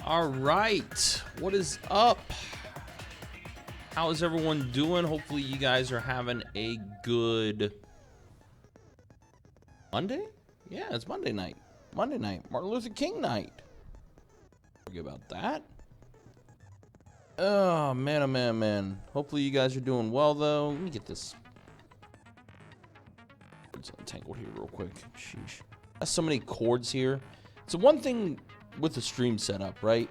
All right, what is up? How is everyone doing? Hopefully you guys are having a good Monday. Yeah, it's Monday night. Martin Luther King night. Forget about that. Oh man, oh man, man. Hopefully you guys are doing well though. Let me get this. Let's untangle here real quick. Sheesh. That's so many cords here. So one thing with the stream setup, right?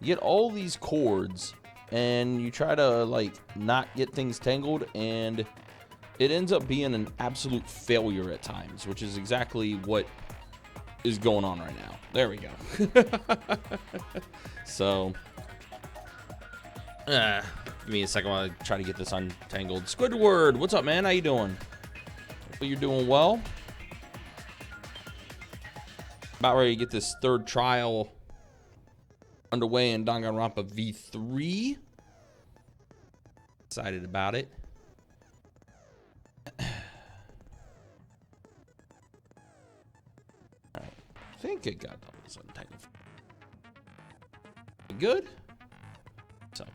You get all these cords and you try to like not get things tangled, and it ends up being an absolute failure at times, which is exactly what is going on right now. There we go. So give me a second while I try to get this untangled. Squidward, what's up, man? How you doing? Hopefully you're doing well. About ready to get this third trial underway in Danganronpa V3. Excited about it. Alright. I think it got all this untangled. Good? So,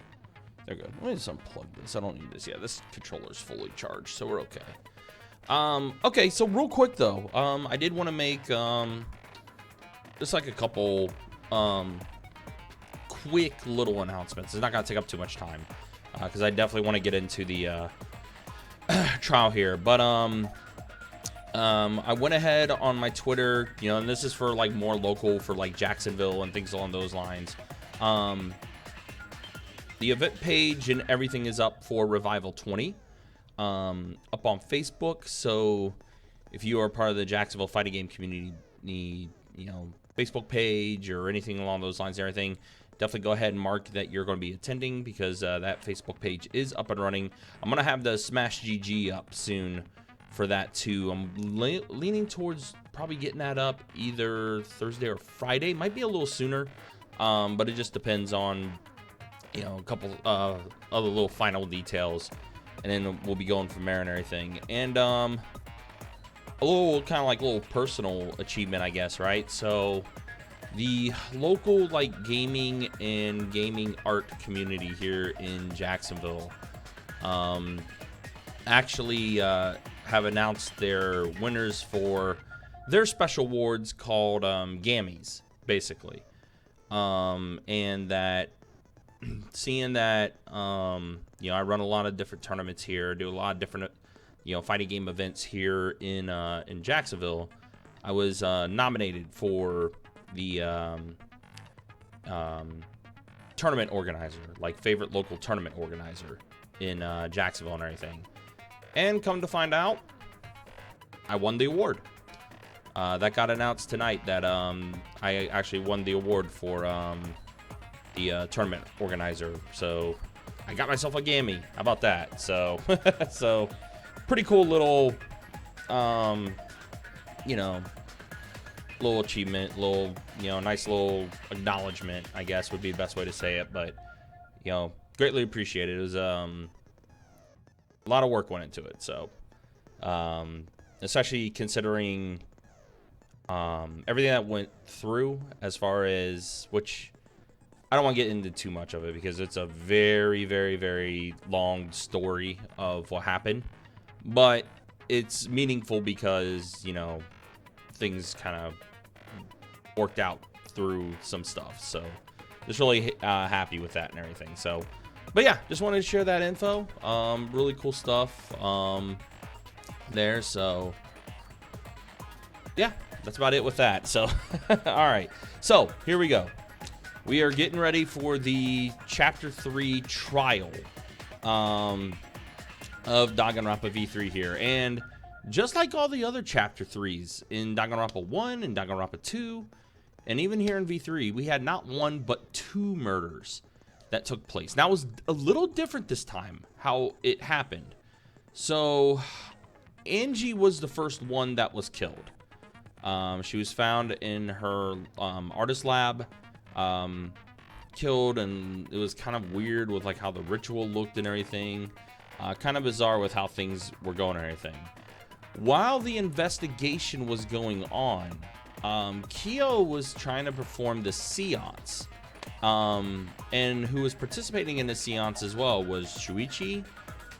they're good. Let me just unplug this. I don't need this. Yeah, this controller's fully charged, so we're okay. Okay, so real quick though, I did want to make just like a couple quick little announcements. It's not gonna take up too much time because I definitely want to get into the trial here. But I went ahead on my Twitter, you know, and this is for like more local, for like Jacksonville and things along those lines. The event page and everything is up for Revival 20 up on Facebook. So if you are part of the Jacksonville fighting game community, you know, Facebook page or anything along those lines and everything, definitely go ahead and mark that you're going to be attending, because that Facebook page is up and running. I'm going to have the Smash GG up soon for that too. I'm leaning towards probably getting that up either Thursday or Friday. Might be a little sooner, but it just depends on, you know, a couple other little final details, and then we'll be going from there and everything. And a little kind of like a little personal achievement, I guess, right? So the local like gaming and gaming art community here in Jacksonville actually have announced their winners for their special awards called Gammies, basically. And that seeing that you know, I run a lot of different tournaments here, do a lot of different, you know, fighting game events here in Jacksonville. I was nominated for the tournament organizer, like favorite local tournament organizer in Jacksonville and everything. And come to find out, I won the award. That got announced tonight that I actually won the award for the tournament organizer. So I got myself a Gammy. How about that? So so pretty cool little you know, little achievement, little, you know, nice little acknowledgement, I guess would be the best way to say it. But, you know, greatly appreciated. It was a lot of work went into it. So especially considering everything that went through, as far as, which I don't want to get into too much of it because it's a very, very, very long story of what happened. But it's meaningful because, you know, things kind of worked out through some stuff. So just really happy with that and everything. So, but yeah, just wanted to share that info. Really cool stuff there. So yeah, that's about it with that. So all right, so here we go. We are getting ready for the Chapter 3 trial of Danganronpa V3 here. And just like all the other Chapter 3s in Danganronpa 1 and Danganronpa 2, and even here in V3, we had not one but 2 murders that took place. Now, it was a little different this time, how it happened. So, Angie was the first one that was killed. She was found in her artist lab, killed, and it was kind of weird with like how the ritual looked and everything. Kind of bizarre with how things were going and everything. While the investigation was going on, Kyo was trying to perform the seance And who was participating in the seance as well was Shuichi,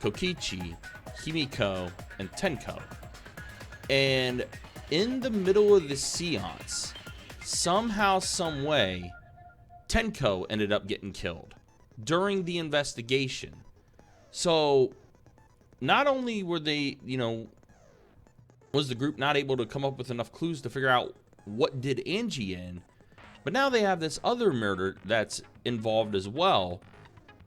Kokichi, Himiko, and Tenko. And in the middle of the seance, somehow, some way, Tenko ended up getting killed during the investigation. So not only were they, was the group not able to come up with enough clues to figure out what did Angie in, but now they have this other murder that's involved as well.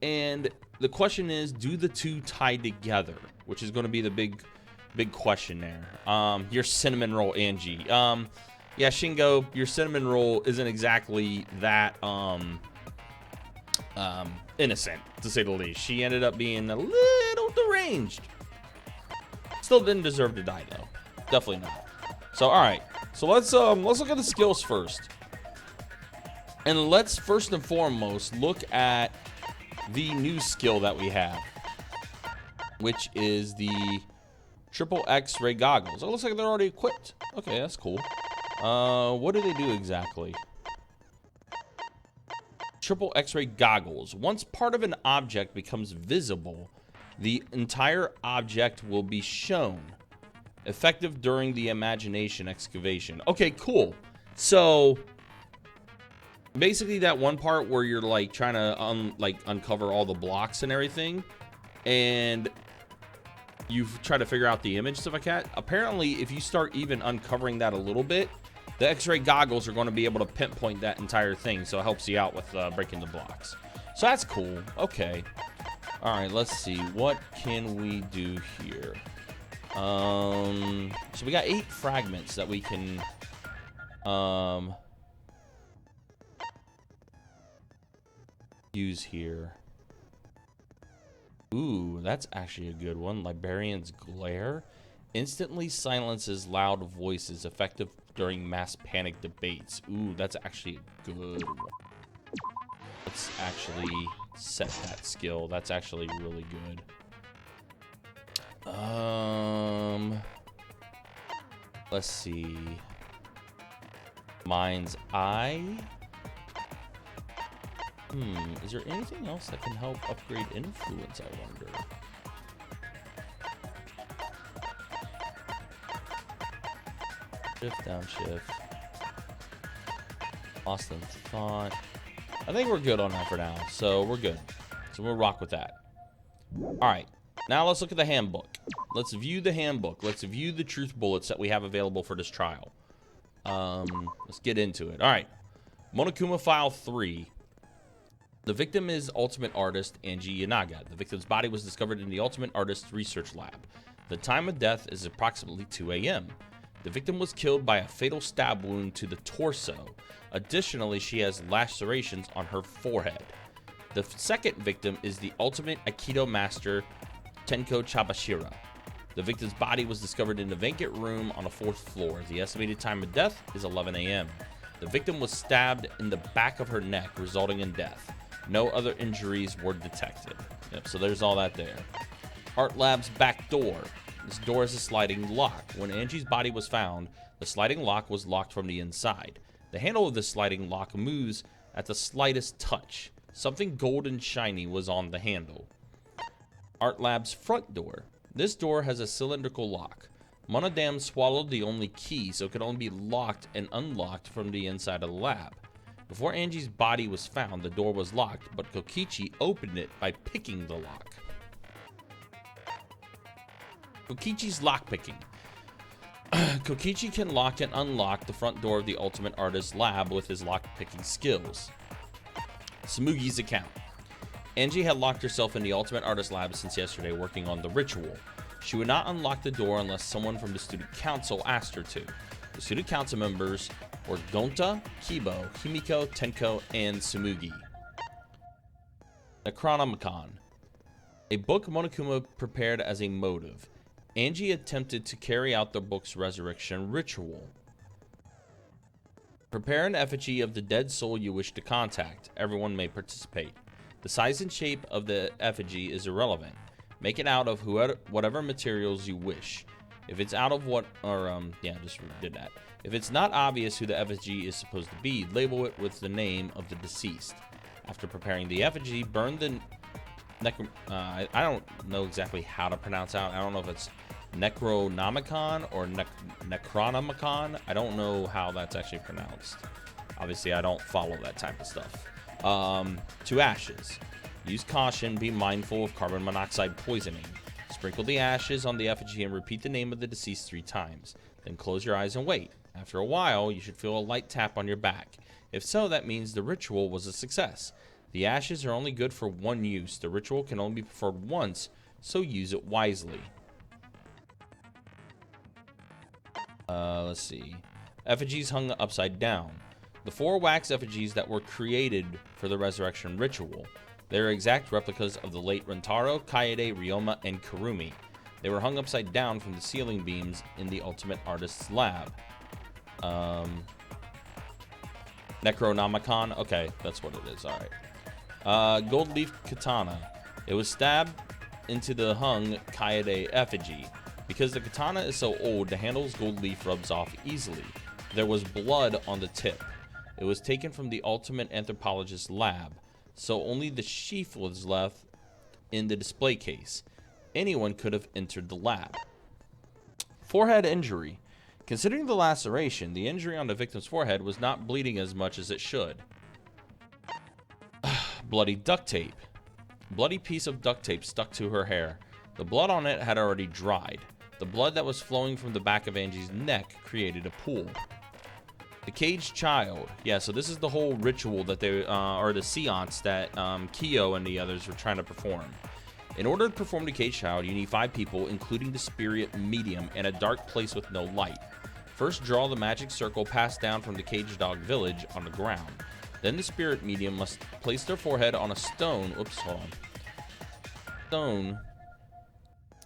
And the question is, do the two tie together? Which is going to be the big question there. Your cinnamon roll, Angie. Yeah, Shingo, your cinnamon roll isn't exactly that innocent, to say the least. She ended up being a little deranged. Still didn't deserve to die, though. Definitely not. So, all right. So let's look at the skills first. And let's first and foremost look at the new skill that we have, which is the triple X-ray goggles. It looks like they're already equipped. Okay, that's cool. What do they do exactly? Triple X-ray goggles. Once part of an object becomes visible, the entire object will be shown. Effective during the imagination excavation. Okay, cool. So basically that one part where you're like trying to uncover all the blocks and everything, and you try to figure out the image, stuff like that. Apparently, if you start even uncovering that a little bit, the X-ray goggles are going to be able to pinpoint that entire thing, so it helps you out with breaking the blocks. So that's cool. Okay. All right, let's see. What can we do here? So we got 8 fragments that we can use here. Ooh, that's actually a good one. Librarian's Glare. Instantly silences loud voices, effective during mass panic debates. Ooh, that's actually a good one. Let's actually set that skill. That's actually really good. Let's see. Mind's Eye. Is there anything else that can help upgrade influence, I wonder? Shift, downshift. Lost in Thought. I think we're good on that for now, so we're good. So we'll rock with that. Alright, now let's look at the handbook. Let's view the handbook. Let's view the truth bullets that we have available for this trial. Let's get into it. Alright, Monokuma File 3. The victim is Ultimate Artist Angie Yanaga. The victim's body was discovered in the Ultimate Artist Research Lab. The time of death is approximately 2 a.m. The victim was killed by a fatal stab wound to the torso. Additionally, she has lacerations on her forehead. The second victim is the Ultimate Aikido Master Tenko Chabashira. The victim's body was discovered in a vacant room on the 4th floor. The estimated time of death is 11 a.m. The victim was stabbed in the back of her neck, resulting in death. No other injuries were detected. Yep, so there's all that there. Art Lab's back door. This door is a sliding lock. When Angie's body was found, the sliding lock was locked from the inside. The handle of the sliding lock moves at the slightest touch. Something gold and shiny was on the handle. Art Lab's front door. This door has a cylindrical lock. Monodam swallowed the only key, so it could only be locked and unlocked from the inside of the lab. Before Angie's body was found, the door was locked, but Kokichi opened it by picking the lock. Kokichi's lockpicking. Kokichi can lock and unlock the front door of the Ultimate Artist Lab with his lockpicking skills. Sumugi's account. Angie had locked herself in the Ultimate Artist Lab since yesterday, working on the ritual. She would not unlock the door unless someone from the student council asked her to. The student council members were Gonta, Kibo, Himiko, Tenko, and Sumugi. Necronomicon. A book Monokuma prepared as a motive. Angie attempted to carry out the book's resurrection ritual. Prepare an effigy of the dead soul you wish to contact. Everyone may participate. The size and shape of the effigy is irrelevant. Make it out of whatever materials you wish. If it's out of just did that. If it's not obvious who the effigy is supposed to be, label it with the name of the deceased. After preparing the effigy, burn the I don't know exactly how to pronounce out. I don't know if it's Necronomicon or Necronomicon. I don't know how that's actually pronounced. Obviously, I don't follow that type of stuff. To ashes. Use caution. Be mindful of carbon monoxide poisoning. Sprinkle the ashes on the effigy and repeat the name of the deceased 3 times. Then close your eyes and wait. After a while, you should feel a light tap on your back. If so, that means the ritual was a success. The ashes are only good for one use. The ritual can only be performed once, so use it wisely. Let's see. Effigies hung upside down. The 4 wax effigies that were created for the resurrection ritual. They are exact replicas of the late Rentaro, Kaede, Ryoma, and Kurumi. They were hung upside down from the ceiling beams in the Ultimate Artist's lab. Necronomicon. Okay, that's what it is. Alright. Gold leaf katana. It was stabbed into the hung Kaede effigy. Because the katana is so old, the handle's gold leaf rubs off easily. There was blood on the tip. It was taken from the Ultimate Anthropologist's lab, so only the sheath was left in the display case. Anyone could have entered the lab. Forehead injury. Considering the laceration, the injury on the victim's forehead was not bleeding as much as it should. Bloody duct tape. Bloody piece of duct tape stuck to her hair. The blood on it had already dried. The blood that was flowing from the back of Angie's neck created a pool. The caged child. Yeah, so this is the whole ritual that they, or the seance that Kyo and the others were trying to perform. In order to perform the caged child, you need 5 people, including the spirit medium, in a dark place with no light. First, draw the magic circle passed down from the caged dog village on the ground. Then the spirit medium must place their forehead on a stone. Oops, hold on. Stone.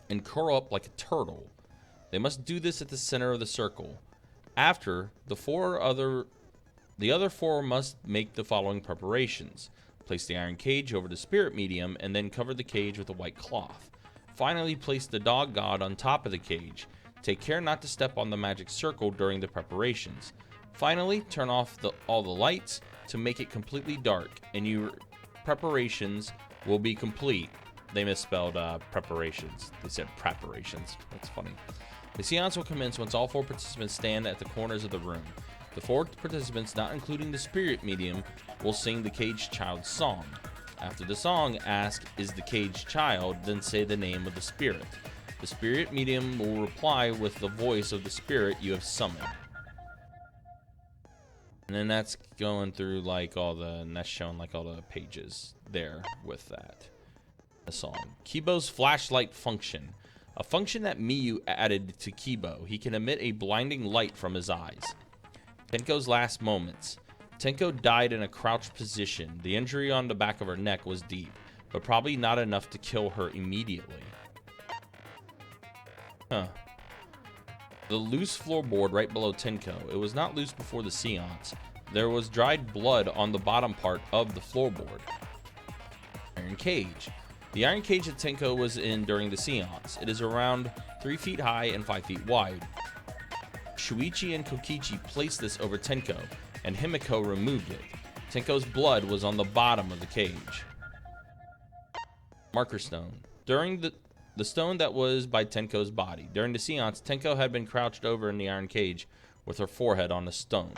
And curl up like a turtle. They must do this at the center of the circle. After, the other 4 must make the following preparations. Place the iron cage over the spirit medium and then cover the cage with a white cloth. Finally, place the dog god on top of the cage. Take care not to step on the magic circle during the preparations. Finally, turn off all the lights to make it completely dark, and your preparations will be complete. They misspelled preparations. They said preparations. That's funny. The seance will commence once all 4 participants stand at the corners of the room. The 4 participants, not including the spirit medium, will sing the caged child's song. After the song, ask, "Is the caged child?" Then say the name of the spirit. The spirit medium will reply with the voice of the spirit you have summoned. And then that's going through like all the, and that's showing like all the pages there with that. The song. Kibo's flashlight function. A function that Miyu added to Kibo. He can emit a blinding light from his eyes. Tenko's last moments. Tenko died in a crouched position. The injury on the back of her neck was deep, but probably not enough to kill her immediately. Huh. The loose floorboard right below Tenko. It was not loose before the seance. There was dried blood on the bottom part of the floorboard. Iron cage. The iron cage that Tenko was in during the seance. It is around 3 feet high and 5 feet wide. Shuichi and Kokichi placed this over Tenko, and Himiko removed it. Tenko's blood was on the bottom of the cage. Marker stone. During the stone that was by Tenko's body. During the seance, Tenko had been crouched over in the iron cage with her forehead on the stone.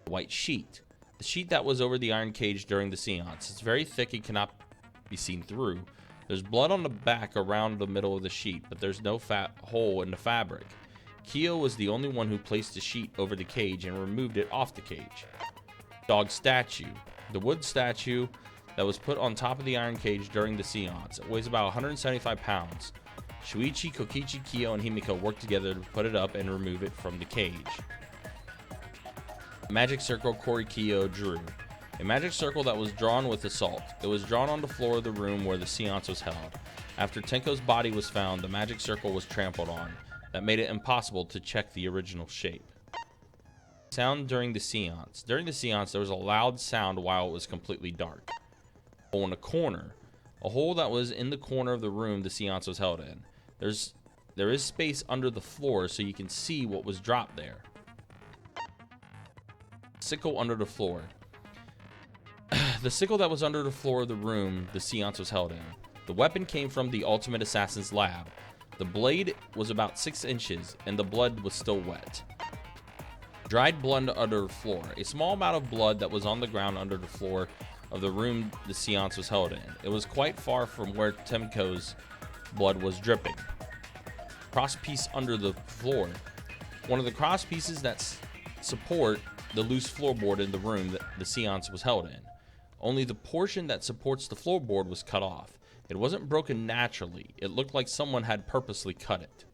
White sheet. The sheet that was over the iron cage during the seance. It's very thick and cannot be seen through. There's blood on the back around the middle of the sheet, but there's no hole in the fabric. Kyo was the only one who placed the sheet over the cage and removed it off the cage. Dog statue. The wood statue that was put on top of the iron cage during the seance. It weighs about 175 pounds. Shuichi, Kokichi, Kyo, and Himiko worked together to put it up and remove it from the cage. Magic circle Korikyo drew. A magic circle that was drawn with assault. It was drawn on the floor of the room where the seance was held. After Tenko's body was found, the magic circle was trampled on. That made it impossible to check the original shape. Sound during the seance. During the seance, there was a loud sound while it was completely dark. Hole in a corner. A hole that was in the corner of the room the seance was held in. There is space under the floor so you can see what was dropped there. Sickle under the floor. the sickle that was under the floor of the room the seance was held in. The weapon came from the Ultimate Assassin's lab. The blade was about 6 inches, and the blood was still wet. Dried blood under the floor. A small amount of blood that was on the ground under the floor of the room the seance was held in. It was quite far from where Temko's blood was dripping. Cross piece under the floor. One of the cross pieces that support the loose floorboard in the room that the seance was held in. Only the portion that supports the floorboard was cut off. It wasn't broken naturally. It looked like someone had purposely cut it.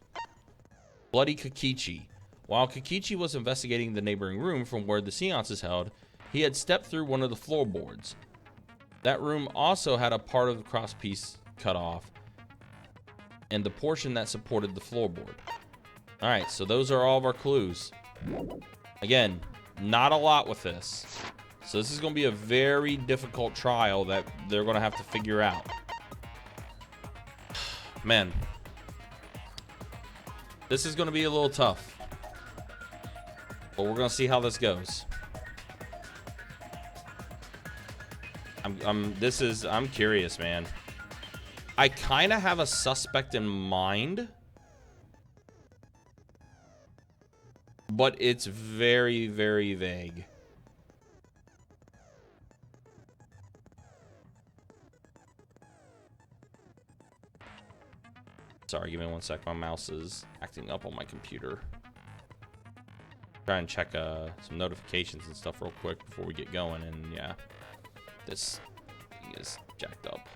Bloody Kokichi. While Kokichi was investigating the neighboring room from where the seance is held, he had stepped through one of the floorboards. That room also had a part of the crosspiece cut off, and the portion that supported the floorboard. Alright, so those are all of our clues. Again, not a lot with this. So this is going to be a very difficult trial that they're going to have to figure out. Man, this is going to be a little tough, but we're going to see how this goes. I'm curious, man. I kind of have a suspect in mind, but it's very, very vague. Sorry, give me 1 sec. My mouse is acting up on my computer. Try and check some notifications and stuff real quick before we get going. And yeah, this thing is jacked up.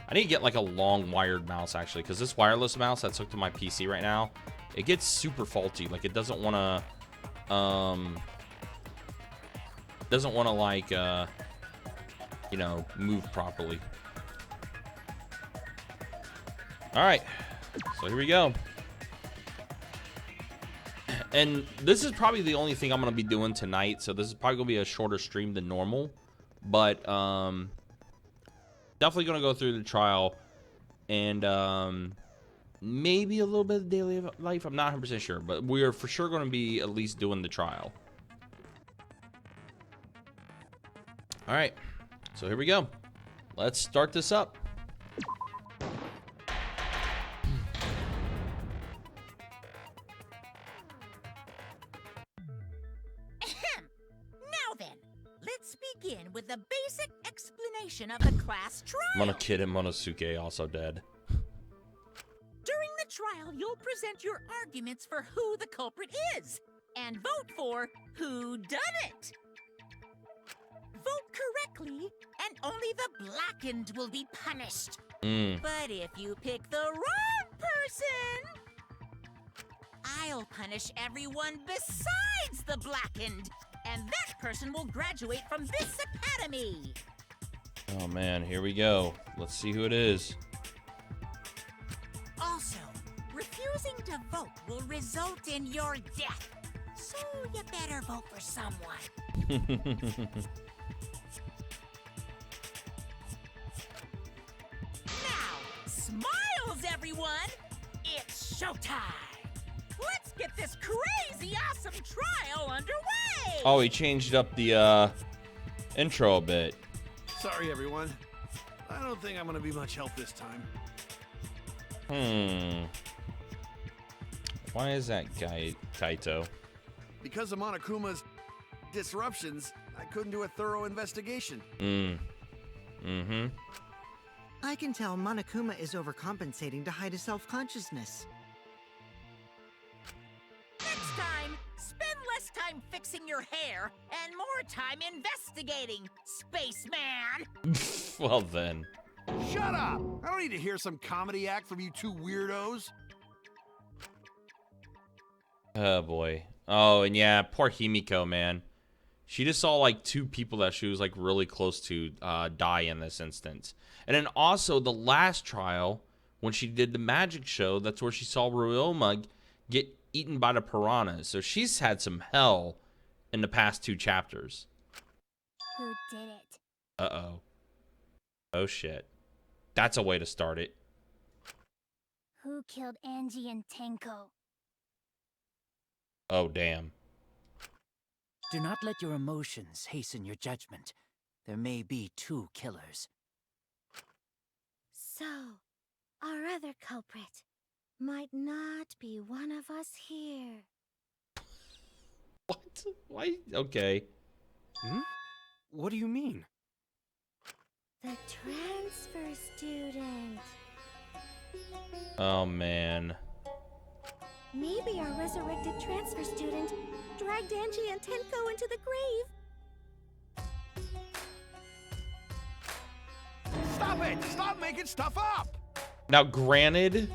I need to get like a long wired mouse actually, because this wireless mouse that's hooked to my PC right now, it gets super faulty. Like it doesn't want to, like you know, move properly. All right. So here we go. And this is probably the only thing I'm going to be doing tonight. So this is probably going to be a shorter stream than normal. But definitely going to go through the trial. And maybe a little bit of daily life. I'm not 100% sure. But we are for sure going to be at least doing the trial. Alright. So here we go. Let's start this up. With the basic explanation of the class trial. Monokid and Monosuke also dead. During the trial, you'll present your arguments for who the culprit is, and vote for who done it. Vote correctly, and only the blackened will be punished. But if you pick the wrong person, I'll punish everyone besides the blackened. And that person will graduate from this academy. Oh man, here we go. Let's see who it is. Also, refusing to vote will result in your death. So you better vote for someone. Now, smiles everyone! It's showtime! Let's get this crazy awesome trial underway! Oh, he changed up the intro a bit. Sorry, everyone. I don't think I'm gonna be much help this time. Why is that guy Kaito? Because of Monokuma's disruptions, I couldn't do a thorough investigation. I can tell Monokuma is overcompensating to hide his self-consciousness. Next time, spend less time fixing your hair and more time investigating, spaceman! Well then. Shut up! I don't need to hear some comedy act from you two weirdos. Oh boy. Oh, and yeah, poor Himiko, man. She just saw like 2 people that she was like really close to die in this instance. And then also the last trial, when she did the magic show, that's where she saw Ryoma get eaten by the piranhas. So she's had some hell in the past 2 chapters. Who did it? Uh-oh. Oh shit. That's a way to start it. Who killed Angie and Tenko? Oh damn. Do not let your emotions hasten your judgment. there may be 2 killers. So, our other culprit might not be one of us here. What? Why? Okay. What do you mean? The transfer student. Oh, man. Maybe our resurrected transfer student dragged Angie and Tenko into the grave. Stop it! Stop making stuff up! Now, granted,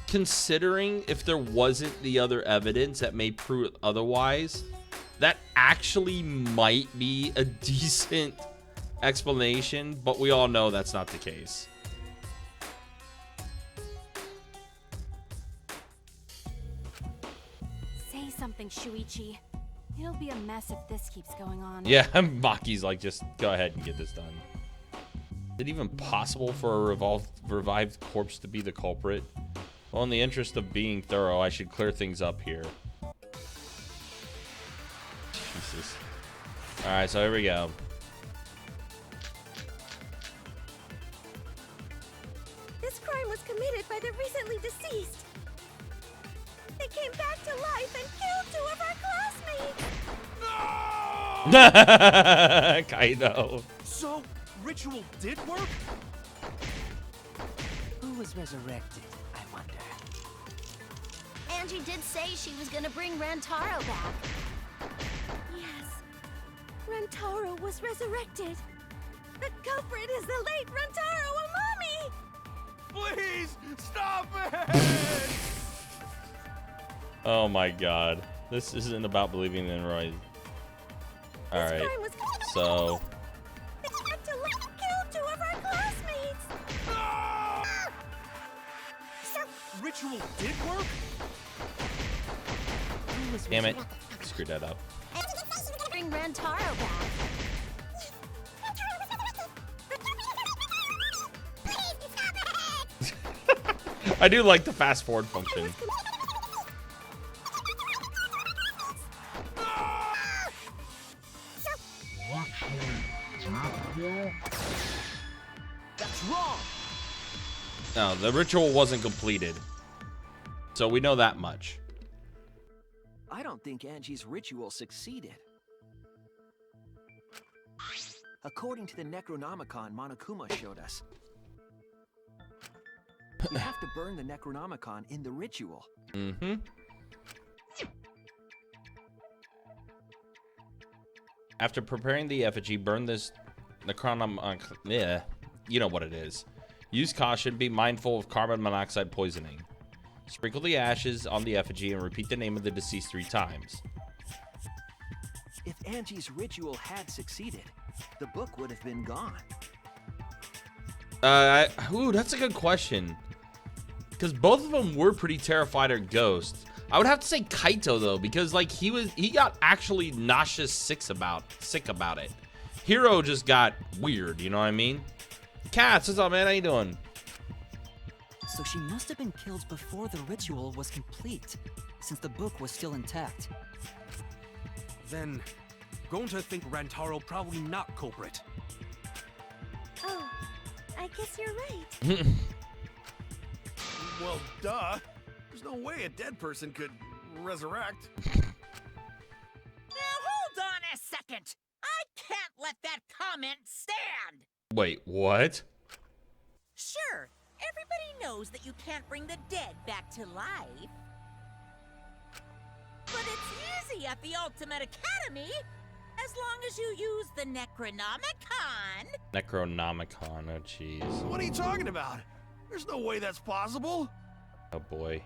considering if there wasn't the other evidence that may prove otherwise, that actually might be a decent explanation, but we all know that's not the case. Say something, Shuichi. It'll be a mess if this keeps going on. Yeah, Maki's like, just go ahead and get this done. Is it even possible for a revived corpse to be the culprit? Well, in the interest of being thorough, I should clear things up here. Jesus. Alright, so here we go. This crime was committed by the recently deceased. They came back to life and killed 2 of our classmates! Kaito. So, ritual did work? Who was resurrected, I wonder? Angie did say she was gonna bring Rantaro back. Yes, Rantaro was resurrected. The culprit is the late Rantaro Amami! Please, stop it! Oh my god. This isn't about believing in Roy. Alright. So. They had to kill 2 of our classmates! Ritual did work? Damn it. Screwed that up. Bring Rantaro back. I do like the fast forward function. That's wrong! No, the ritual wasn't completed. So we know that much. I don't think Angie's ritual succeeded. According to the Necronomicon Monokuma showed us, you have to burn the Necronomicon in the ritual. Mm-hmm. After preparing the effigy, burn this Necronomicon. Yeah, you know what it is. Use caution. Be mindful of carbon monoxide poisoning. Sprinkle the ashes on the effigy and repeat the name of the deceased 3 times. If Angie's ritual had succeeded, the book would have been gone. Ooh, that's a good question. Because both of them were pretty terrified of ghosts. I would have to say Kaito though, because like he got actually nauseous sick about it. Hiro just got weird, you know what I mean? Cats, what's up, man? How you doing? So she must have been killed before the ritual was complete, since the book was still intact. Then, Gonta think Rantaro probably not culprit. Oh, I guess you're right. Well, duh. There's no way a dead person could resurrect. Now hold on a second. I can't let that comment stand. Wait, what? Sure, everybody knows that you can't bring the dead back to life. But it's easy at the Ultimate Academy, as long as you use the Necronomicon. Necronomicon, oh jeez. What are you talking about? There's no way that's possible. Oh boy.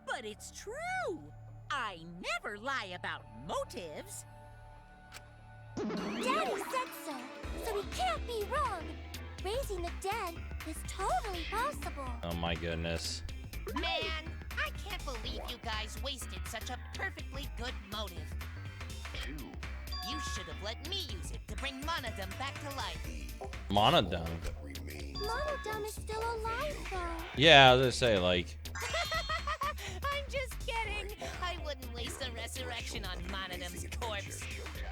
But it's true. I never lie about motives. Daddy said so he can't be wrong. Raising the dead is totally possible. Oh my goodness. Man, I can't believe you guys wasted such a perfectly good motive. You should have let me use it to bring Monodum back to life. Monodum? Monodum is still alive, though. Yeah, I was gonna say, like... I'm just kidding. I wouldn't waste a resurrection on Monodum's corpse.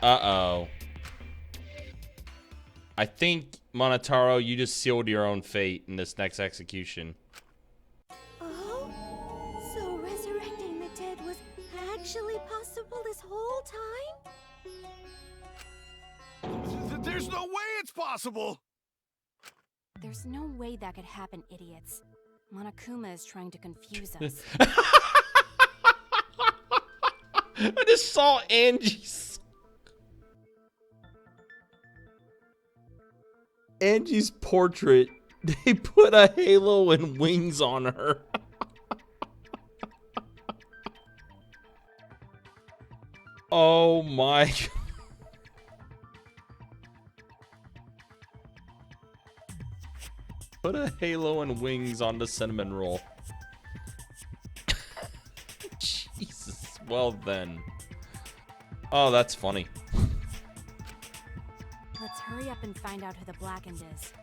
Uh-oh. I think, Monotaro, you just sealed your own fate in this next execution. Oh? So resurrecting the dead was actually possible this whole time? There's no way it's possible! There's no way that could happen, idiots. Monokuma is trying to confuse us. I just saw Angie's portrait. They put a halo and wings on her. Oh my God. Put a halo and wings on the cinnamon roll. Jesus. Well then. Oh, that's funny. Let's hurry up and find out who the Blackened is.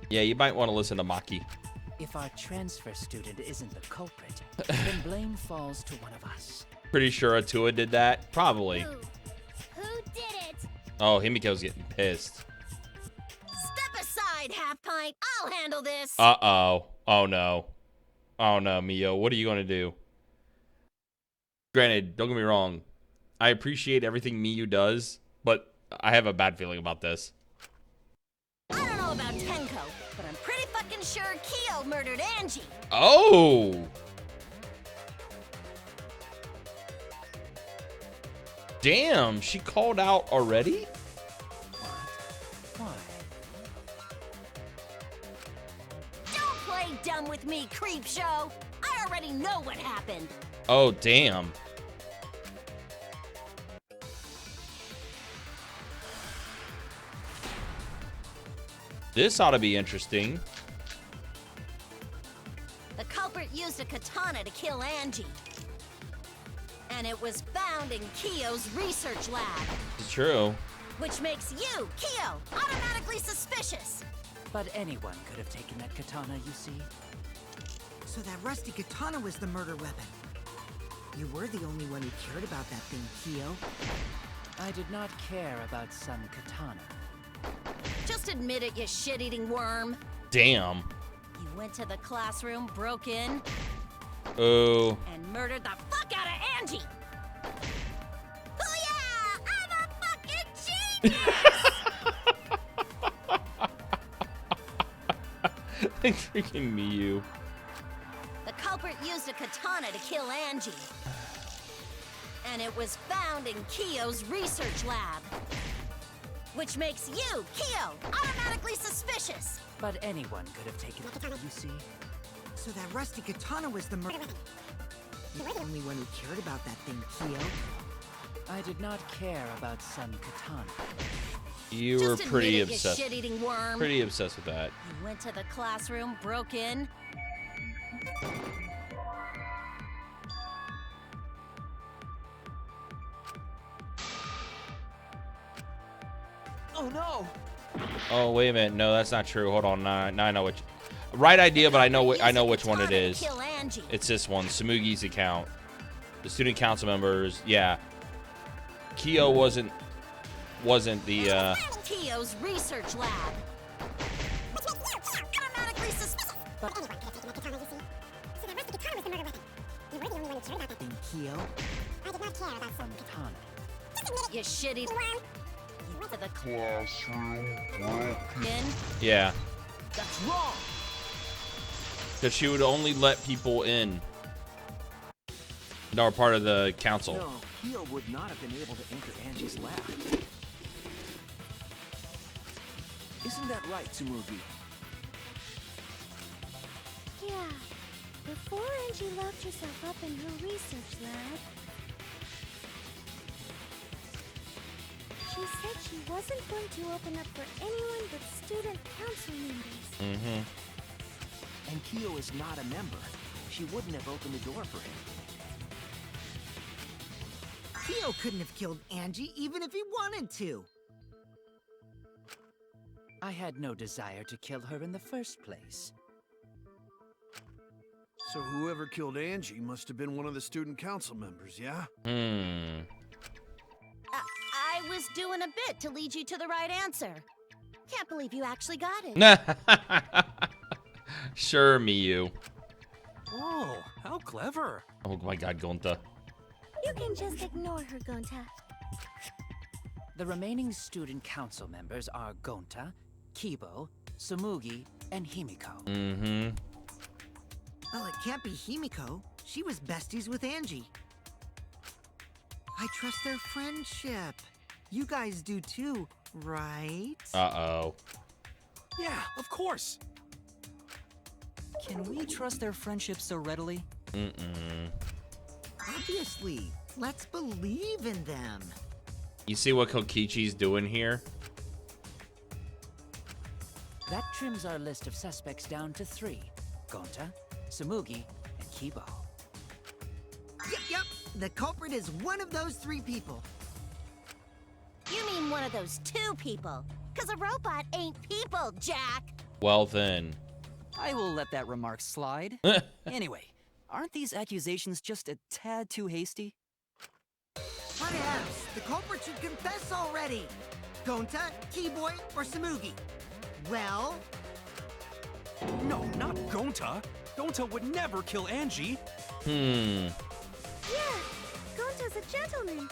Yeah, you might want to listen to Maki. If our transfer student isn't the culprit, then blame falls to one of us. Pretty sure Atua did that. Probably. Who did it? Oh, Himiko's getting pissed. Step aside, Half Pint. I'll handle this. Uh-oh. Oh, no. Oh, no, Mio. What are you going to do? Granted, don't get me wrong. I appreciate everything Miyu does, but I have a bad feeling about this. I don't know about Tenko, but I'm pretty fucking sure Kyo murdered Angie. Oh! Damn, she called out already? Why? Don't play dumb with me, creep show. I already know what happened. Oh, damn. This ought to be interesting. The culprit used a katana to kill Angie. And it was found in Kyo's research lab. It's true. Which makes you, Kyo, automatically suspicious. But anyone could have taken that katana, you see. So that rusty katana was the murder weapon. You were the only one who cared about that thing, Kyo. I did not care about some katana. Just admit it, you shit-eating worm. Damn. You went to the classroom, broke in, Oh. and murdered the fuck out of Angie. Oh yeah! I'm a fucking genius! Freaking Miyu. The culprit used a katana to kill Angie. And it was found in Kyo's research lab. Which makes you, Kyo, automatically suspicious. But anyone could have taken it, you see. So that rusty katana was the murder. The only one who cared about that thing, Kyo. I did not care about some katana. You were Just pretty admit it, obsessed. you shit-eating worm. Pretty obsessed with that. You went to the classroom, broke in. Oh no! Oh, wait a minute. No, that's not true. Hold on. Now I know which. Right idea, but I know which one it is. Kill Angie. It's this one. Samugi's account. The student council members. Yeah. Kyo wasn't the Kyo's research lab. Automatically suspicious. Thing, Kyo. Katana. You shitty worm. You went to the classroom, broke in. Yeah. That's wrong! Because she would only let people in that are part of the council. No, Kyo would not have been able to enter Angie's lab. Isn't that right, Tsumugi? Yeah. Before Angie locked herself up in her research lab, she said she wasn't going to open up for anyone but student council members. Mm-hmm. And Kyo is not a member. She wouldn't have opened the door for him. Kyo couldn't have killed Angie even if he wanted to. I had no desire to kill her in the first place. So whoever killed Angie must have been one of the student council members, yeah? Hmm. I was doing a bit to lead you to the right answer. Can't believe you actually got it. Sure, Miyu. Oh, how clever. Oh my god, Gonta. You can just ignore her, Gonta. The remaining student council members are Gonta, Kibo, Sumugi, and Himiko. Mm-hmm. Well, it can't be Himiko. She was besties with Angie. I trust their friendship. You guys do too, right? Uh-oh. Yeah, of course. Can we trust their friendship so readily? Mm-mm. Obviously. Let's believe in them. You see what Kokichi's doing here? That trims our list of suspects down to 3. Gonta, Sumugi, and Kibo. Yep. The culprit is one of those 3 people. You mean one of those 2 people? 'Cause a robot ain't people, Jack. Well then. I will let that remark slide. Anyway, aren't these accusations just a tad too hasty? What else? The culprit should confess already. Gonta, Keyboy, or Sumugi? Well, No, not Gonta. Gonta would never kill Angie. Yeah, Gonta's a gentleman.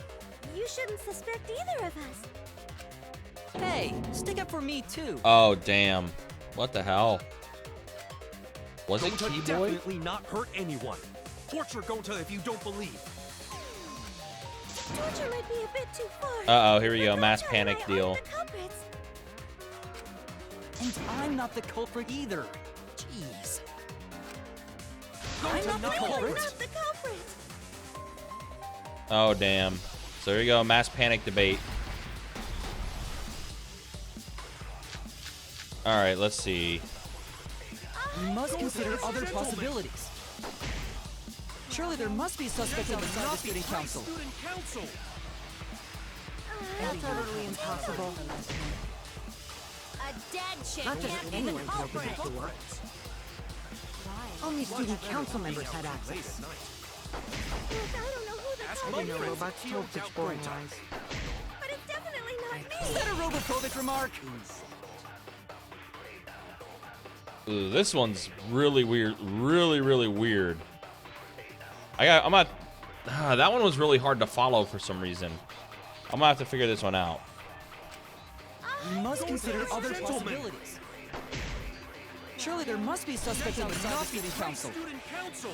You shouldn't suspect either of us. Hey, stick up for me too. Oh, damn. What the hell? Was it Gonta Keyboy? definitely not hurt anyone. Torture Gonta if you don't believe. Torture might be a bit too far. Uh-oh, here we go. But Mass Gonta panic and I deal. aren't the culprits. And I'm not the culprit either. Jeez. Gonta not the not culprit. Not the culprit. Oh, damn. So here you go. Mass panic debate. All right, let's see. We must consider other possibilities. Surely there must be suspects outside the student council. Student council. that's utterly impossible. A dead chick Not just can't be the anyone can open culprit. that door. Only student council members had access. Look, I don't know who the Ask I culprit didn't know friends robots if told Kyo such boring doubt lies. but it's definitely not Is me. that a robophobic remark? Ooh, this one's really weird. Really weird. I'm not. That one was really hard to follow for some reason. I'm gonna have to figure this one out. We must consider other possibilities. Surely there must be suspects outside the student council. Student council.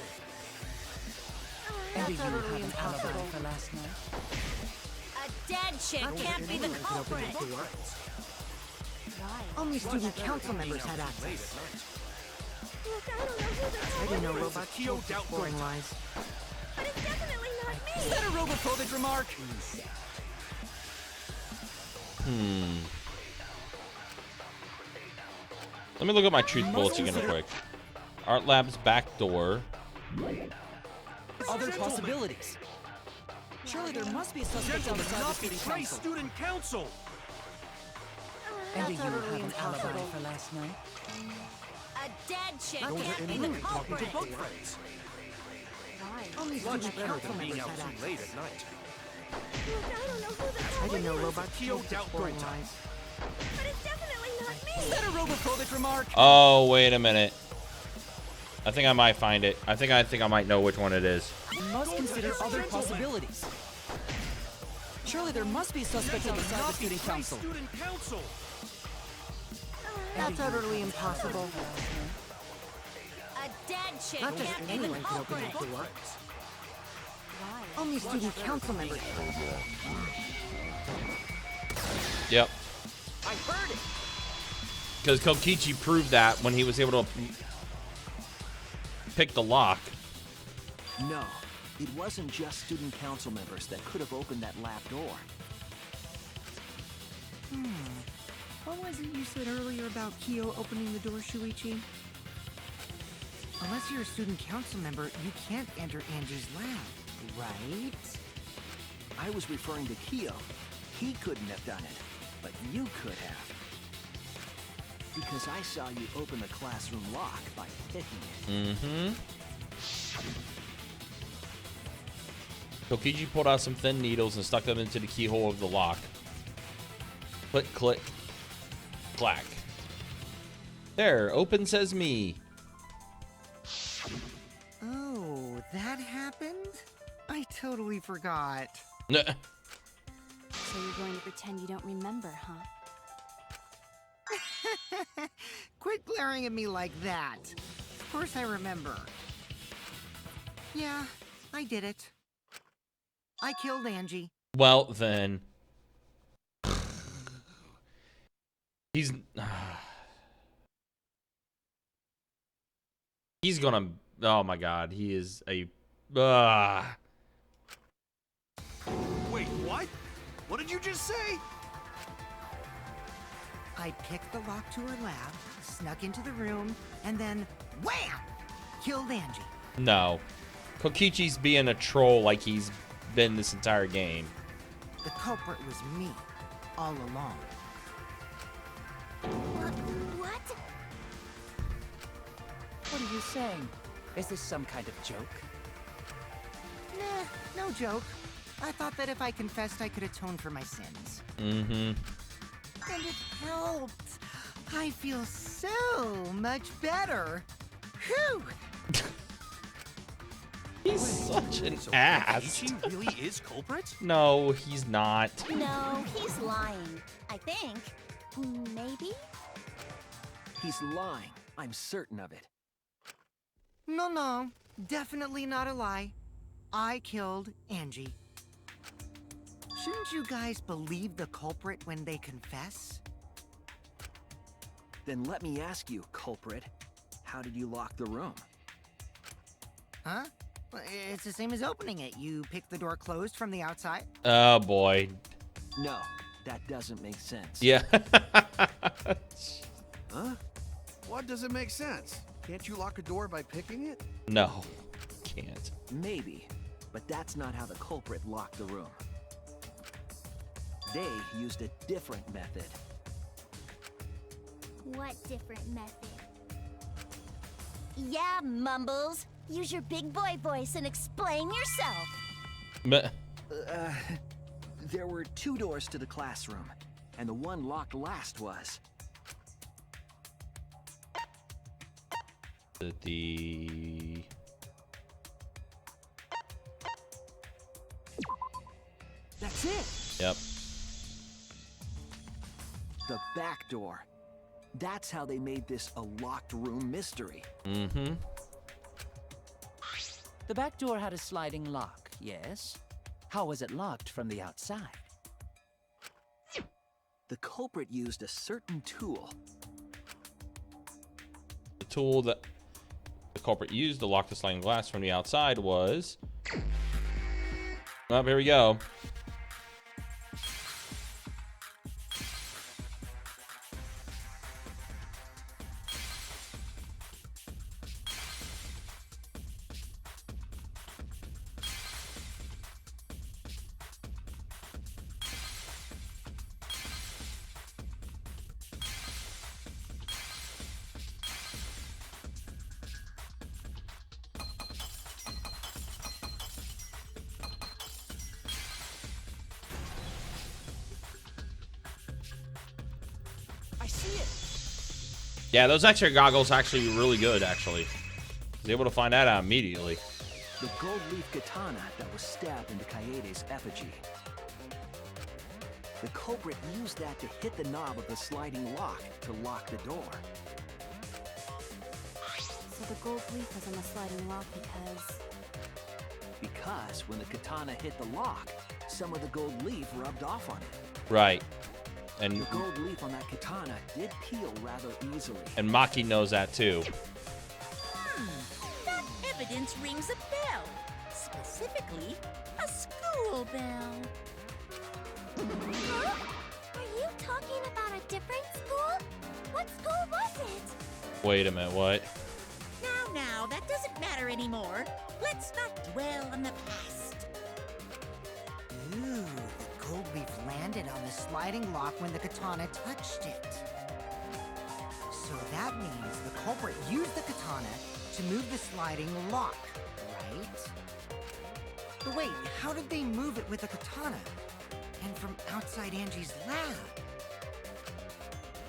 And do you have utterly an impossible. alibi for last night? A dead chick can't be the Anyone can open culprit. that door. Only student council members had access. Look, I don't know who the I culprit didn't know Friends robots if Kyo told such doubt boring Gonta. lies. but it's definitely not Is me. that a robophobic remark? Let me look at my truth bullets again real quick. Art Lab's back door. Other possibilities. Surely there must be suspects Gentlemen, outside the not student betray council. student council. And do you have utterly an alibi impossible. for last night? A dead chick Not just can't be anyone the can open culprit. that door. Only student council members had access. night. Look, I don't know who the I culprit didn't know is, robots Kyo told doubt such boring Gonta. lies. but it's definitely not Is me. that a robophobic remark? Oh, wait a minute. I think I might find it. I think I might know which one it is. We must consider other possibilities. Surely there must be suspects outside the Not student betray council. student council. That's utterly impossible. A dead chick Not just can't be the anyone can open culprit. that door. Only student council members. Yep. I heard it. Because Kokichi proved that when he was able to pick the lock. No, it wasn't just student council members that could have opened that lab door. What was it you said earlier about Kyo opening the door, Shuichi? Unless you're a student council member, you can't enter Angie's lab, right? I was referring to Kyo. He couldn't have done it, but you could have. Because I saw you open the classroom lock by picking it. Mm-hmm. Kokichi pulled out some thin needles and stuck them into the keyhole of the lock. Click, click. plaque. There, open sesame. Oh, that happened? I totally forgot. So you're going to pretend you don't remember, huh? Quit glaring at me like that. Of course I remember. Yeah, I did it. I killed Angie. Well, then. He's gonna. Oh my god, he is a. Wait, what? What did you just say? I picked the lock to her lab, snuck into the room, and then wham! Killed Angie. No. Kokichi's being a troll like he's been this entire game. The culprit was me, all along. What? What are you saying? Is this some kind of joke? Nah, no joke. I thought that if I confessed, I could atone for my sins. Mm-hmm. And it helped. I feel so much better. Whew! He's such an So ass. Kokichi really is culprit? No, he's not. No, he's lying. I think. Maybe? He's lying. I'm certain of it. No, definitely not a lie. I killed Angie. Shouldn't you guys believe the culprit when they confess? Then let me ask you, culprit. How did you lock the room? Huh? Well, it's the same as opening it. You pick the door closed from the outside. Oh boy. No, that doesn't make sense. Yeah. Huh? What doesn't make sense? Can't you lock a door by picking it? No, can't. Maybe, but that's not how the culprit locked the room. They used a different method. What different method? Yeah, Mumbles. Use your big boy voice and explain yourself. Meh. There were 2 doors to the classroom, and the one locked last was. The That's it! Yep. The back door. That's how they made this a locked room mystery. Mm-hmm. The back door had a sliding lock, yes? How was it locked from the outside? The culprit used a certain tool. The tool that the culprit used to lock the sliding glass from the outside was. Oh, here we go. I see it! Yeah, those X-ray goggles actually really good. Actually, I was able to find that out immediately. The gold leaf katana that was stabbed into Kaede's effigy. The culprit used that to hit the knob of the sliding lock to lock the door. So the gold leaf was on the sliding lock Because when the katana hit the lock, some of the gold leaf rubbed off on it. Right. And The gold leaf on that katana did peel rather easily. and Maki knows that too. That evidence rings a bell. Specifically, a school bell. Huh? Are you talking about a different school? What school was it? Wait a minute, what? Now, that doesn't matter anymore. Let's not dwell on the past. Ooh, the gold leaf landed on the sliding lock when the katana touched it. So that means the culprit used the katana to move the sliding lock, right? But wait, how did they move it with the katana? And from outside Angie's lab?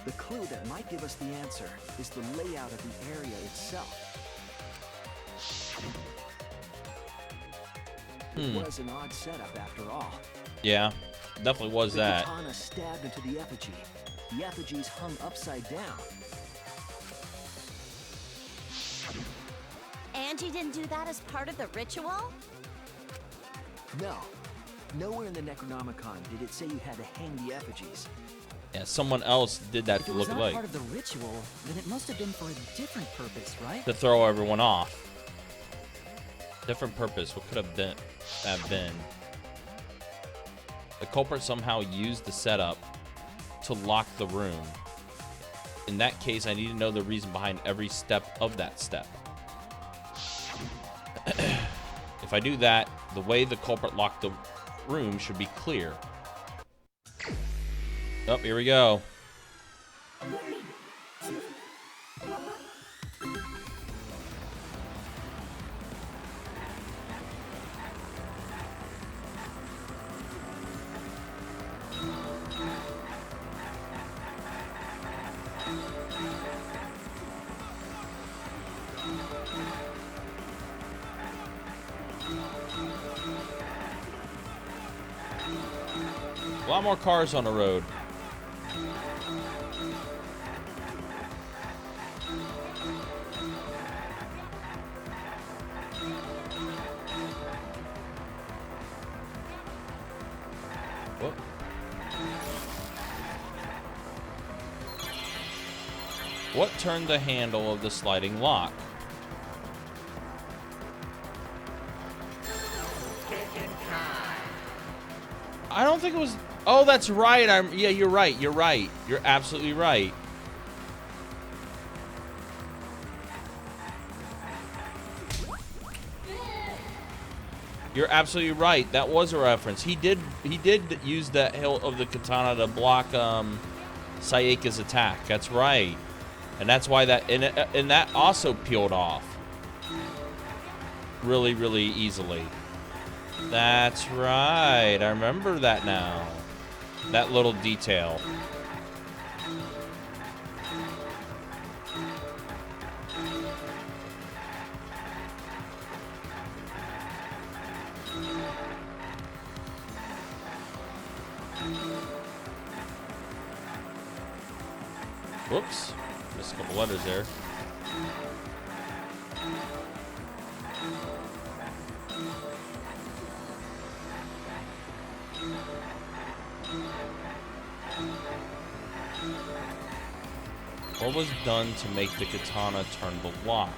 The clue that might give us the answer is the layout of the area itself. It was an odd setup after all. Yeah, definitely was that. The katana stabbed into the effigy. The effigy's hung upside down. Angie didn't do that as part of the ritual? No. Nowhere in the Necronomicon did it say you had to hang the effigies. Yeah, someone else did that If to it was look not like part of the ritual, then it must have been for a different purpose, right? to throw everyone off. Different purpose. What could have been? The culprit somehow used the setup to lock the room. In that case, I need to know the reason behind every step of that step. If I do that, the way the culprit locked the room should be clear. Oh, here we go. A lot more cars on the road. Whoop. What turned the handle of the sliding lock? I don't think it was. Oh, that's right. Yeah, you're right. You're right. You're absolutely right. You're absolutely right. That was a reference. He did use that hilt of the katana to block Sayaka's attack. That's right. And that's why and that also peeled off really, really easily. That's right. I remember that now. That little detail. Whoops. Missed a couple letters there. What was done to make the katana turn the lock?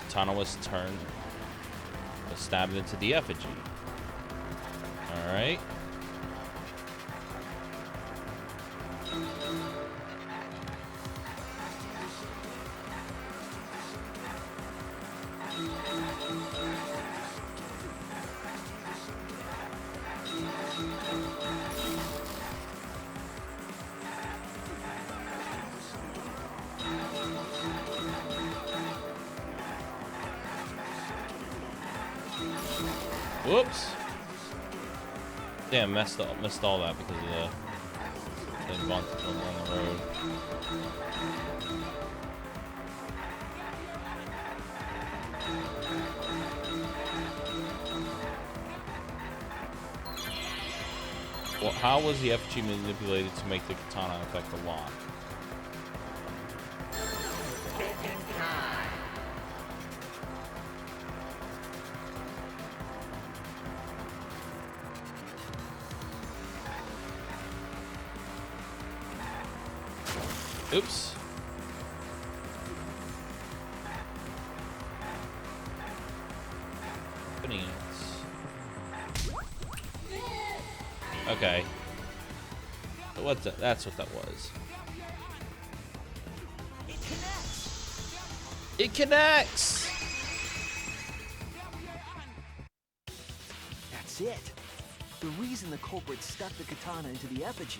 Katana was turned, was stabbed into the effigy. All right. Whoops. Damn, missed all that because of the bump on the road. Well, how was the effigy manipulated to make the katana affect the lock? Oops. Okay. So what's that? That's what that was. It connects. That's it. The reason the culprit stuck the katana into the effigy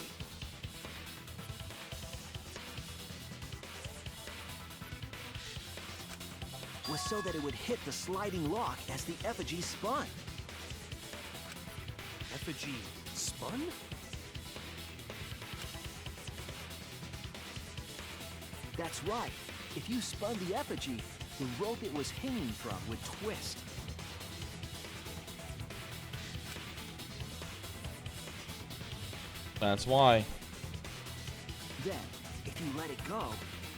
was so that it would hit the sliding lock as the effigy spun. Effigy spun? That's right. If you spun the effigy, the rope it was hanging from would twist. That's why. Then, if you let it go,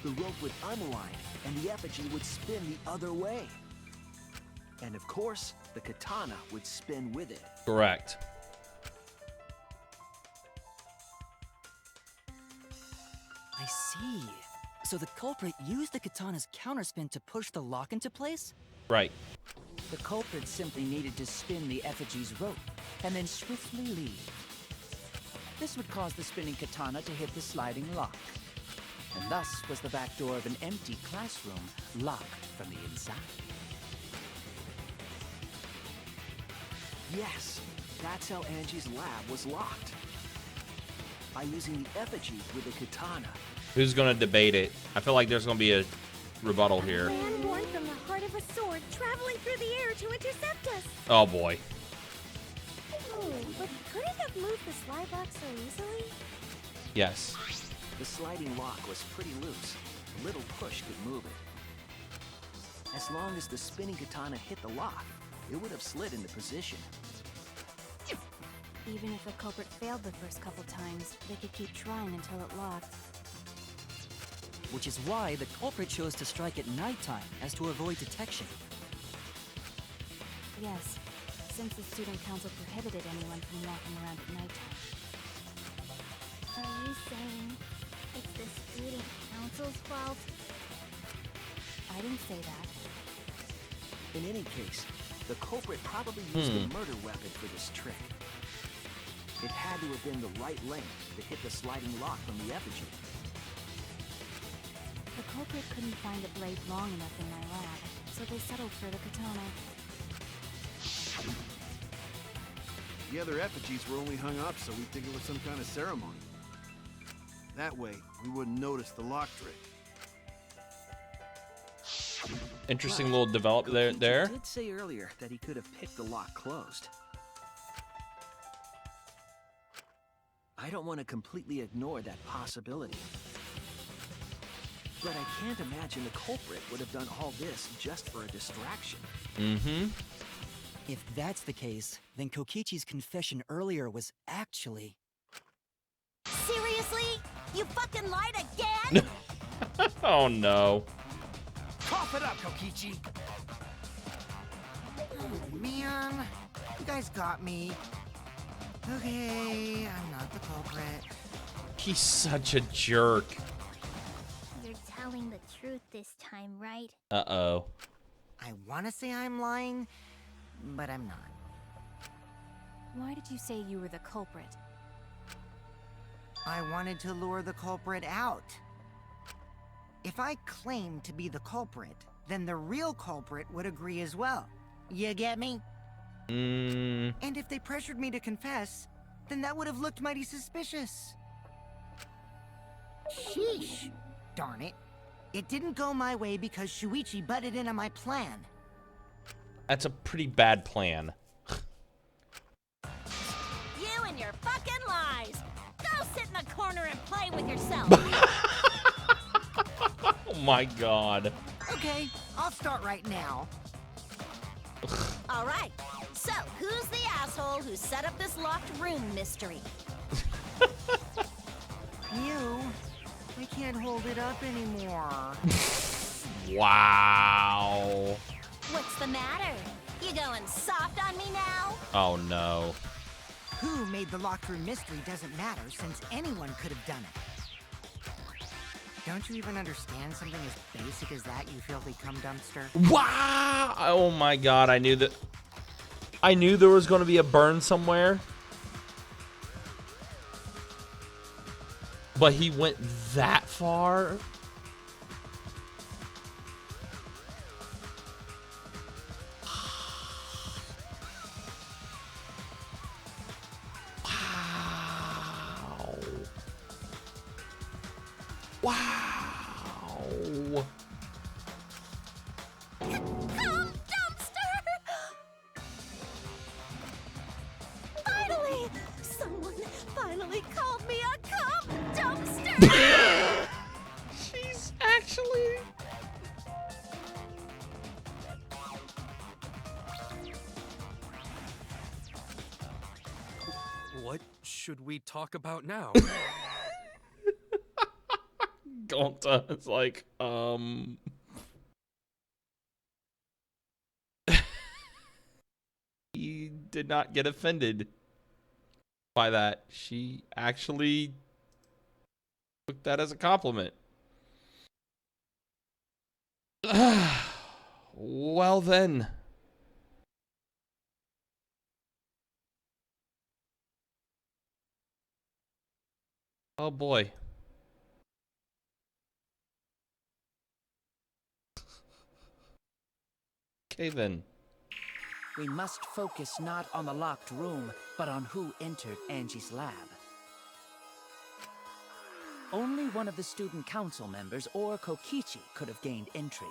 the rope would unwind and the effigy would spin the other way. And of course, the katana would spin with it. Correct. I see. So the culprit used the katana's counterspin to push the lock into place? Right. The culprit simply needed to spin the effigy's rope and then swiftly leave. This would cause the spinning katana to hit the sliding lock. And thus was the back door of an empty classroom locked from the inside. Yes, that's how Angie's lab was locked. By using the effigy with the katana. Who's gonna debate it? I feel like there's gonna be a rebuttal here. Man born from the heart of a sword, traveling through the air to intercept us. Oh boy. Oh, but could it have moved the slide lock so easily? Yes. The sliding lock was pretty loose. A little push could move it. As long as the spinning katana hit the lock, it would have slid into position. Even if the culprit failed the first couple times, they could keep trying until it locked. Which is why the culprit chose to strike at nighttime, as to avoid detection. Yes, since the student council prohibited anyone from walking around at nighttime. Are you saying it's the student council's fault? I didn't say that. In any case, the culprit probably used a murder weapon for this trick. It had to have been the right length to hit the sliding lock from the effigy. The culprit couldn't find a blade long enough in my lab, so they settled for the katana. The other effigies were only hung up so we'd think it was some kind of ceremony. That way, we wouldn't notice the lock trick. Interesting little develop Kokichi there. did say earlier that he could have picked the lock closed. I don't want to completely ignore that possibility. But I can't imagine the culprit would have done all this just for a distraction. Mm-hmm. If that's the case, then Kokichi's confession earlier was actually... Seriously? You fucking lied again? Oh no. Cough it up, Kokichi! Oh, man. You guys got me. Okay, I'm not the culprit. He's such a jerk. You're telling the truth this time, right? Uh-oh. I want to say I'm lying, but I'm not. Why did you say you were the culprit? I wanted to lure the culprit out. If I claimed to be the culprit, then the real culprit would agree as well. You get me? And if they pressured me to confess, then that would have looked mighty suspicious. Sheesh. Darn it. It didn't go my way because Shuichi butted in on my plan. That's a pretty bad plan. You and your fucking lies! Go sit in the corner and play with yourself! Oh my god. Okay, I'll start right now. Alright, so who's the asshole who set up this locked room mystery? You. I can't hold it up anymore. Wow. What's the matter? You going soft on me now? Oh no. Who made the locked room mystery doesn't matter since anyone could have done it. Don't you even understand something as basic as that, you filthy cum dumpster? Wow. Oh my god, I knew that. I knew there was going to be a burn somewhere. But he went that far? Wow. Come, dumpster! Finally! Someone finally called me a cum dumpster! She's actually... What should we talk about now? Gonta is like, He did not get offended by that. She actually took that as a compliment. Well then. Oh boy. Okay then. We must focus not on the locked room, but on who entered Angie's lab. Only one of the student council members or Kokichi could have gained entry.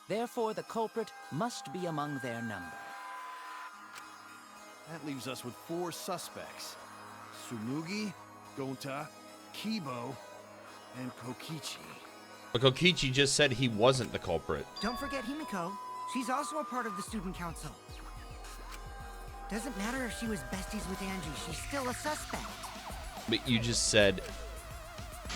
Therefore, the culprit must be among their number. That leaves us with 4 suspects. Tsumugi, Gonta, Kibo, and Kokichi. But Kokichi just said he wasn't the culprit. Don't forget Himiko. She's also a part of the student council. Doesn't matter if she was besties with Angie, she's still a suspect. But you just said...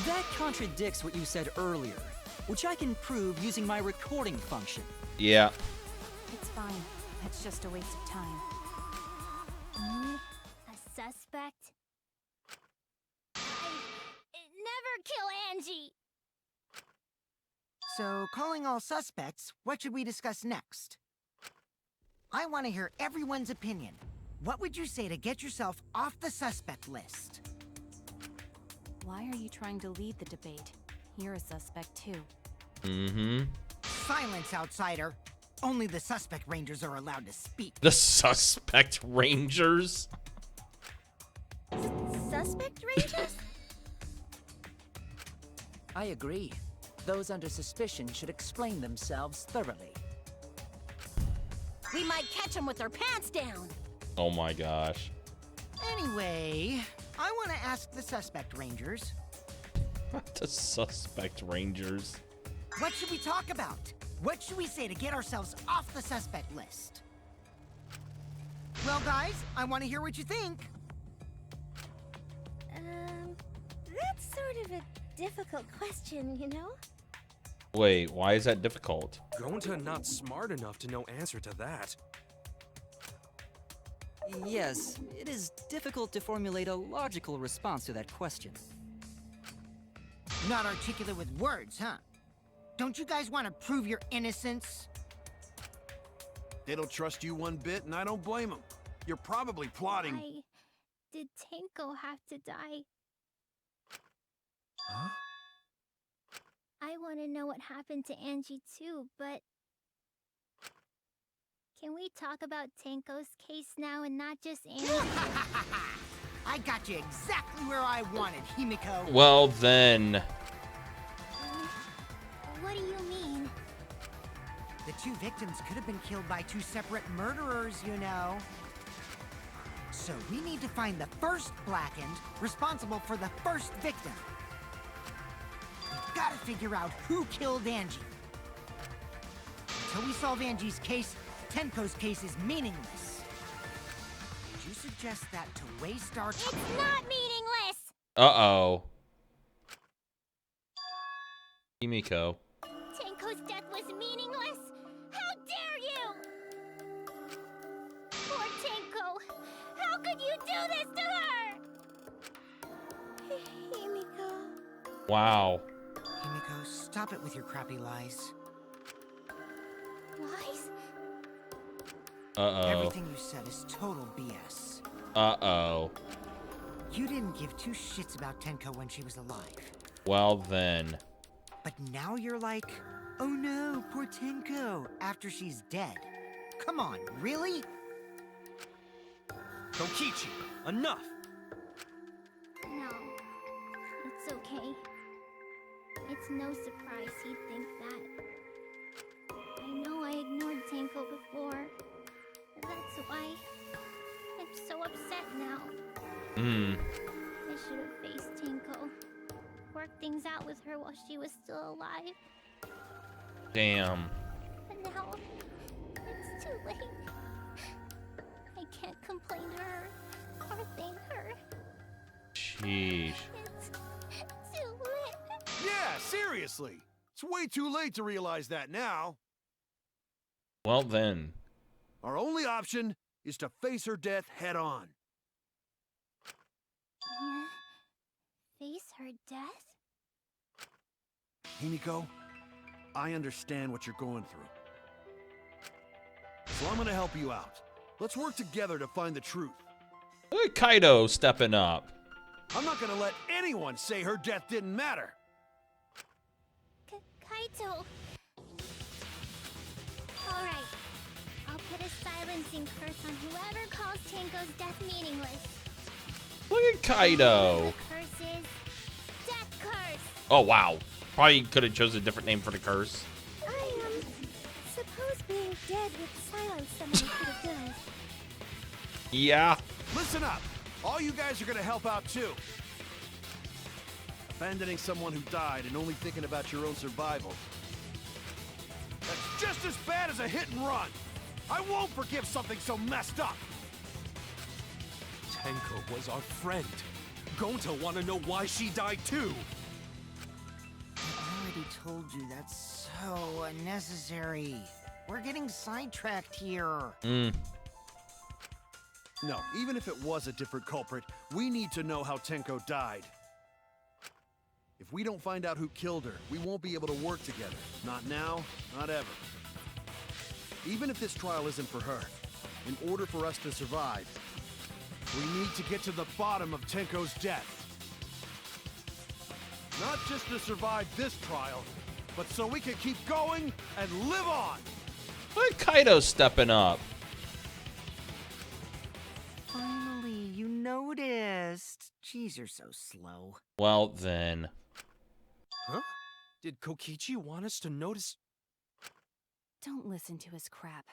That contradicts what you said earlier, which I can prove using my recording function. Yeah. It's fine. That's just a waste of time. A suspect? Never kill Angie! So, calling all suspects, what should we discuss next? I want to hear everyone's opinion. What would you say to get yourself off the suspect list? Why are you trying to lead the debate? You're a suspect too. Mm-hmm. Silence, outsider. Only the suspect rangers are allowed to speak. The suspect rangers? Suspect rangers? I agree. Those under suspicion should explain themselves thoroughly. We might catch them with their pants down. Oh my gosh. Anyway, I want to ask the suspect rangers. The suspect rangers. What should we talk about? What should we say to get ourselves off the suspect list? Well, guys, I want to hear what you think. That's sort of a difficult question, you know? Wait, why is that difficult? Gonta not smart enough to know answer to that. Yes, it is difficult to formulate a logical response to that question. Not articulate with words, huh? Don't you guys want to prove your innocence? They don't trust you one bit, and I don't blame them. You're probably plotting... Did Tenko have to die? Huh? I want to know what happened to Angie too, but... Can we talk about Tenko's case now and not just Angie? I got you exactly where I wanted, Himiko. Well then. What do you mean? The 2 victims could have been killed by 2 separate murderers, you know. So we need to find the first blackened responsible for the first victim. We've got to figure out who killed Angie. Until we solve Angie's case, Tenko's case is meaningless. Would you suggest that to waste our time? It's not meaningless! Uh-oh. Himiko. Tenko's death was meaningless? How dare you! Poor Tenko! How could you do this to her? Himiko. Wow. Himiko, stop it with your crappy lies. Lies? Uh-oh. Everything you said is total BS. Uh-oh. You didn't give 2 shits about Tenko when she was alive. Well then. But now you're like, oh no, poor Tenko, after she's dead. Come on, really? Kokichi, enough! No. It's okay. It's no surprise he'd think that. I know I ignored Tenko before. That's why I'm so upset now. I should have faced Tenko. Worked things out with her while she was still alive. Damn. But now, it's too late. I can't complain to her or thank her. Sheesh. It's too late. Yeah, seriously. It's way too late to realize that now. Well then. Our only option is to face her death head on. Face her death? Himiko, I understand what you're going through. So I'm gonna help you out. Let's work together to find the truth. Look at Kaito stepping up. I'm not gonna let anyone say her death didn't matter. Kaito. Alright. I'll put a silencing curse on whoever calls Tenko's death meaningless. Look at Kaito. The curse is Death Curse. Oh, wow. Probably could have chosen a different name for the curse. I suppose being dead would silence someone pretty good. Yeah. Listen up. All you guys are gonna help out too. Abandoning someone who died and only thinking about your own survival. That's just as bad as a hit and run. I won't forgive something so messed up. Tenko was our friend. Gonta wanna know why she died too. I already told you that's so unnecessary. We're getting sidetracked here. No, even if it was a different culprit, we need to know how Tenko died. If we don't find out who killed her, we won't be able to work together. Not now, not ever. Even if this trial isn't for her, in order for us to survive, we need to get to the bottom of Tenko's death. Not just to survive this trial, but so we can keep going and live on! Look at Kaito stepping up. Finally, you noticed. Jeez, you're so slow. Well then. Huh? Did Kokichi want us to notice? Don't listen to his crap.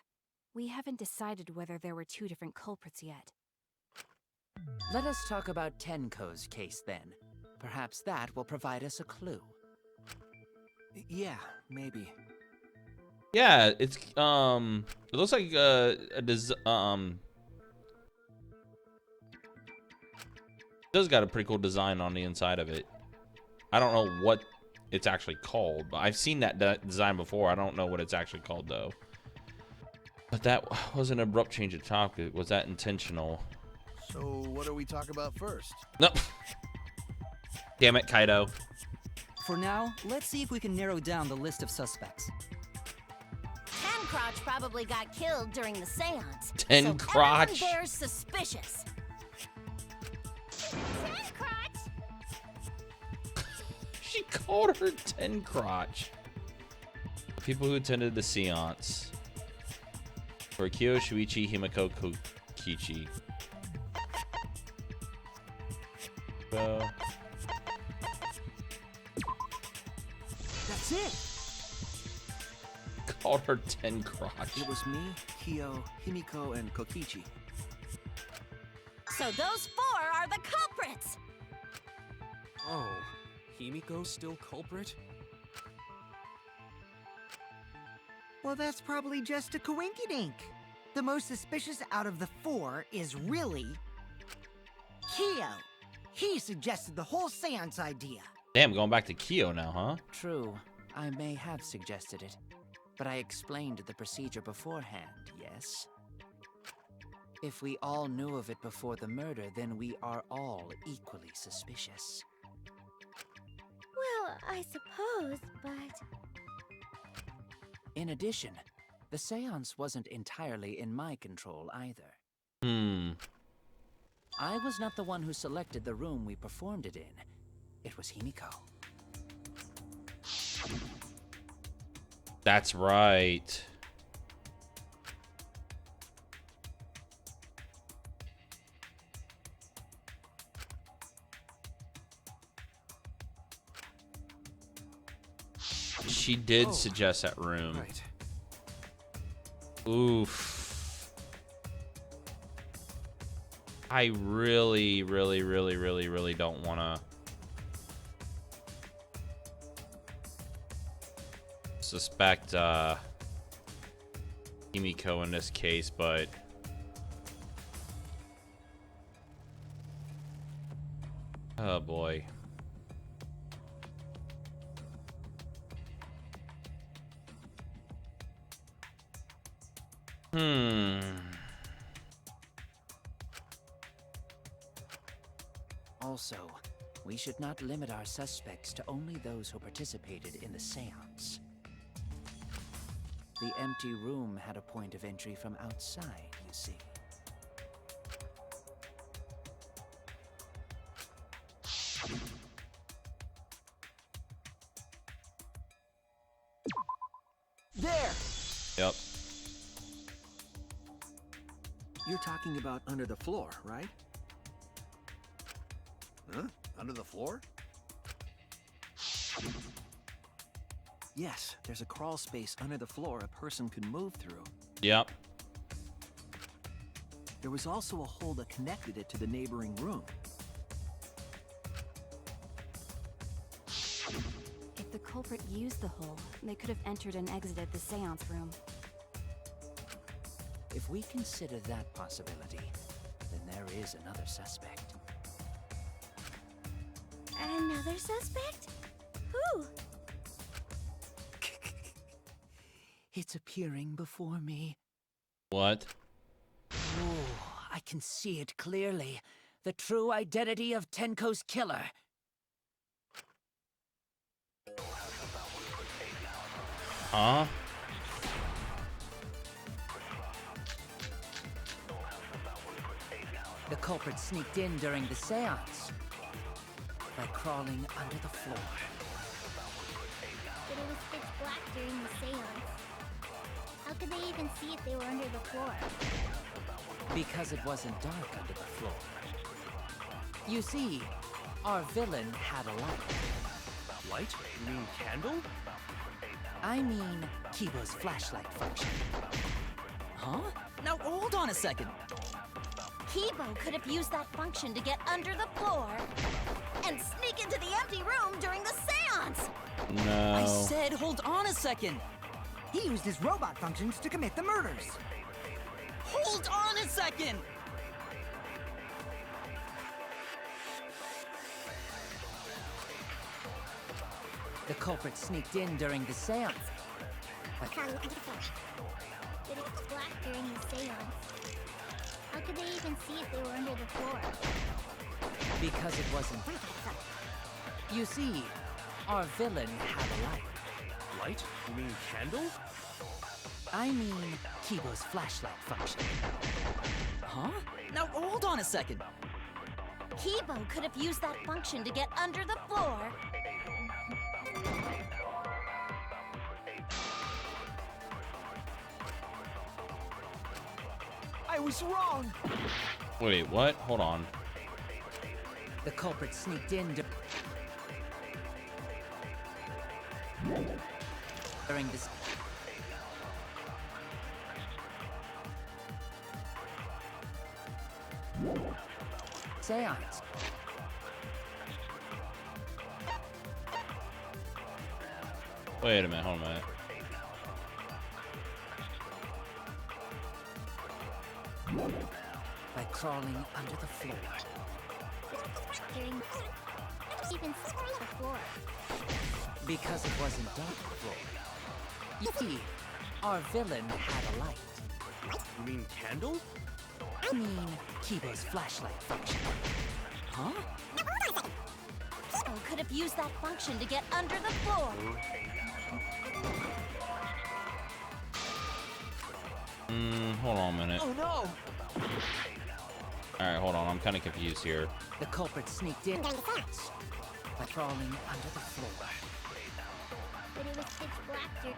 We haven't decided whether there were two different culprits yet. Let us talk about Tenko's case then. Perhaps that will provide us a clue. Yeah, maybe. Yeah, it's it looks like does got a pretty cool design on the inside of it. I don't know what it's actually called, but I've seen that design before. I don't know what it's actually called though. But that was an abrupt change of topic. Was that intentional? So, what do we talk about first? No. Damn it, Kaito. For now, let's see if we can narrow down the list of suspects. Tencrotch probably got killed during the seance. Tencrotch. So everyone there's suspicious. Tencrotch! She called her Tencrotch. People who attended the seance were Kyo, Shuichi, Himiko, Kokichi. That's it! Called her Tencrotch. It was me, Kyo, Himiko, and Kokichi. So those four are the culprits! Oh, Himiko's still culprit? Well, that's probably just a coinkydink. The most suspicious out of the four is really Kyo. He suggested the whole seance idea. Damn, going back to Kyo now, huh? True, I may have suggested it, but I explained the procedure beforehand, yes? If we all knew of it before the murder, then we are all equally suspicious. Well, I suppose, but... In addition, the seance wasn't entirely in my control either. I was not the one who selected the room we performed it in. It was Himiko. That's right. She did suggest that room. Right. Oof. I really, really, really, really, really don't want to suspect Himiko in this case, but oh boy. Also, we should not limit our suspects to only those who participated in the seance. The empty room had a point of entry from outside, you see. There! Yep. You're talking about under the floor, right? Huh? Under the floor? Yes, there's a crawl space under the floor a person could move through. Yep. There was also a hole that connected it to the neighboring room. If the culprit used the hole, they could have entered and exited the seance room. If we consider that possibility, then there is another suspect. Another suspect? Who? It's appearing before me. What? Oh, I can see it clearly. The true identity of Tenko's killer. Huh? The culprit sneaked in during the seance by crawling under the floor. But it was pitch black during the seance. How could they even see if they were under the floor? Because it wasn't dark under the floor. You see, our villain had a light. Light? You mean candle? I mean, Kibo's flashlight function. Huh? Now hold on a second. Kibo could have used that function to get under the floor and sneak into the empty room during the seance. No. I said hold on a second. He used his robot functions to commit the murders. Hold on a second. The culprit sneaked in during the seance. Crawling under the floor. But it was black during the seance. How could they even see if they were under the floor? Because it wasn't. You see, our villain had a light. Light? You mean candle? I mean, Kibo's flashlight function. Huh? Now hold on a second. Kibo could have used that function to get under the floor I was wrong! Wait, what? Hold on. The culprit sneaked in during this. Seance. Wait a minute, hold on a minute. By crawling under the floor. During even the floor. Because it wasn't dark floor. You see, our villain had a light. You mean candle? I mean, Kibo's flashlight function. Huh? Kibo could have used that function to get under the floor. Hold on a minute. Oh no! Alright, hold on. I'm kind of confused here. The culprit sneaked in by crawling under the floor. But it was pitch black during...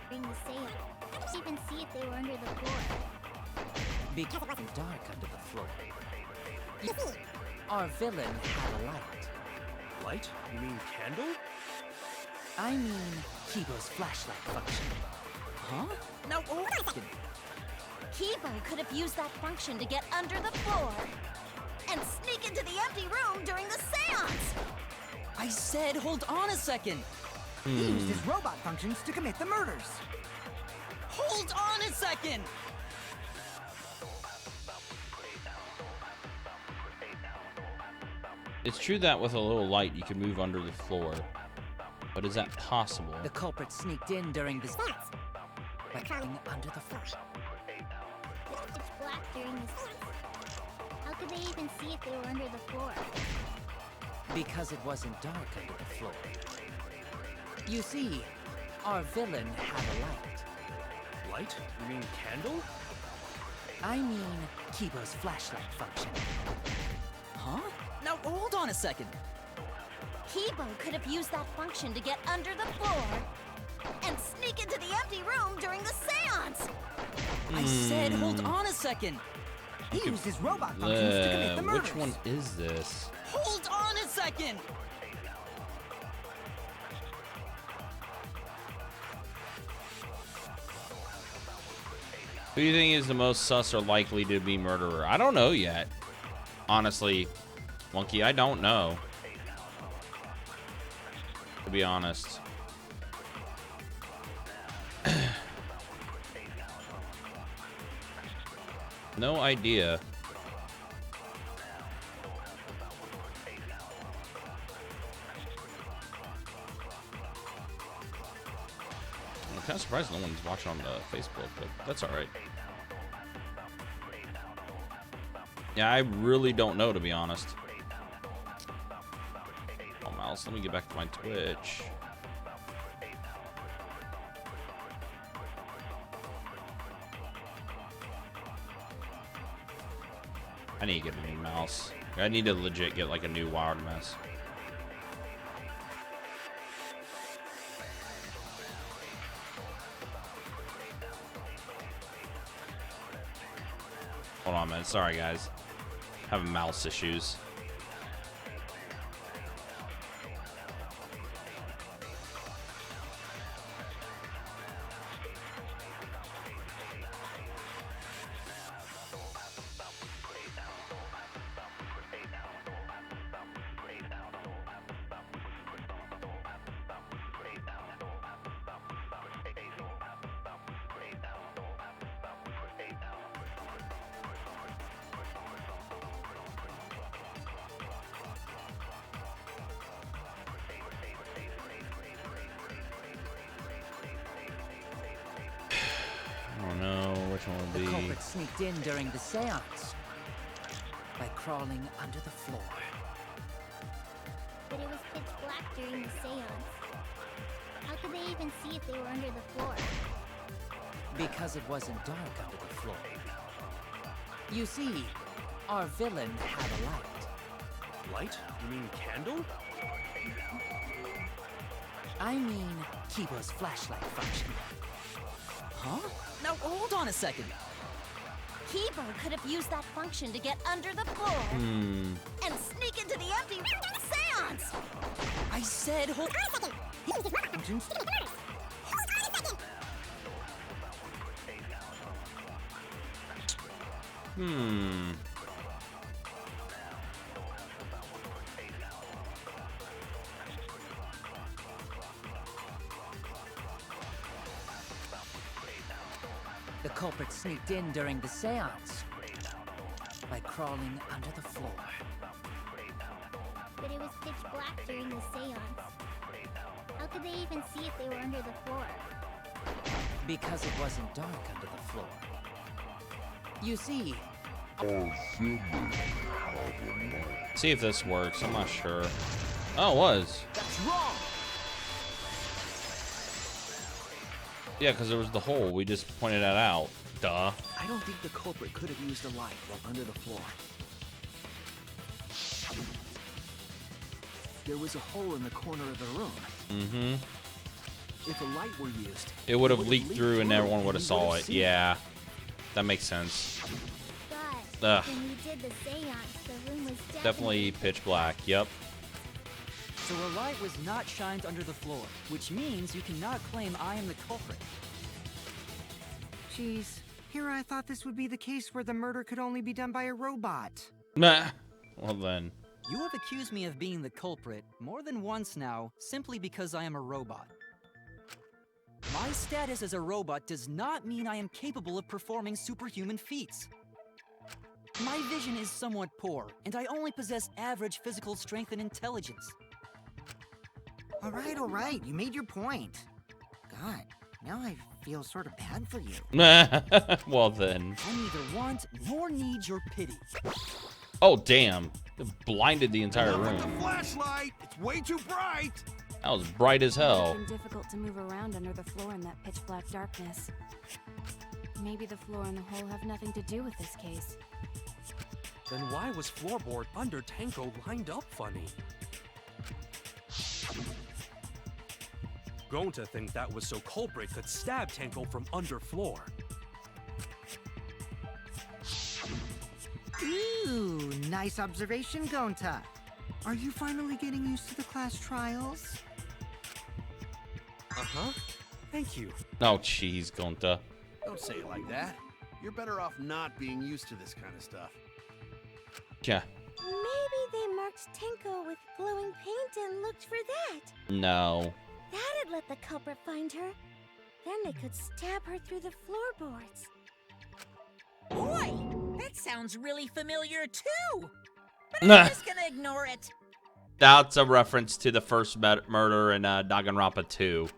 during the seance. Even see if they were under the floor. Because it wasn't dark under the floor. You see, our villain had a light. Light? You mean candle? I mean, Kibo's flashlight function. Huh? Now, hold on a second. Kibo could have used that function to get under the floor and sneak into the empty room during the seance. I said, hold on a second. He used his robot functions to commit the murders. Hold on a second. It's true that with a little light you can move under the floor, but is that possible? The culprit sneaked in during the seance by crawling under the floor. It's pitch black during the seance. How could they even see if they were under the floor? Because it wasn't dark under the floor. You see, our villain had a light. Light? You mean candle? I mean, Kibo's flashlight function. Huh? Now, hold on a second. Kibo could have used that function to get under the floor and sneak into the empty room during the seance. I said, hold on a second. He used his robot functions to commit the murders. Which one is this? Hold on a second. Who do you think is the most sus or likely to be murderer? I don't know yet. Honestly, Monkey, I don't know. To be honest. No idea. I'm kind of surprised no one's watching on the Facebook, but that's all right. Yeah, I really don't know, to be honest. Oh, mouse, let me get back to my Twitch. I need to get a new mouse. I need to legit get like a new wired mouse. Hold on, man. Sorry, guys. Having mouse issues. The culprit sneaked in during the seance by crawling under the floor. But it was pitch black during the seance. How could they even see if they were under the floor? Because it wasn't dark under the floor. You see, our villain had a light. Light? You mean candle? I mean, Kibo's flashlight function. Huh? Now, hold on a second. Kibo could have used that function to get under the floor and sneak into the empty seance. I said, hold on a second. The culprit sneaked in during the seance by crawling under the floor. But it was pitch black during the seance. How could they even see if they were under the floor? Because it wasn't dark under the floor. You see... See if this works. I'm not sure. Oh, it was. That's wrong! Yeah, because there was the hole. We just pointed that out. Duh. I don't think the culprit could have used a light while under the floor. There was a hole in the corner of the room. If a light were used, It would have leaked through and everyone would have saw it. Yeah, that makes sense. But Ugh. when we did the seance, the room was Definitely pitch black. Yep. So a light was not shined under the floor, which means you cannot claim I am the culprit. Jeez, here I thought this would be the case where the murder could only be done by a robot. Nah. Well then. You have accused me of being the culprit more than once now, simply because I am a robot. My status as a robot does not mean I am capable of performing superhuman feats. My vision is somewhat poor, and I only possess average physical strength and intelligence. All right, you made your point. God, now I feel sort of bad for you. Well then. I neither want nor need your pity. Oh damn! It blinded the entire Look at room. the flashlight! It's way too bright! That was bright as hell. It's been difficult to move around under the floor in that pitch black darkness. Maybe the floor and the hole have nothing to do with this case. Then why was floorboard under Tenko lined up funny? Going to think that was so culprit could stab Tenko from under floor. Ooh, nice observation, Gonta. Are you finally getting used to the class trials? Uh-huh. Thank you. Oh jeez, Gonta. Don't say it like that. You're better off not being used to this kind of stuff. Yeah. Maybe they marked Tenko with glowing paint and looked for that. No. That'd let the culprit find her. Then they could stab her through the floorboards. Boy, that sounds really familiar too. But Nah. I'm just gonna ignore it. That's a reference to the first murder in Danganronpa 2.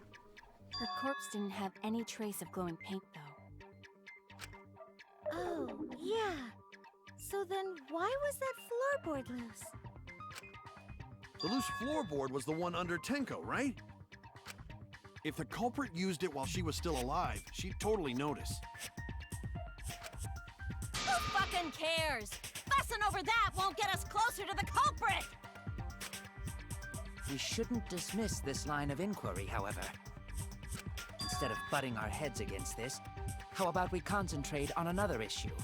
Her corpse didn't have any trace of glowing paint, though. Oh, yeah. So then why was that floorboard loose? The loose floorboard was the one under Tenko, right? If the culprit used it while she was still alive, she'd totally notice. Who fucking cares? Fussing over that won't get us closer to the culprit! We shouldn't dismiss this line of inquiry, however. Instead of butting our heads against this, how about we concentrate on another issue?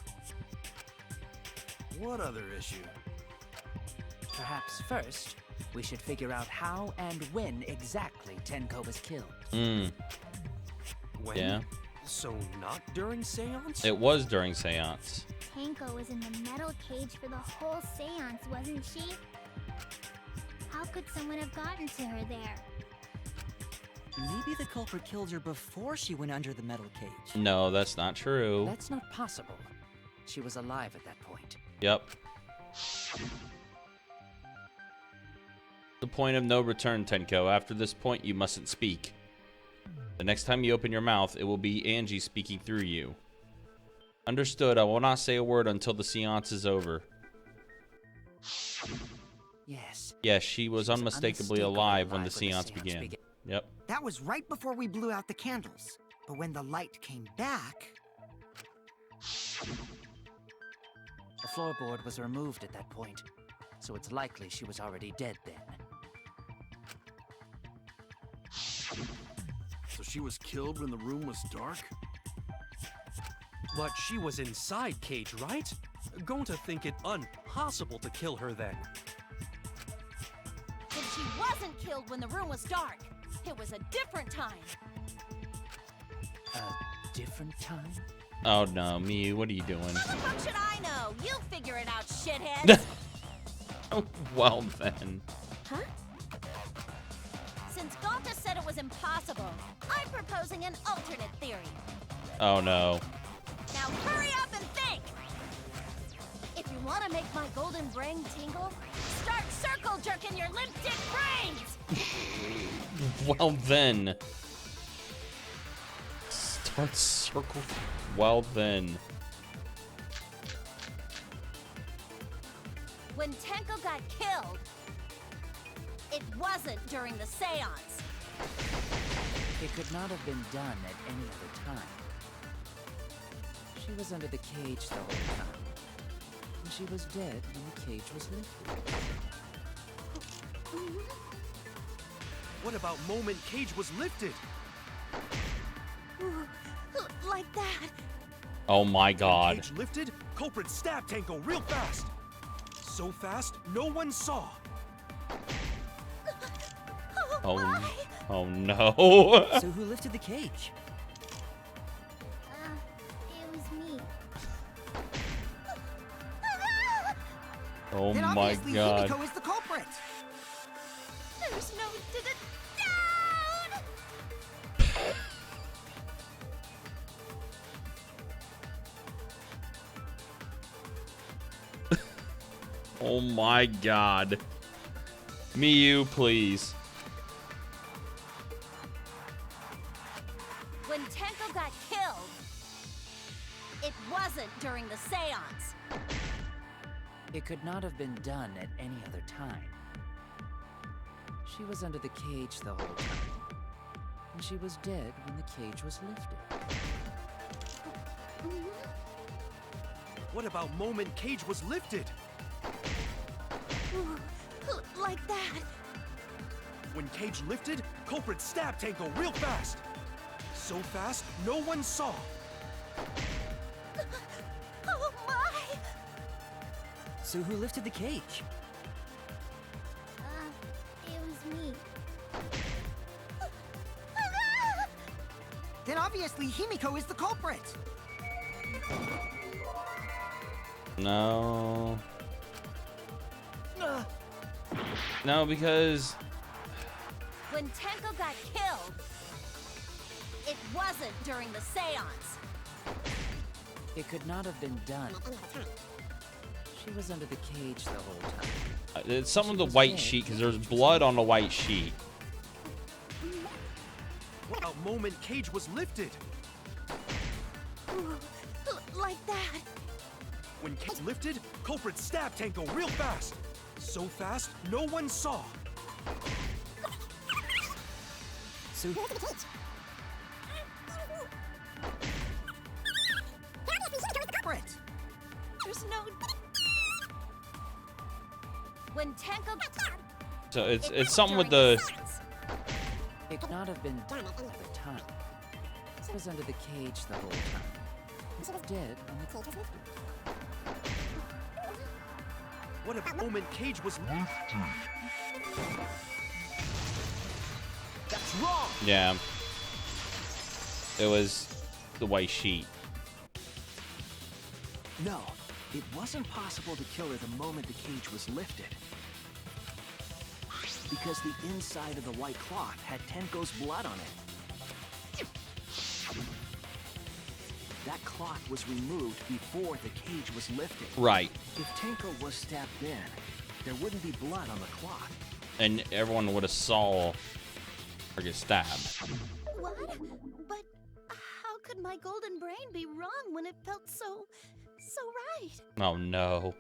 What other issue? Perhaps first, we should figure out how and when exactly Tenko was killed. Hmm. When? Yeah. So not during seance? It was during seance. Tenko was in the metal cage for the whole seance, wasn't she? How could someone have gotten to her there? Maybe the culprit killed her before she went under the metal cage. No, that's not true. That's not possible. She was alive at that point. Yep. The point of no return, Tenko. After this point, you mustn't speak. The next time you open your mouth, it will be Angie speaking through you. Understood. I will not say a word until the seance is over. Yes. Yes, she was unmistakably alive when the seance began. began. Yep. That was right before we blew out the candles. But when the light came back... The floorboard was removed at that point, so it's likely she was already dead then. So she was killed when the room was dark? But she was inside cage, right? Going to think it impossible to kill her then. Then she wasn't killed when the room was dark. It was a different time. A different time? Oh no, Miyu, what are you doing? How the fuck should I know? You figure it out, shithead. Oh, well then. Huh? Since Gonta said it was impossible, I'm proposing an alternate theory. Oh no. Now hurry up and think! If you want to make my golden brain tingle, start circle jerking your limp dick brains! Well then. Start circle. Well then. When Tenko got killed, it wasn't during the seance. It could not have been done at any other time. She was under the cage the whole time. And she was dead when the cage was lifted. What about moment cage was lifted? like that. Oh my god. Cage lifted, culprit stabbed Tenko real fast. So fast, no one saw. Oh, oh no. So who lifted the cage? It was me. Oh Then my obviously god. Himiko is the culprit. There's no down. Oh my god. Miyu, please. When Tenko got killed, it wasn't during the seance. It could not have been done at any other time. She was under the cage the whole time. And she was dead when the cage was lifted. What about moment Cage was lifted? Like that. When Cage lifted, culprit stabbed Tenko real fast. So fast, no one saw. Oh my! So who lifted the cage? It was me. Then obviously Himiko is the culprit. No. No, because When Tenko got killed, it wasn't during the seance. It could not have been done. She was under the cage the whole time. it's some of the white sheet, because there's blood on the white sheet. What about moment Cage was lifted? Like that. When Cage lifted, culprit stabbed Tenko real fast. So fast, no one saw. So Culprit. There's no. When Tenko. So it's something with the It could not have been done at the time. She was under the cage the whole time. She was dead when the cage was lifted. What about moment Cage was lifted? That's wrong! yeah. It was the white sheet. No, it wasn't possible to kill her the moment the cage was lifted. Because the inside of the white cloth had Tenko's blood on it. That cloth was removed before the cage was lifted. Right. If Tenko was stabbed then, there wouldn't be blood on the cloth. And everyone would have saw her get stabbed. What? But how could my golden brain be wrong when it felt so right? Oh no.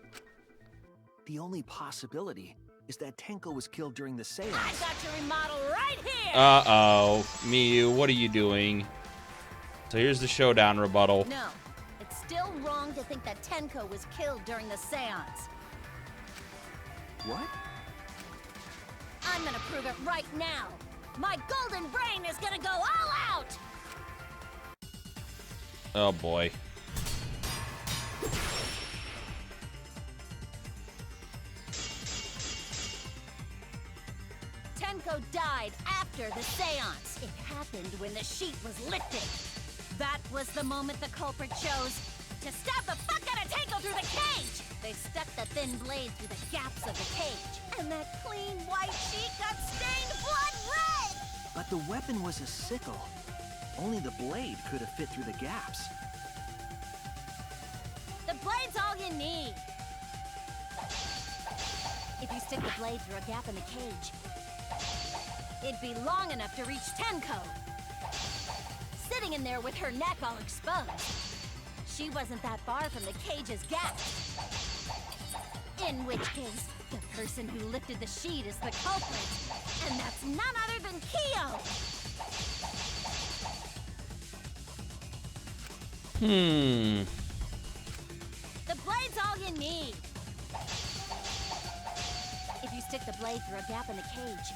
The only possibility is that Tenko was killed during the seance. I got your remodel right here! Uh-oh. Miyu, what are you doing? So here's the showdown rebuttal. No, it's still wrong to think that Tenko was killed during the seance. What? I'm gonna prove it right now. My golden brain is gonna go all out! Oh boy. Tenko died after the seance. It happened when the sheet was lifted. That was the moment the culprit chose to stab the fuck out of Tenko through the cage. They stuck the thin blade through the gaps of the cage, and that clean white sheet got stained blood red! But the weapon was a sickle. Only the blade could have fit through the gaps. The blade's all you need. If you stick the blade through a gap in the cage, it'd be long enough to reach Tenko. Sitting in there with her neck all exposed. She wasn't that far from the cage's gap. In which case, the person who lifted the sheet is the culprit. And that's none other than Kyo! The blade's all you need. If you stick the blade through a gap in the cage,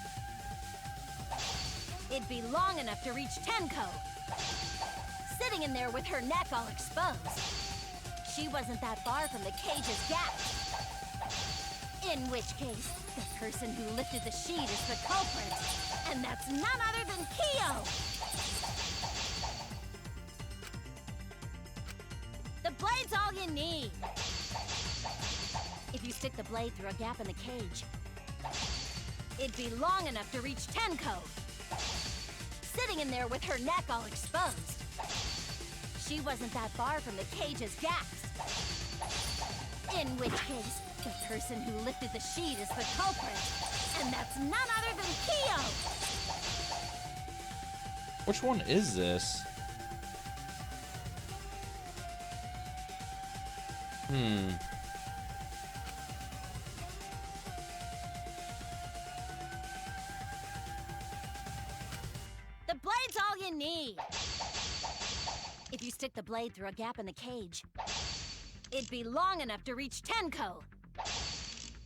it'd be long enough to reach Tenko. Sitting sitting in there with her neck all exposed. She wasn't that far from the cage's gap. In which case, the person who lifted the sheet is the culprit, and that's none other than Kyo! The blade's all you need. If you stick the blade through a gap in the cage, it'd be long enough to reach Tenko. Sitting in there with her neck all exposed. She wasn't that far from the cage's gaps. In which case, the person who lifted the sheet is the culprit, and that's none other than Kyo! Which one is this? The blade's all you need. If you stick the blade through a gap in the cage, it'd be long enough to reach Tenko.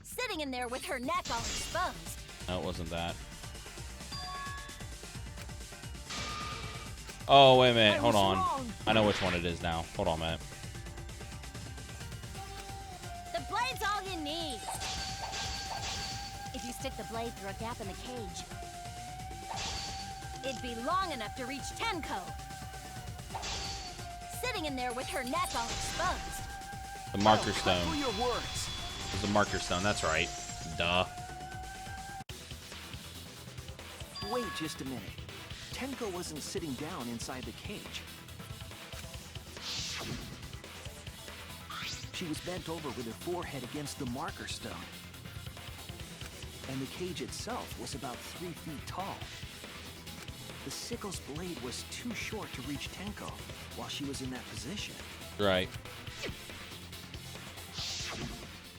Sitting in there with her neck all exposed. No, it wasn't that. Oh, wait a minute. Hold on. wrong. I know which one it is now. Hold on a minute. The blade's all you need. If you stick the blade through a gap in the cage, it'd be long enough to reach Tenko. Sitting in there with her neck all exposed. The marker stone. Couple your words. It was the marker stone. That's right. Duh. Wait just a minute. Tenko wasn't sitting down inside the cage. She was bent over with her forehead against the marker stone. And the cage itself was about 3 feet tall. The sickle's blade was too short to reach Tenko while she was in that position. Right.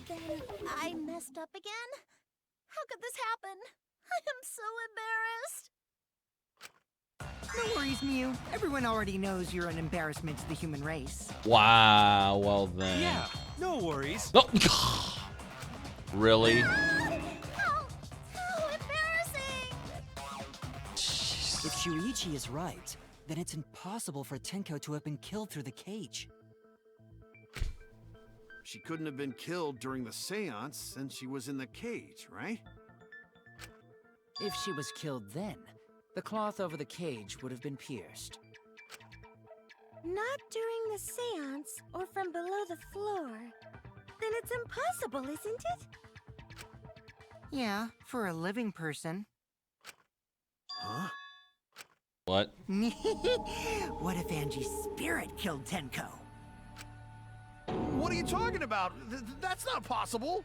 Then I messed up again? How could this happen? I am so embarrassed. No worries, Mew. Everyone already knows you're an embarrassment to the human race. Wow. Well then. Yeah, no worries. No. Really? How embarrassing! If Shuichi is right, then it's impossible for Tenko to have been killed through the cage. She couldn't have been killed during the seance since she was in the cage, right? If she was killed then, the cloth over the cage would have been pierced. Not during the seance or from below the floor. Then it's impossible, isn't it? Yeah, for a living person. Huh? What? What if Angie's spirit killed Tenko? What are you talking about? That's not possible.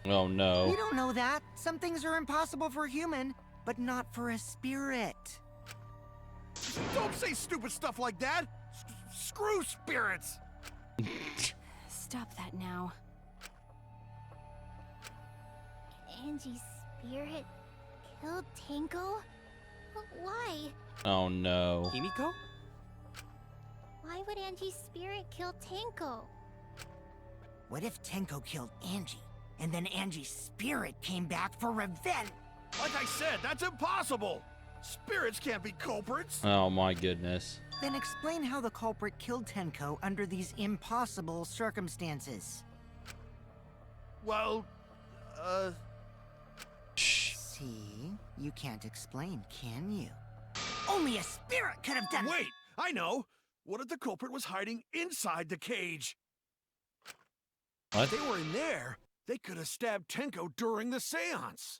Oh no. You don't know that. Some things are impossible for a human, but not for a spirit. Don't say stupid stuff like that. Screw spirits. Stop that now. Angie's spirit killed Tenko? Why? Oh no. Himiko? Why would Angie's spirit kill Tenko? What if Tenko killed Angie, and then Angie's spirit came back for revenge? Like I said, that's impossible. Spirits can't be culprits. Oh my goodness. Then explain how the culprit killed Tenko under these impossible circumstances. Well, See? You can't explain, can you? Only a spirit could have done. wait, I know. What if the culprit was hiding inside the cage? What? If they were in there, they could have stabbed Tenko during the seance.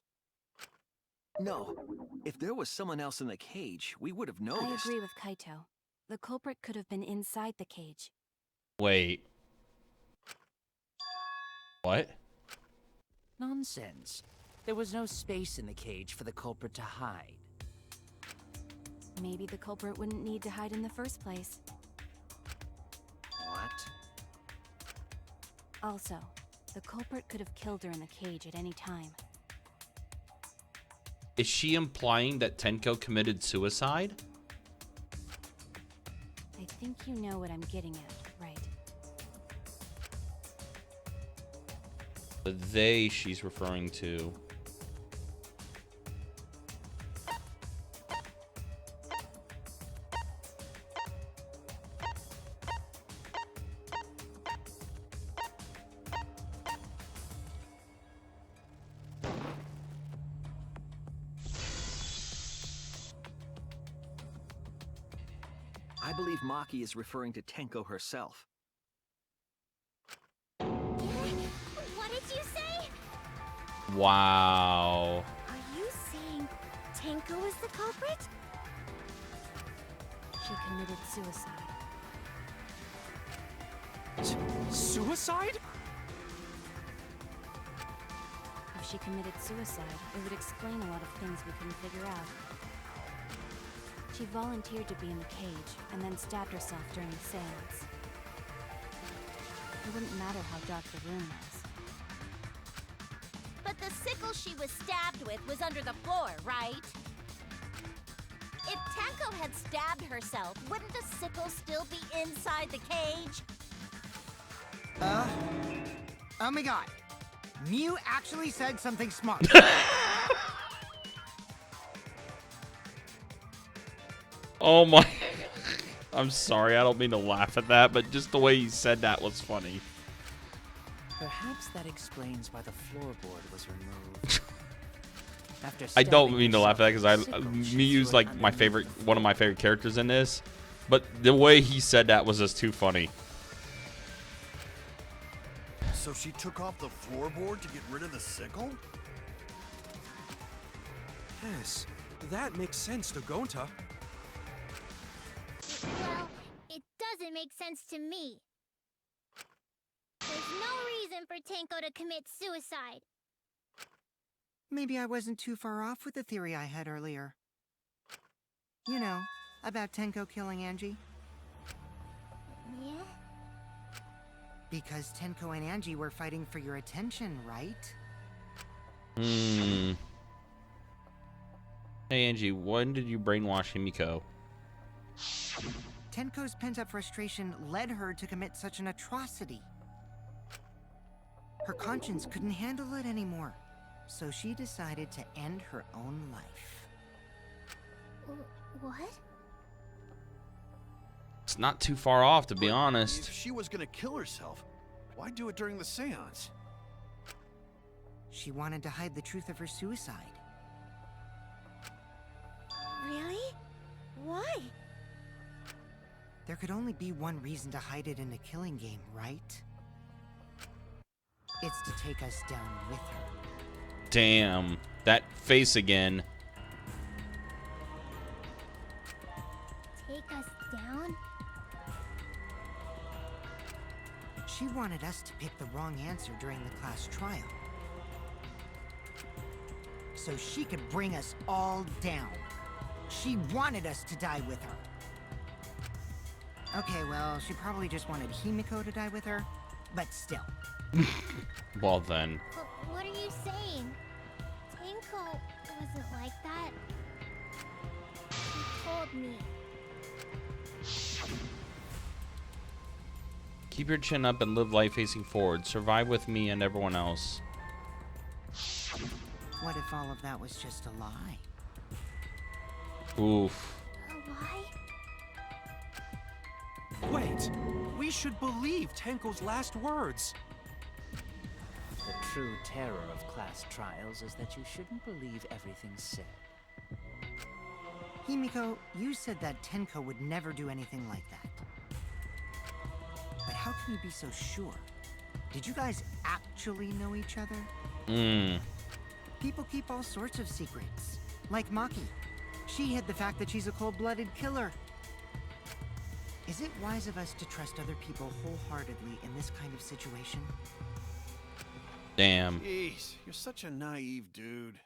No, if there was someone else in the cage, we would have I noticed. agree with Kaito. The culprit could have been inside the cage. Wait. What? Nonsense. There was no space in the cage for the culprit to hide. Maybe the culprit wouldn't need to hide in the first place. What? Also, the culprit could have killed her in the cage at any time. Is she implying that Tenko committed suicide? I think you know what I'm getting at, right? The they she's referring to. I believe Maki is referring to Tenko herself. What did you say? Wow. Are you saying Tenko is the culprit? She committed suicide. Suicide? If she committed suicide, it would explain a lot of things we couldn't figure out. She volunteered to be in the cage, and then stabbed herself during the seance. It wouldn't matter how dark the room was. But the sickle she was stabbed with was under the floor, right? If Tenko had stabbed herself, wouldn't the sickle still be inside the cage? Oh my god. Mew actually said something smart. Oh my. I'm sorry, I don't mean to laugh at that, but just the way he said that was funny. Perhaps that explains why the floorboard was removed. After I don't stabbing mean to laugh at that herself because with a sickle, she Mew's threw it like my underneath favorite, the one of my favorite characters in this, but the way he said that was just too funny. So she took off the floorboard to get rid of the sickle? Yes, that makes sense to Gonta. Well, it doesn't make sense to me. There's no reason for Tenko to commit suicide. Maybe I wasn't too far off with the theory I had earlier. You know, about Tenko killing Angie. Yeah? Because Tenko and Angie were fighting for your attention, right? Hmm. Hey Angie, when did you brainwash Himiko? Tenko's pent-up frustration led her to commit such an atrocity. Her conscience couldn't handle it anymore, so she decided to end her own life. What? It's not too far off, to be If honest. she was gonna kill herself, why do it during the seance? She wanted to hide the truth of her suicide. Really? Why? There could only be one reason to hide it in a killing game, right? It's to take us down with her. Damn, that face again. Take us down? She wanted us to pick the wrong answer during the class trial. So she could bring us all down. She wanted us to die with her. Okay, well, she probably just wanted Himiko to die with her, but still. Well then. What are you saying? Tenko wasn't like that. She told me. Keep your chin up and live life facing forward. Survive with me and everyone else. What if all of that was just a lie? Oof. A lie? Wait, we should believe Tenko's last words. The true terror of class trials is that you shouldn't believe everything said. Himiko, you said that Tenko would never do anything like that. But how can you be so sure? Did you guys actually know each other? Hmm. People keep all sorts of secrets. Like Maki. She hid the fact that she's a cold-blooded killer. Is it wise of us to trust other people wholeheartedly in this kind of situation? Damn. Jeez, you're such a naive dude.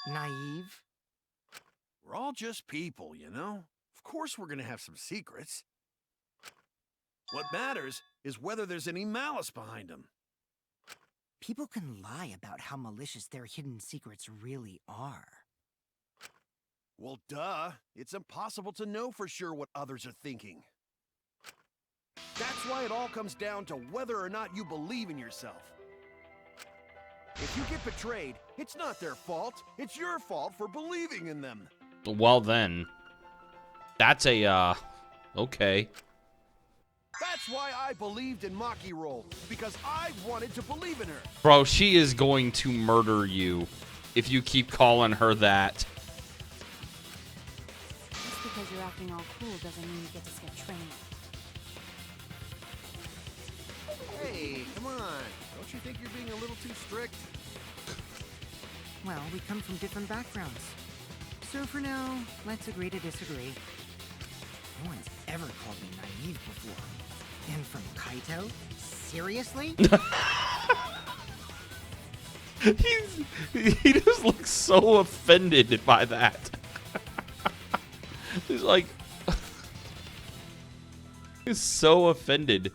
Naive? We're all just people, you know? Of course we're gonna have some secrets. What matters is whether there's any malice behind them. People can lie about how malicious their hidden secrets really are. Well, duh. It's impossible to know for sure what others are thinking. That's why it all comes down to whether or not you believe in yourself. If you get betrayed, it's not their fault. It's your fault for believing in them. Well then. That's a, okay. That's why I believed in Maki Roll, because I wanted to believe in her. Bro, she is going to murder you if you keep calling her that. Just because because you're acting all cool doesn't mean you get to skip training. Hey, come on. Don't you think you're being a little too strict? Well, we come from different backgrounds. So for now, let's agree to disagree. No one's ever called me naive before. And from Kaito? Seriously? He just looks so offended by that. He's like, he's so offended.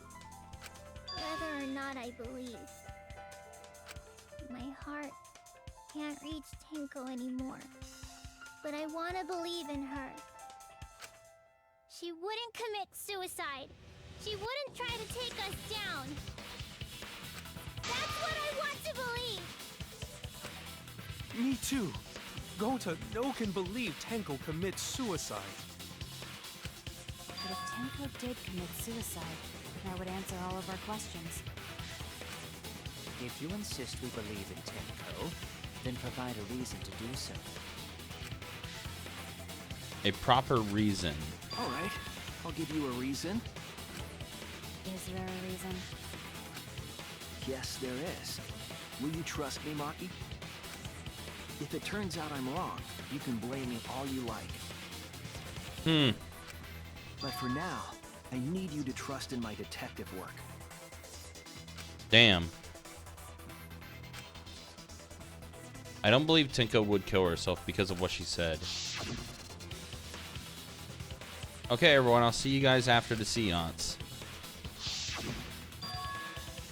Whether or not I believe, my heart can't reach Tenko anymore. But I want to believe in her. She wouldn't commit suicide. She wouldn't try to take us down. That's what I want to believe. Me too. Gota no can believe Tenko commits suicide. But if Tenko did commit suicide, that would answer all of our questions. If you insist we believe in Tenko, then provide a reason to do so. A proper reason. All right, I'll give you a reason. Is there a reason? Yes, there is. Will you trust me, Maki? If it turns out I'm wrong, you can blame me all you like. But for now, I need you to trust in my detective work. Damn. I don't believe Tenko would kill herself because of what she said. Okay, everyone, I'll see you guys after the seance.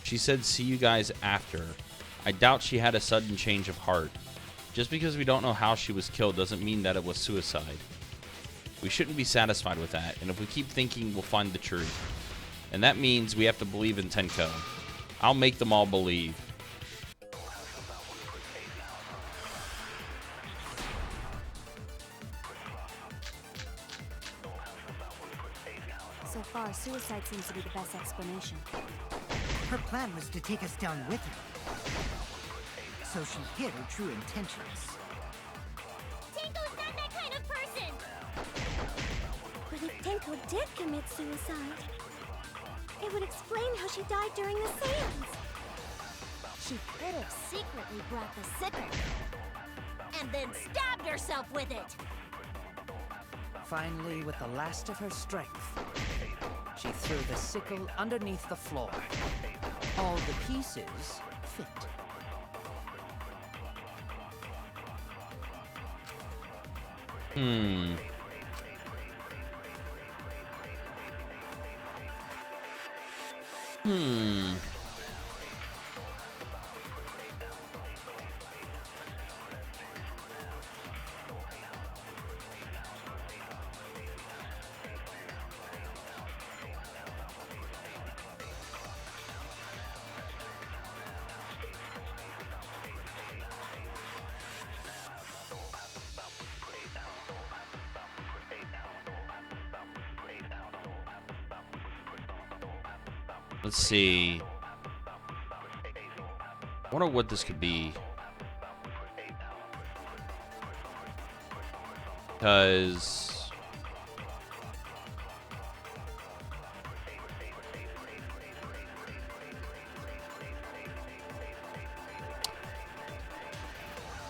She said, see you guys after. I doubt she had a sudden change of heart. Just because we don't know how she was killed doesn't mean that it was suicide. We shouldn't be satisfied with that, and if we keep thinking, we'll find the truth. And that means we have to believe in Tenko. I'll make them all believe. So far, suicide seems to be the best explanation. Her plan was to take us down with her. So she hid her true intentions. Tenko's not that kind of person! But if Tenko did commit suicide, it would explain how she died during the seance. She could have secretly brought the sickle and then stabbed herself with it. Finally, with the last of her strength, she threw the sickle underneath the floor. All the pieces fit. Let's see. I wonder what this could be. Because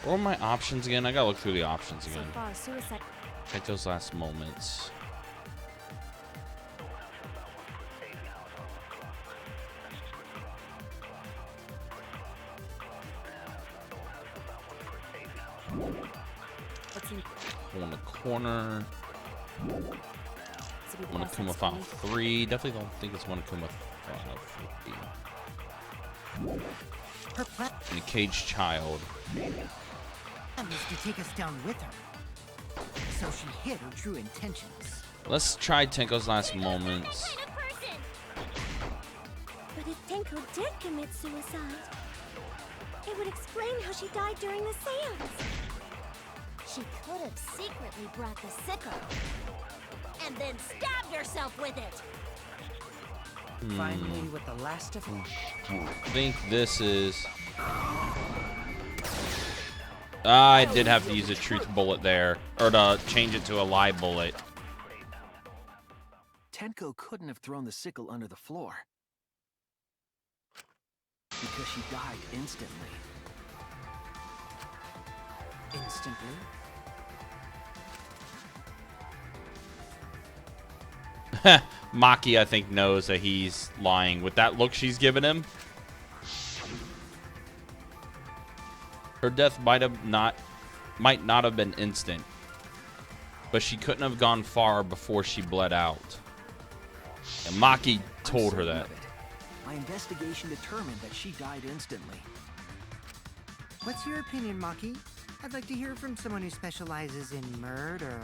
what are my options again? I gotta look through the options again. So far, suicide. Check those last moments. What's in One in the corner. to be the One best Akuma File explanation? 3. Definitely don't think it's one Akuma File 3. Her plan And a caged child. was to take us down with her. So she hid her true intentions. Let's try Tenko's last moments. Kind of person! But if Tenko did commit suicide, it would explain how she died during the seance. She could have secretly brought the sickle and then stabbed herself with it. Finally, with the last of her. I think this is... I did have to use a truth bullet there. Or to change it to a lie bullet. Tenko couldn't have thrown the sickle under the floor. Because she died instantly. Instantly? Maki, I think, knows that he's lying with that look she's given him. Her death might not have been instant, but she couldn't have gone far before she bled out. And Maki told her that. My investigation determined that she died instantly. What's your opinion, Maki? I'd like to hear from someone who specializes in murder.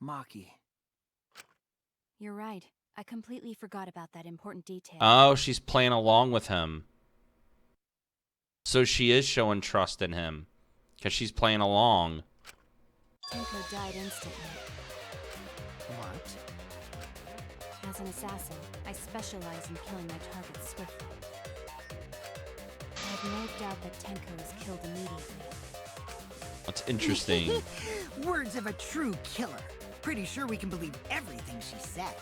Maki. You're right. I completely forgot about that important detail. Oh, she's playing along with him. So she is showing trust in him. Because she's playing along. Tenko died instantly. What? As an assassin, I specialize in killing my targets swiftly. I have no doubt that Tenko is killed immediately. That's interesting. Words of a true killer. Pretty sure we can believe everything she said.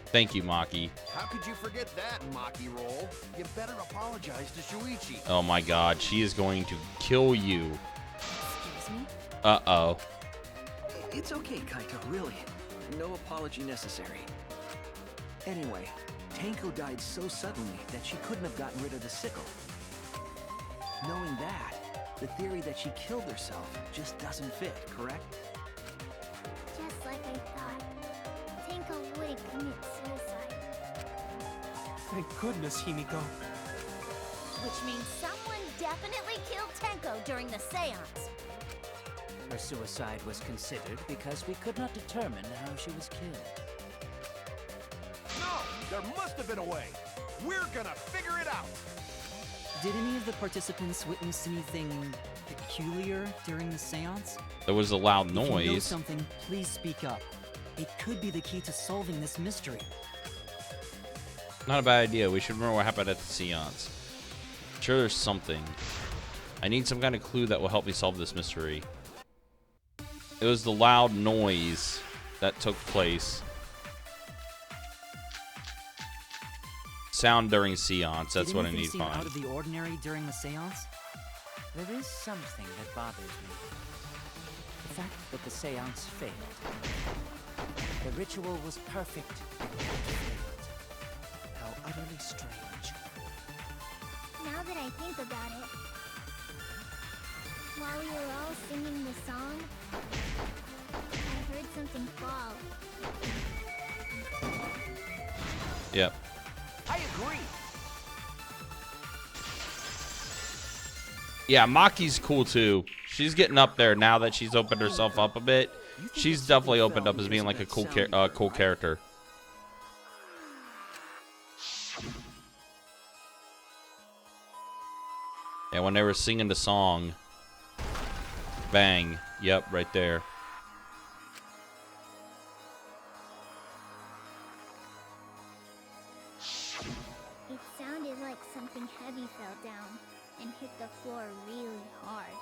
Thank you, Maki. How could you forget that, Maki roll? You better apologize to Shuichi. Oh my god, she is going to kill you. Excuse me? Uh-oh. It's okay, Kaito, really. No apology necessary. Anyway, Tenko died so suddenly that she couldn't have gotten rid of the sickle. Knowing that, the theory that she killed herself just doesn't fit, correct? Just like I thought. Tenko wouldn't commit suicide. Thank goodness, Himiko. Which means someone definitely killed Tenko during the seance. Her suicide was considered because we could not determine how she was killed. No, there must have been a way. We're gonna figure it out. Did any of the participants witness anything peculiar during the seance? There was a loud If you know noise. something, please speak up. It could be the key to solving this mystery. Not a bad idea. We should remember what happened at the seance. Sure, there's something. I need some kind of clue that will help me solve this mystery. It was the loud noise that took place. Sound during seance. That's Did what I anything need to seem out find. of the ordinary during the seance? There is something that bothers me. The fact that the seance failed. The ritual was perfect, and yet failed. How utterly strange. Now that I think about it, while we were all singing the song, I heard something fall. Yep. I agree. Yeah, Maki's cool too. She's getting up there now that she's opened herself up a bit. She's definitely opened up as being like a cool character. Yeah, when they were singing the song, bang. Yep, right there. It sounded like something heavy fell down and hit the floor really hard.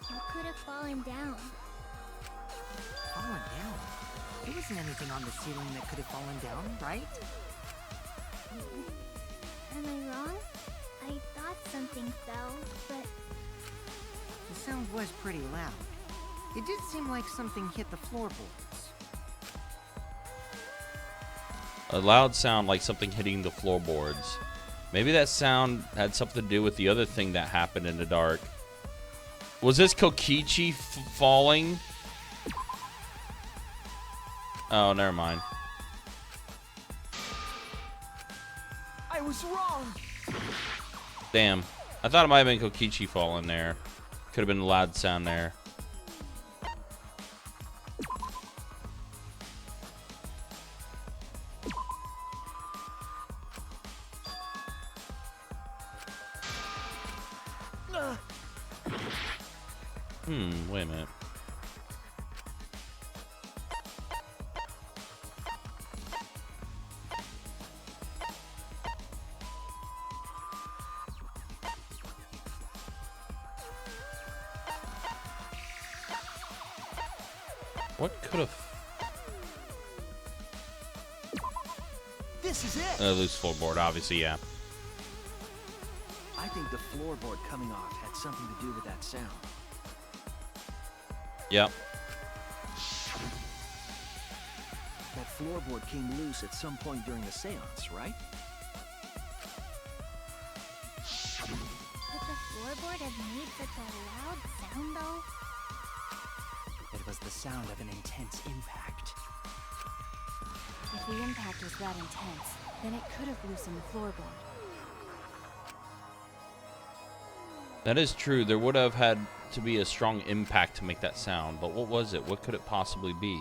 What could have fallen down? Fallen down? There wasn't anything on the ceiling that could have fallen down, right? Am I wrong? I thought something fell, but The sound was pretty loud. It did seem like something hit the floorboards. A loud sound like something hitting the floorboards. Maybe that sound had something to do with the other thing that happened in the dark. Was this Kokichi falling? Oh, never mind. I was wrong. Damn. I thought it might have been Kokichi falling there. Could have been a loud sound there. Wait a minute. What could have... This is it! loose floorboard, obviously, yeah. I think the floorboard coming off had something to do with that sound. Yep. That floorboard came loose at some point during the seance, right? Could the floorboard have made such a loud sound, though? It was the sound of an intense impact. If the impact was that intense, then it could have loosened the floorboard. That is true. There would have had to be a strong impact to make that sound. But what was it? What could it possibly be?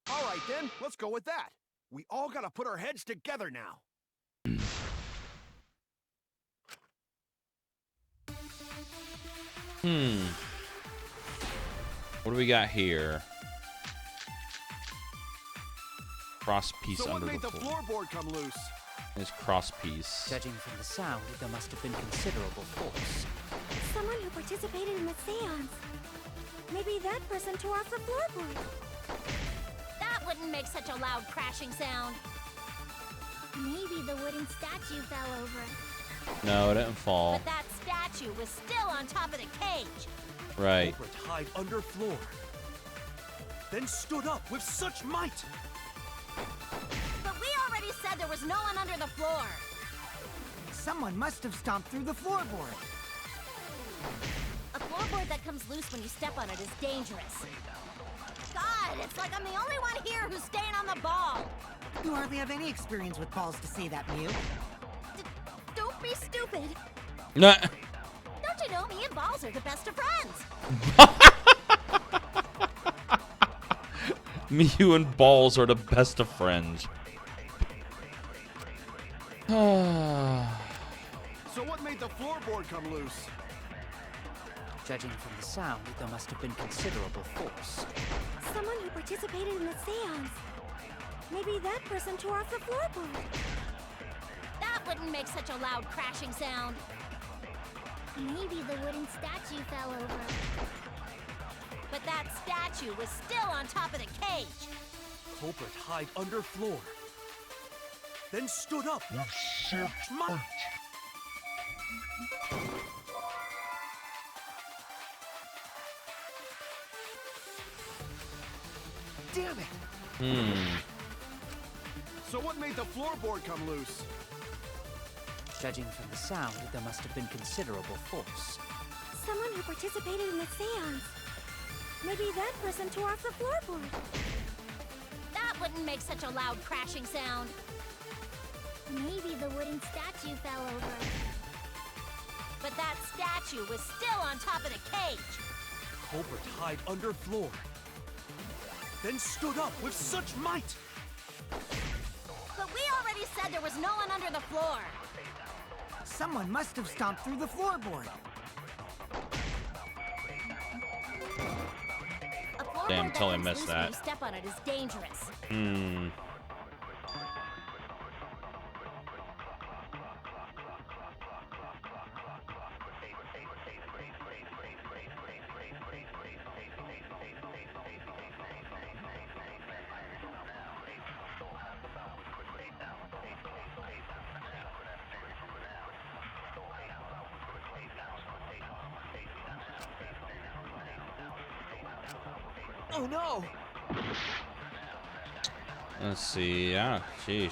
All right, then. Let's go with that. We all gotta put our heads together now. What do we got here? Cross piece So what under made the the floor. floorboard come loose? This cross piece. Judging from the sound, there must have been considerable force. Someone who participated in the seance. Maybe that person tore off the floorboard. That wouldn't make such a loud crashing sound. Maybe the wooden statue fell over. No, it didn't fall. But that statue was still on top of the cage. Right. Culprit hide under floor. Then stood up with such might. But we already said there was no one under the floor. Someone must have stomped through the floorboard. A floorboard that comes loose when you step on it is dangerous. God, it's like I'm the only one here who's staying on the ball. You hardly have any experience with balls to say that, Mew. Don't be stupid. Nah. Don't you know me and Balls are the best of friends? You and Balls are the best of friends. So what made the floorboard come loose? Judging from the sound, there must have been considerable force. Someone who participated in the seance. Maybe that person tore off the floorboard. That wouldn't make such a loud crashing sound. Maybe the wooden statue fell over. But that statue was still on top of the cage. Culprit hide under floor. Then stood up with such might. Damn it! So what made the floorboard come loose? Judging from the sound, there must have been considerable force. Someone who participated in the seance. Maybe that person tore off the floorboard. That wouldn't make such a loud crashing sound. Maybe the wooden statue fell over. But that statue was still on top of the cage. Culprit hide under floor. Then stood up with such might. But we already said there was no one under the floor. Someone must have stomped through the floorboard. A floorboard Damn, that totally comes missed loose when that. you step on it is dangerous. Oh no! Let's see. Yeah, sheesh.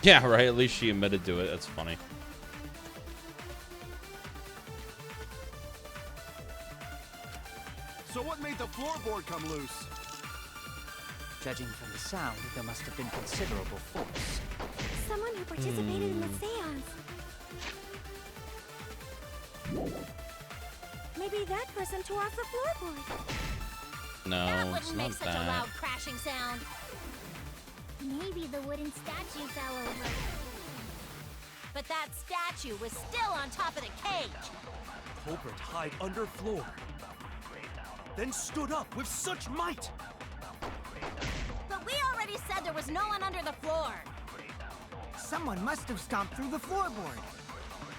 Yeah, right. At least she admitted to it. That's funny. So what made the floorboard come loose? Judging from the sound, there must have been considerable force. Someone who participated in the seance. Maybe that person tore off the floorboard. No, That it's wouldn't not make such a that. loud crashing sound. Maybe the wooden statue fell over. But that statue was still on top of the cage. culprit hide under floor, then stood up with such might? But we already said there was no one under the floor. Someone must have stomped through the floorboard.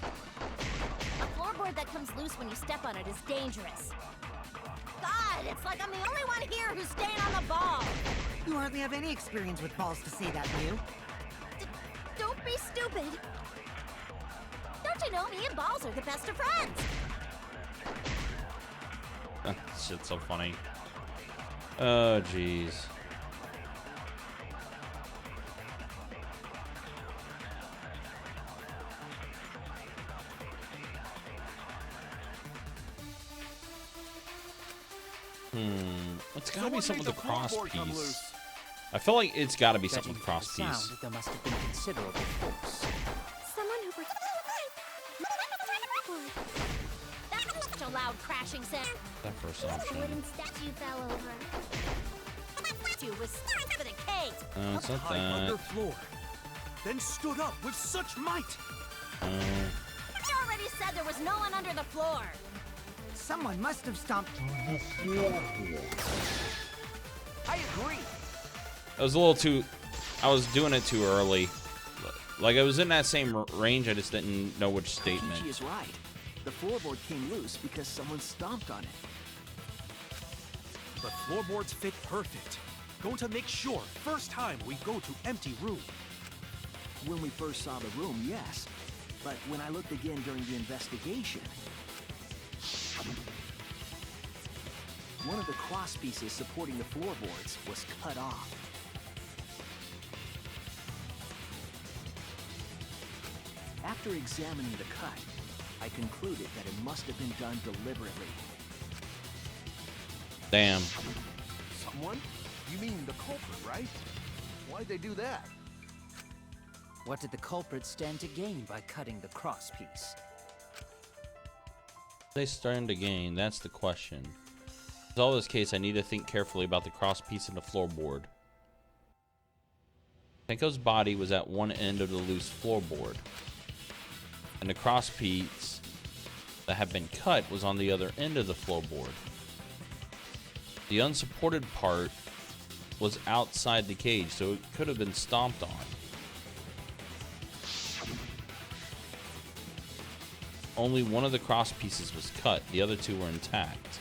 A floorboard that comes loose when you step on it is dangerous. God, it's like I'm the only one here who's staying on the ball. You hardly have any experience with balls to say that, Mew. Don't be stupid. Don't you know me and balls are the best of friends? That shit's so funny. Oh, jeez. It's gotta be something with the cross piece. I feel like it's gotta be something with cross Judging from the piece. sound, there must have been considerable force. Someone who That's such a loud crashing sound. That first a option. wooden statue fell over. You was for the cage. It's not Hide under that. floor, then stood up with such might. We already said there was no one under the floor. Someone must have stomped through the floorboard. I agree. I was a little too. I was doing it too early. Like I was in that same range. I just didn't know which statement. Kichi is right. The floorboard came loose because someone stomped on it. But floorboards fit perfect. Going to make sure first time we go to empty room. When we first saw the room, yes. But when I looked again during the investigation, one of the cross pieces supporting the floorboards was cut off. After examining the cut, I concluded that it must have been done deliberately. Damn. Someone? You mean the culprit, right? Why'd they do that? What did the culprit stand to gain by cutting the cross piece? They stand to gain. That's the question. In all this case, I need to think carefully about the cross piece and the floorboard. Tenko's body was at one end of the loose floorboard, and the cross piece that had been cut was on the other end of the floorboard. The unsupported part was outside the cage, so it could have been stomped on. Only one of the cross pieces was cut, the other two were intact.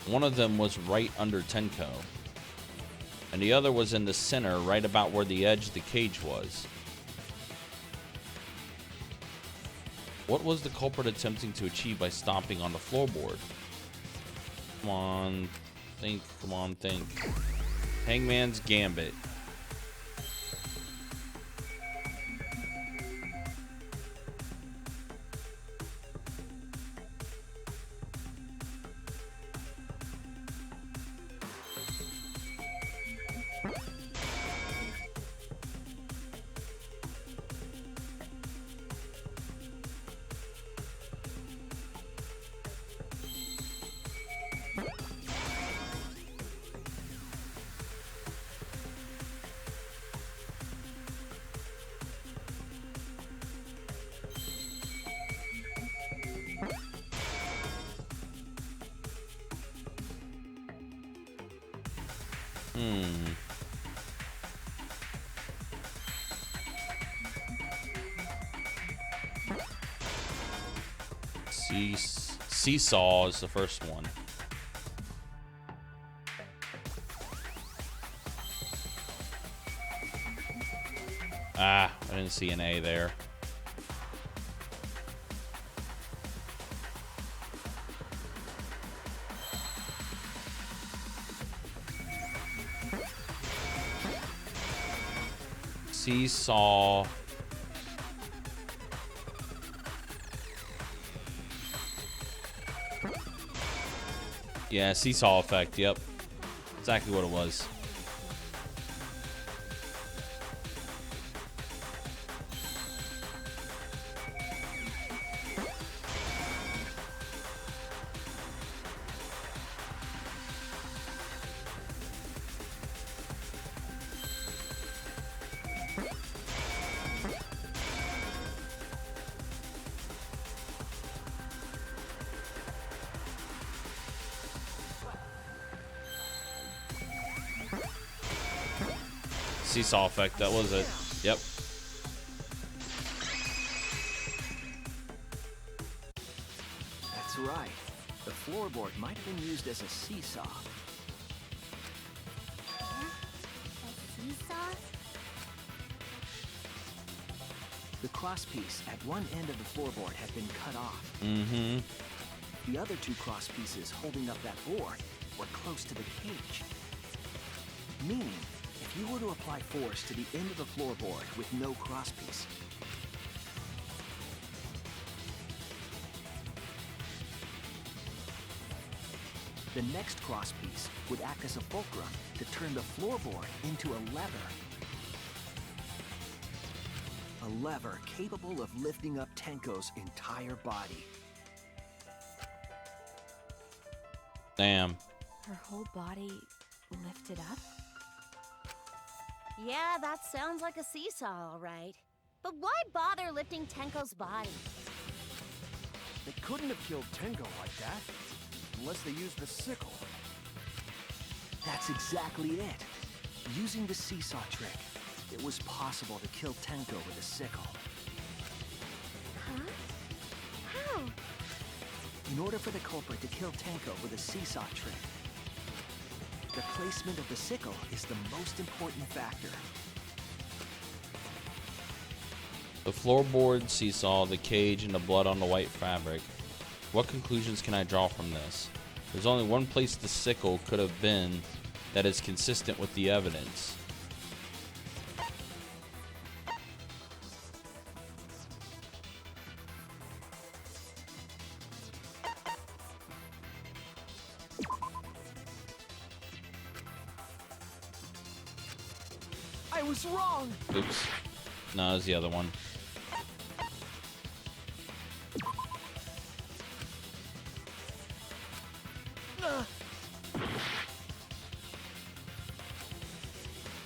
One of them was right under Tenko, and the other was in the center, right about where the edge of the cage was. What was the culprit attempting to achieve by stomping on the floorboard? Come on, think, come on, think. Hangman's Gambit. Seesaw is the first one. Ah, I didn't see an A there. Seesaw. Yeah, seesaw effect, yep. Exactly what it was. Seesaw effect, that was it. Yep. That's right. The floorboard might have been used as a seesaw. A seesaw? The crosspiece at one end of the floorboard had been cut off. Mm-hmm. The other two crosspieces holding up that board were close to the cage. Meaning, if you were to apply force to the end of the floorboard with no crosspiece, the next crosspiece would act as a fulcrum to turn the floorboard into a lever. A lever capable of lifting up Tenko's entire body. Damn. Her whole body lifted up? Yeah, that sounds like a seesaw, all right. But why bother lifting Tenko's body? They couldn't have killed Tenko like that, unless they used the sickle. That's exactly it. Using the seesaw trick, it was possible to kill Tenko with a sickle. Huh? How? In order for the culprit to kill Tenko with a seesaw trick, the placement of the sickle is the most important factor. The floorboard, seesaw, the cage, and the blood on the white fabric. What conclusions can I draw from this? There's only one place the sickle could have been that is consistent with the evidence. I was wrong! Oops. No, it was the other one.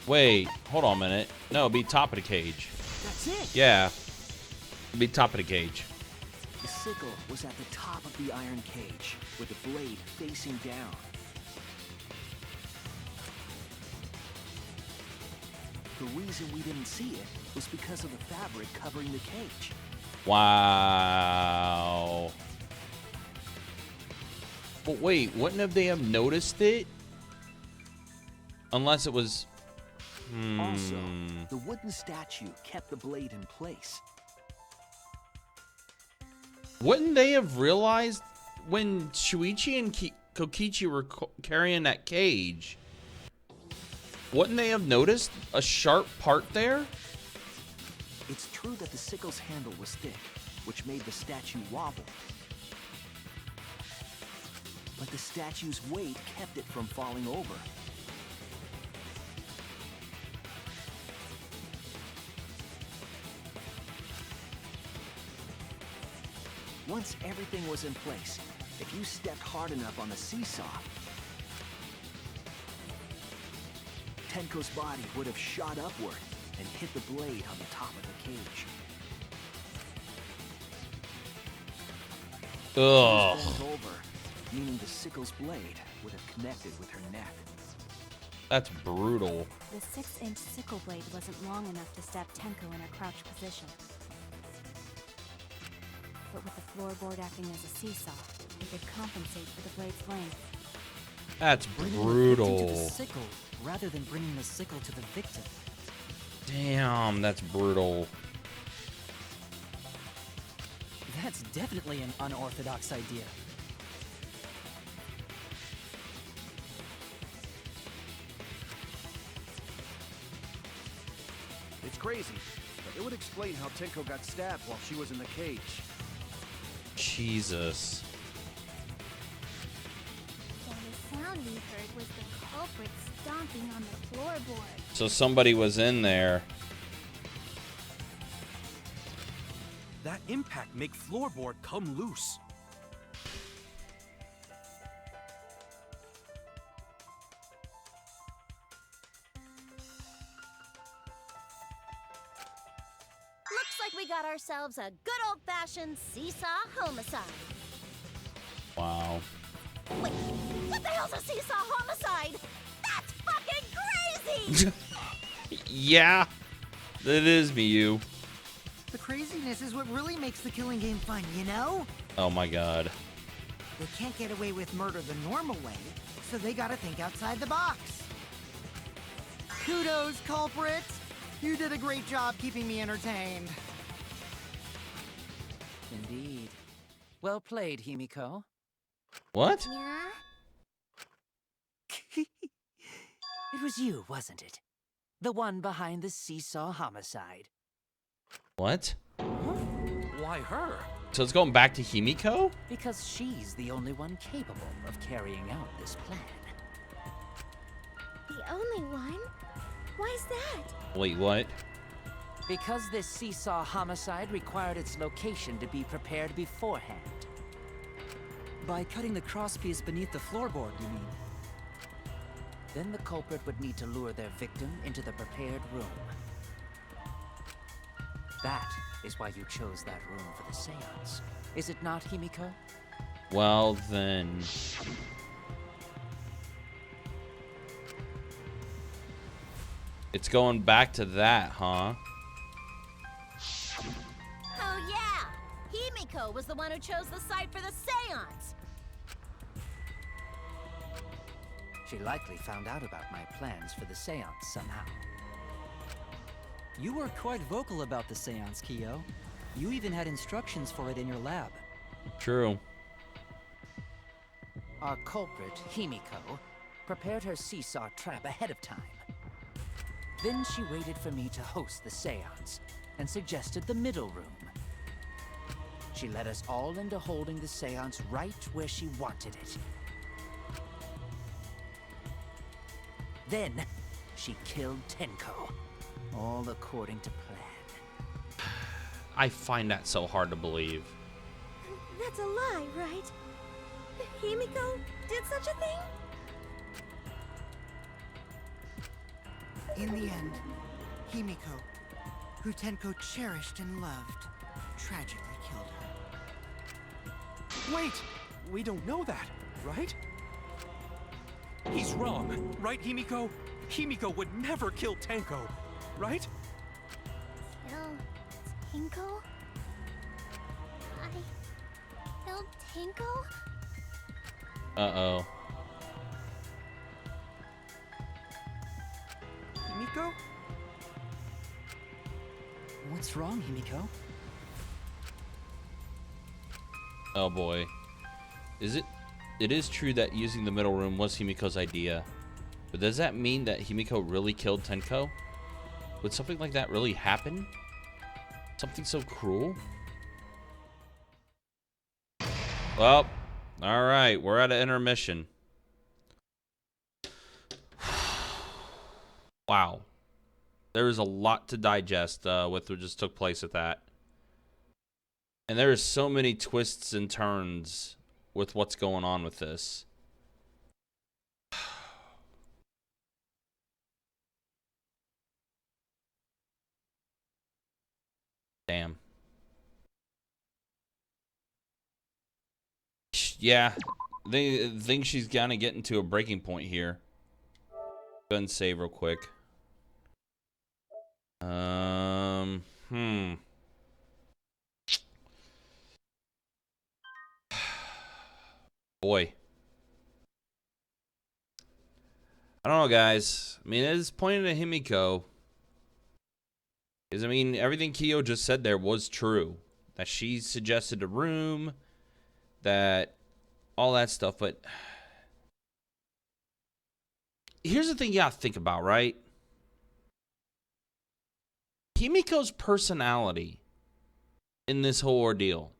Wait, hold on a minute. No, it'd be top of the cage. That's it! Yeah. It'd be top of the cage. The sickle was at the top of the iron cage, with the blade facing down. The reason we didn't see it was because of the fabric covering the cage. Wow. But wait, wouldn't have they have noticed it? Unless it was... Also, the wooden statue kept the blade in place. Wouldn't they have realized when Shuichi and Kokichi were carrying that cage? Wouldn't they have noticed a sharp part there? It's true that the sickle's handle was thick, which made the statue wobble. But the statue's weight kept it from falling over. Once everything was in place, if you stepped hard enough on the seesaw, Tenko's body would have shot upward and hit the blade on the top of the cage. Ugh. She was bent over, meaning the sickle's blade would have connected with her neck. That's brutal. The 6-inch sickle blade wasn't long enough to stab Tenko in a crouched position. But with the floorboard acting as a seesaw, it could compensate for the blade's length. That's Bringing the victim to the brutal. sickle rather than bringing the sickle to the victim. Damn, that's brutal. That's definitely an unorthodox idea. It's crazy, but it would explain how Tenko got stabbed while she was in the cage. Jesus. So the sound we heard was the culprit stomping on the floorboard. So somebody was in there. That impact make floorboard come loose. Looks like we got ourselves a good old-fashioned seesaw homicide. Wow. Wait, what the hell's a seesaw homicide? That's fucking crazy! Yeah, it is Miyu. The craziness is what really makes the killing game fun, you know? Oh my god. They can't get away with murder the normal way, so they gotta think outside the box. Kudos, culprit! You did a great job keeping me entertained. Indeed. Well played, Himiko. What? Yeah? It was you, wasn't it? The one behind the seesaw homicide. What? Why her? So it's going back to Himiko? Because she's the only one capable of carrying out this plan. The only one? Why's that? Wait, what? Because this seesaw homicide required its location to be prepared beforehand. By cutting the crosspiece beneath the floorboard, you mean? Then the culprit would need to lure their victim into the prepared room. That is why you chose that room for the seance. Is it not, Himiko? Well, then... It's going back to that, huh? Oh yeah! Himiko was the one who chose the site for the seance! She likely found out about my plans for the seance somehow. You were quite vocal about the seance, Kyo. You even had instructions for it in your lab. True. Our culprit, Himiko, prepared her seesaw trap ahead of time. Then she waited for me to host the seance and suggested the middle room. She led us all into holding the seance right where she wanted it. Then, she killed Tenko, all according to plan. I find that so hard to believe. That's a lie, right? Himiko did such a thing? In the end, Himiko, who Tenko cherished and loved, tragically killed her. Wait! We don't know that, right? He's wrong, right, Himiko? Himiko would never kill Tenko, right? Kill Tenko? I killed Tenko? Uh-oh. Himiko? What's wrong, Himiko? Oh boy. Is it... It is true that using the middle room was Himiko's idea. But does that mean that Himiko really killed Tenko? Would something like that really happen? Something so cruel? Well, alright, we're at an intermission. Wow. There is a lot to digest with what just took place with that. And there are so many twists and turns with what's going on with this. Damn. Yeah, they think she's gonna get into a breaking point here. Go ahead and save real quick. Boy. I don't know, guys. I mean, it is pointing at Himiko. Because, I mean, everything Kyo just said there was true. That she suggested a room. That... all that stuff, but... here's the thing you gotta think about, right? Himiko's personality in this whole ordeal.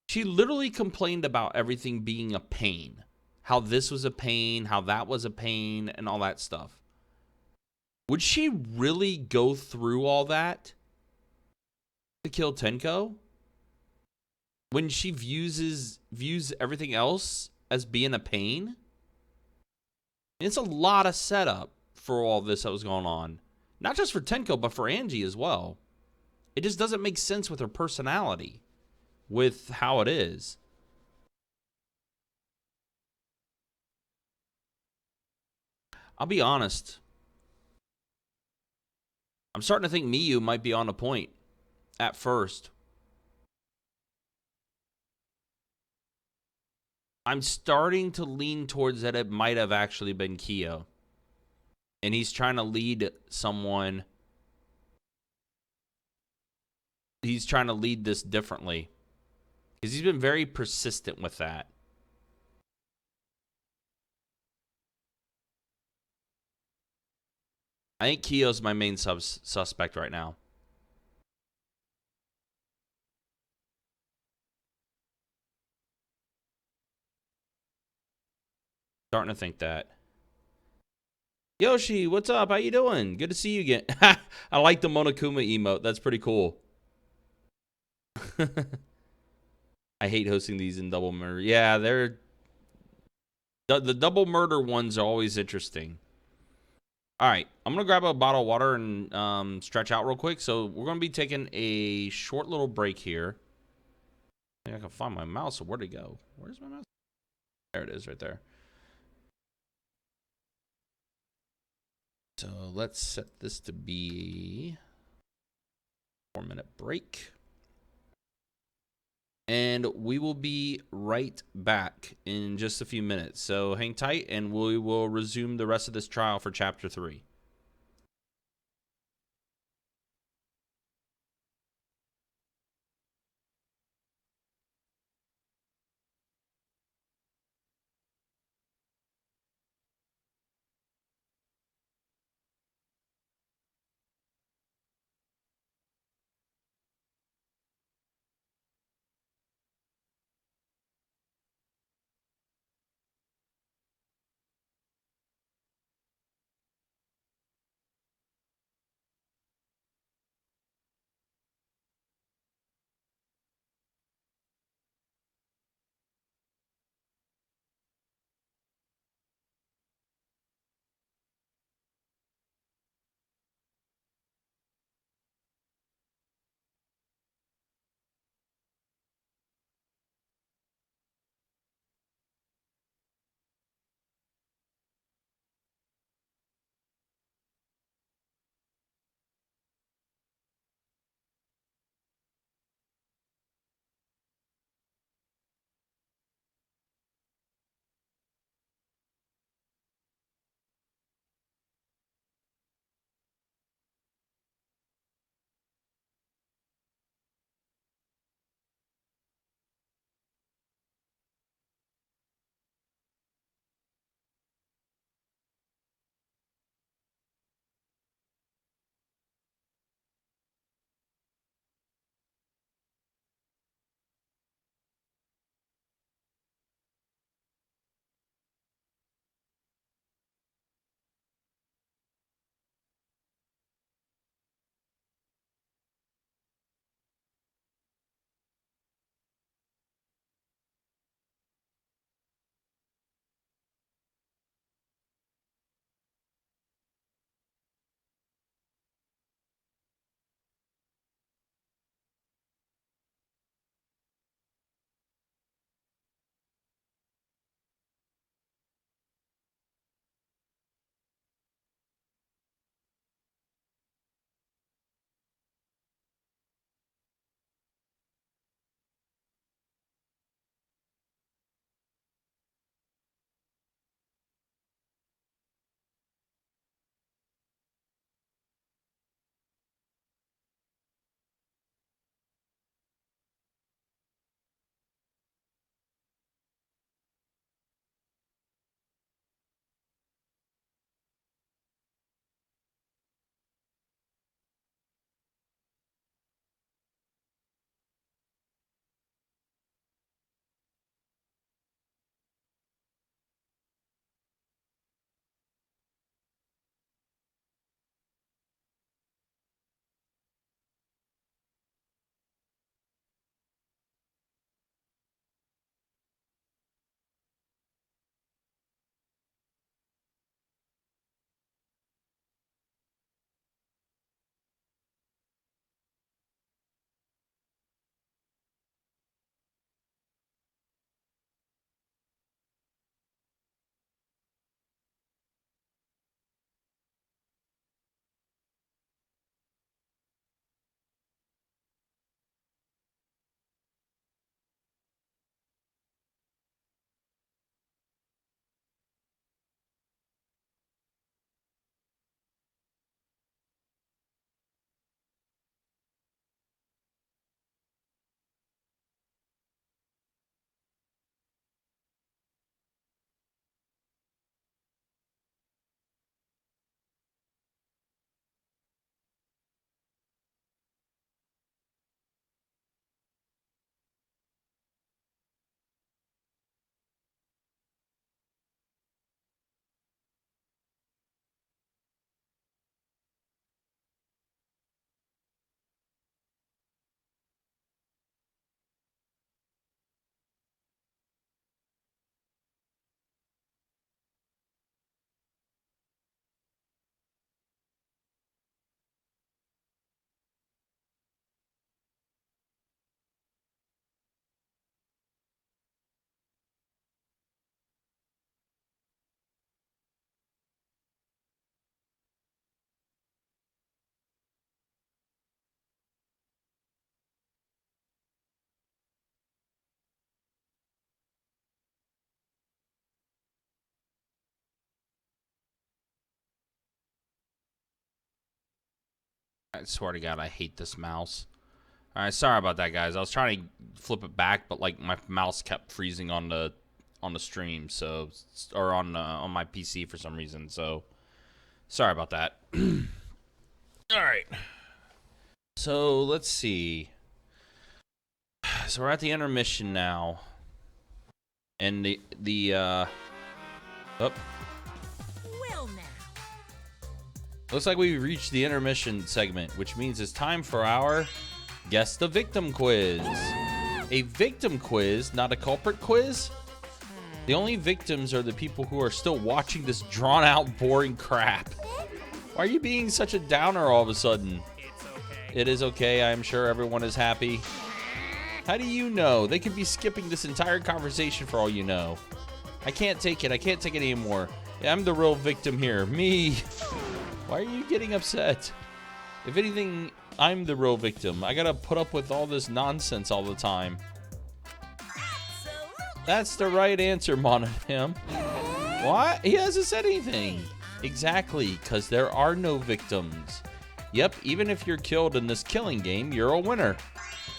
She literally complained about everything being a pain. How this was a pain, how that was a pain, and all that stuff. Would she really go through all that to kill Tenko? When she views everything else as being a pain? It's a lot of setup for all this that was going on. Not just for Tenko, but for Angie as well. It just doesn't make sense with her personality. With how it is. I'll be honest. I'm starting to think Miyu might be on a point at first. I'm starting to lean towards that it might have actually been Kyo. And he's trying to lead someone. He's trying to lead this differently. Because he's been very persistent with that. I think Kyo's my main suspect right now. Starting to think that. Yoshi, what's up? How you doing? Good to see you again. I like the Monokuma emote. That's pretty cool. I hate hosting these in double murder. Yeah, they're the double murder ones are always interesting. All right, I'm gonna grab a bottle of water and stretch out real quick. So we're gonna be taking a short little break here. I think I can find my mouse. So where'd it go? Where's my mouse? There it is, right there. So let's set this to be a 4-minute break. And we will be right back in just a few minutes. So hang tight and we will resume the rest of this trial for Chapter 3. I swear to God, I hate this mouse. All right, sorry about that, guys. I was trying to flip it back, but like my mouse kept freezing on the stream, so or on my PC for some reason. So sorry about that. All right. So let's see. So we're at the intermission now, and oh. Well now. Looks like we reached the intermission segment, which means it's time for our Guess the Victim quiz. A victim quiz, not a culprit quiz? The only victims are the people who are still watching this drawn-out, boring crap. Why are you being such a downer all of a sudden? It's okay. It is okay. I'm sure everyone is happy. How do you know? They could be skipping this entire conversation for all you know. I can't take it. I can't take it anymore. I'm the real victim here. Me. Why are you getting upset? If anything, I'm the real victim. I gotta put up with all this nonsense all the time. That's the right answer, Monoham. What? He hasn't said anything. Exactly, because there are no victims. Yep, even if you're killed in this killing game, you're a winner.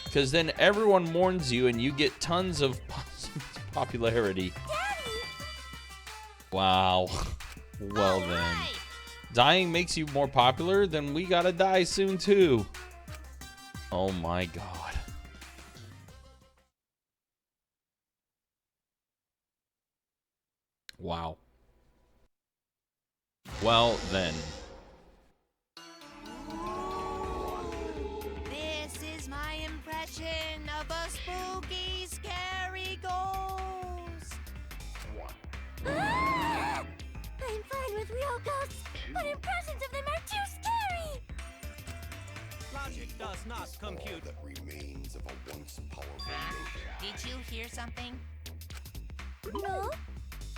Because then everyone mourns you and you get tons of popularity. Wow. Well then. Dying makes you more popular, then we gotta die soon too. Oh my God. Wow. Well then. This is my impression of a spooky, scary ghost. Ah! I'm fine with real ghosts, but impressions of them are too scary! Logic does not compute. That remains of a once powerful nation. Did you hear something? No,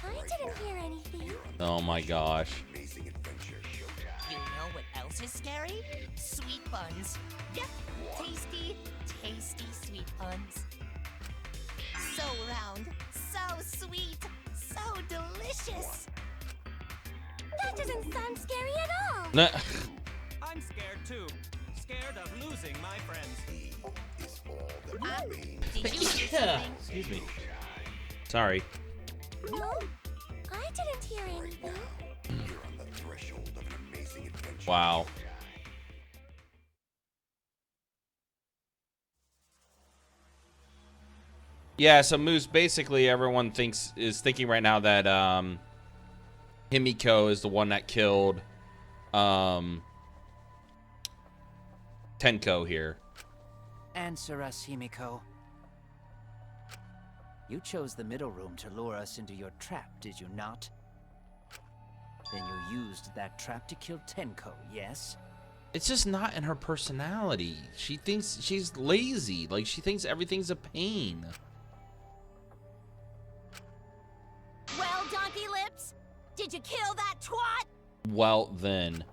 I didn't hear anything. Oh my gosh. Amazing adventure showtime. You know what else is scary? Sweet buns. Yep, tasty, tasty sweet buns. So round, so sweet, so delicious. That doesn't sound scary at all! Nah. I'm scared too. Scared of losing my friends. He is all that remains. Did you hear something? Excuse me. Sorry. No, I didn't hear anything. You're on the threshold of an amazing adventure. Wow. Yeah, so Moose, basically everyone is thinking right now that Himiko is the one that killed Tenko here. Answer us, Himiko. You chose the middle room to lure us into your trap, did you not? Then you used that trap to kill Tenko, yes? It's just not in her personality. She thinks she's lazy. Like, she thinks everything's a pain. Well, Donkey Lips, did you kill that twat? Well, then.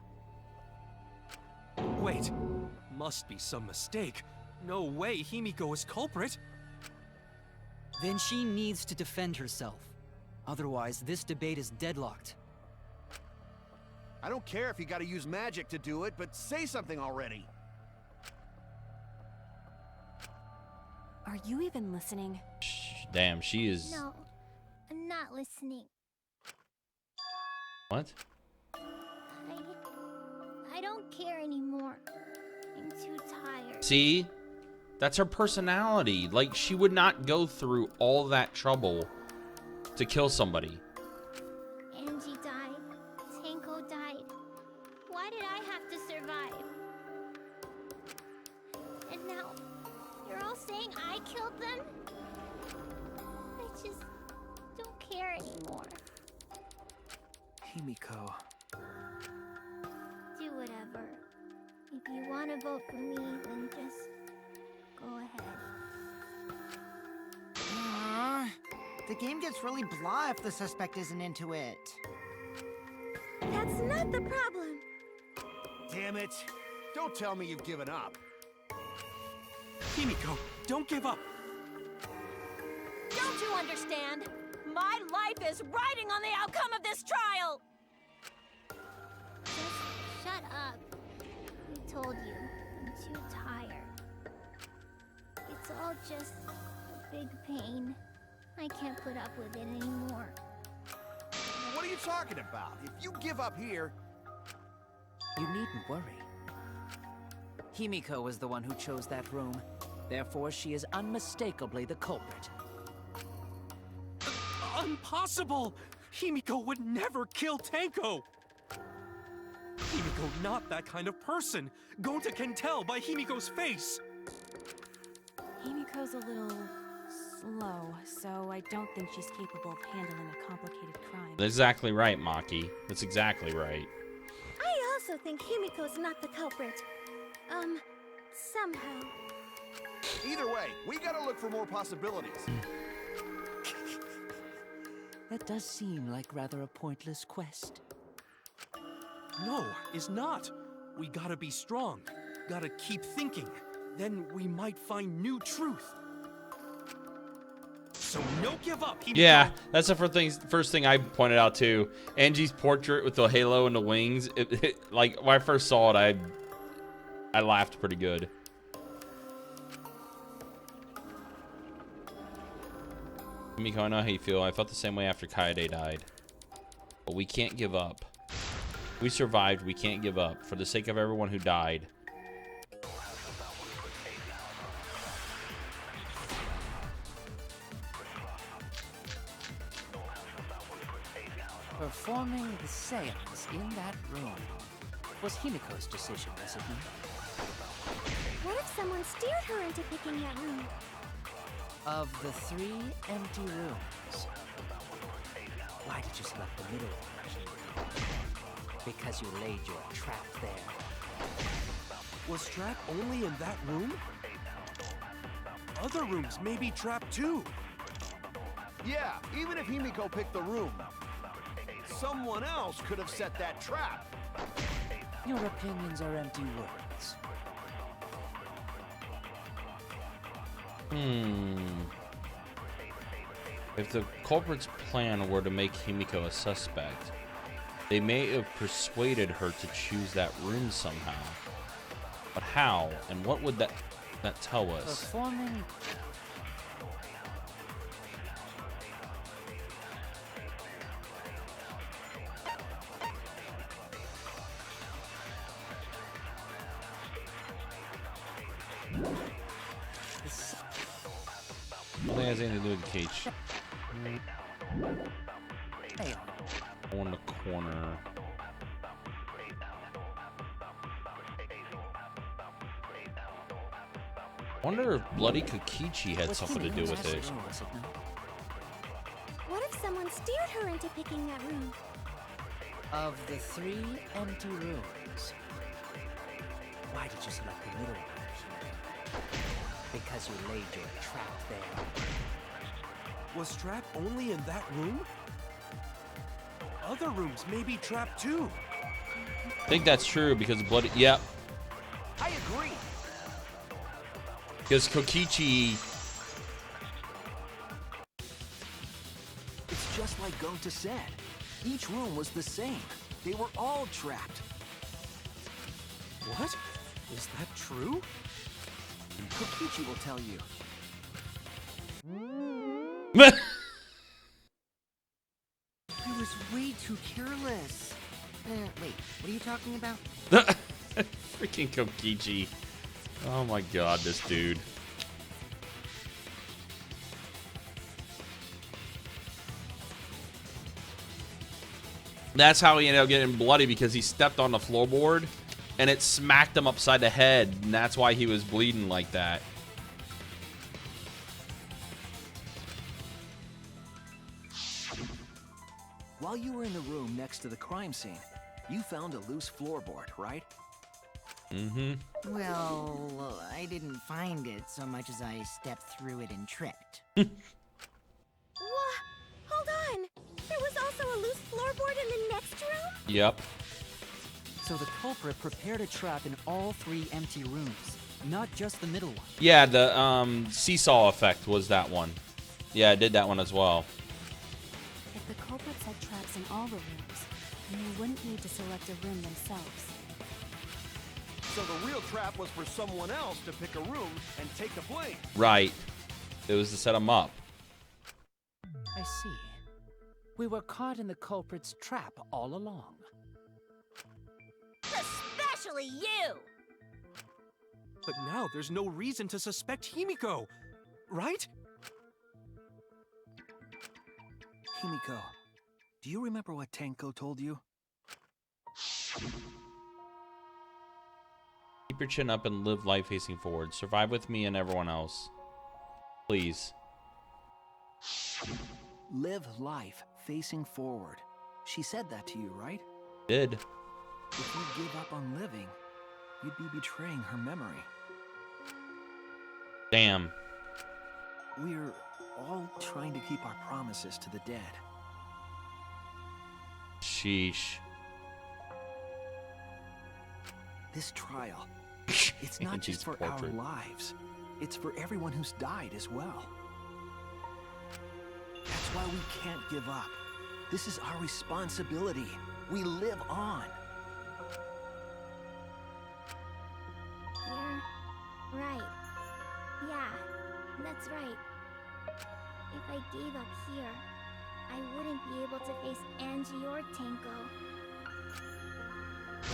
Wait, must be some mistake. No way Himiko is culprit. Then she needs to defend herself. Otherwise, this debate is deadlocked. I don't care if you gotta use magic to do it, but say something already. Are you even listening? Damn, she is... No, I'm not listening. What? I don't care anymore. I'm too tired. See? That's her personality. Like, she would not go through all that trouble to kill somebody. Angie died. Tenko died. Why did I have to survive? And now, you're all saying I killed them? I just don't care anymore. Himiko. Do whatever. If you want to vote for me, then just go ahead. The game gets really blah if the suspect isn't into it. That's not the problem. Damn it. Don't tell me you've given up. Himiko, don't give up. Don't you understand? My life is riding on the outcome of this trial! Just shut up. You told you, I'm too tired. It's all just a big pain. I can't put up with it anymore. What are you talking about? If you give up here... You needn't worry. Himiko was the one who chose that room. Therefore, she is unmistakably the culprit. Impossible! Himiko would never kill Tenko! Himiko not that kind of person. Gonta can tell by Himiko's face. Himiko's a little slow, so I don't think she's capable of handling a complicated crime. That's exactly right, Maki. That's exactly right. I also think Himiko's not the culprit. Somehow. Either way, we gotta look for more possibilities. That does seem like rather a pointless quest. No, is not. We gotta be strong. Gotta keep thinking. Then we might find new truth. So no give up, Himiko. Yeah, that's the first thing I pointed out too. Angie's portrait with the halo and the wings. Like when I first saw it, I laughed pretty good. Himiko, I know how you feel. I felt the same way after Kaede died. But we can't give up. We survived. We can't give up. For the sake of everyone who died. Performing the seance in that room was Himiko's decision, was it not? What if someone steered her into picking that room? Of the 3 empty rooms, why did you select the middle one? Because you laid your trap there. Was trap only in that room? Other rooms may be trapped too. Yeah, even if Himiko picked the room, someone else could have set that trap. Your opinions are empty words. If the culprit's plan were to make Himiko a suspect, they may have persuaded her to choose that room somehow. But how, and what would that tell us? Performing... Nothing has anything to do with the cage. Hey. One in the corner. Wonder if Bloody Kokichi had something to do with it. What if someone steered her into picking that room? Of the 3 empty rooms, why did you select the middle one? Because you laid your trap there. Was trap only in that room? Other rooms may be trapped too. I think that's true because Bloody. Yep. I agree. Because Kokichi. It's just like Gonta said. Each room was the same. They were all trapped. What? Is that true? Kokichi will tell you. I was way too careless. Wait, what are you talking about? Freaking Kokichi. Oh my god, this dude. That's how he ended up getting bloody, because he stepped on the floorboard and it smacked him upside the head, and that's why he was bleeding like that. While you were in the room next to the crime scene, you found a loose floorboard, right? Mm-hmm. Well, I didn't find it so much as I stepped through it and tripped. What? Hold on! There was also a loose floorboard in the next room? Yep. So the culprit prepared a trap in all 3 empty rooms, not just the middle one. Yeah, the seesaw effect was that one. Yeah, I did that one as well. If the culprits had traps in all the rooms, then they wouldn't need to select a room themselves. So the real trap was for someone else to pick a room and take the blame. Right. It was to set him up. I see. We were caught in the culprit's trap all along. Especially you! But now there's no reason to suspect Himiko, right? Himiko, do you remember what Tenko told you? Keep your chin up and live life facing forward. Survive with me and everyone else. Please. Live life facing forward. She said that to you, right? Did. If you give up on living, you'd be betraying her memory. Damn. We're all trying to keep our promises to the dead. Sheesh. This trial, it's not just for our lives. It's for everyone who's died as well. That's why we can't give up. This is our responsibility. We live on. You're right. Yeah, that's right. If I gave up here, I wouldn't be able to face Angie or Tenko.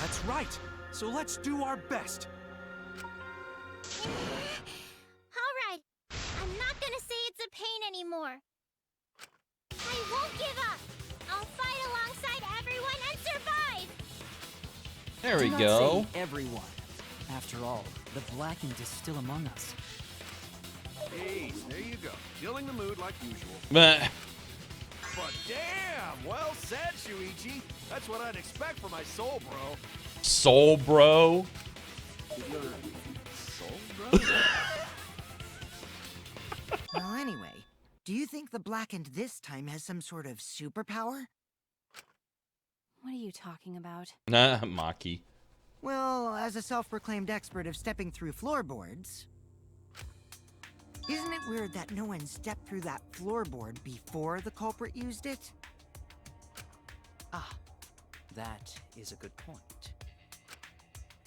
That's right. So let's do our best. Alright, I'm not gonna say it's a pain anymore. I won't give up. I'll fight alongside everyone and survive. There we Do not go. say everyone. After all, the Blackened is still among us. Hey, there you go. Killing the mood like usual. Meh. But damn, well said, Shuichi. That's what I'd expect from my soul, bro. Soul bro. Your soul, bro? Well, anyway, do you think the Blackened this time has some sort of superpower? What are you talking about? Nah, Maki. Well, as a self-proclaimed expert of stepping through floorboards, isn't it weird that no one stepped through that floorboard before the culprit used it? Ah, that is a good point.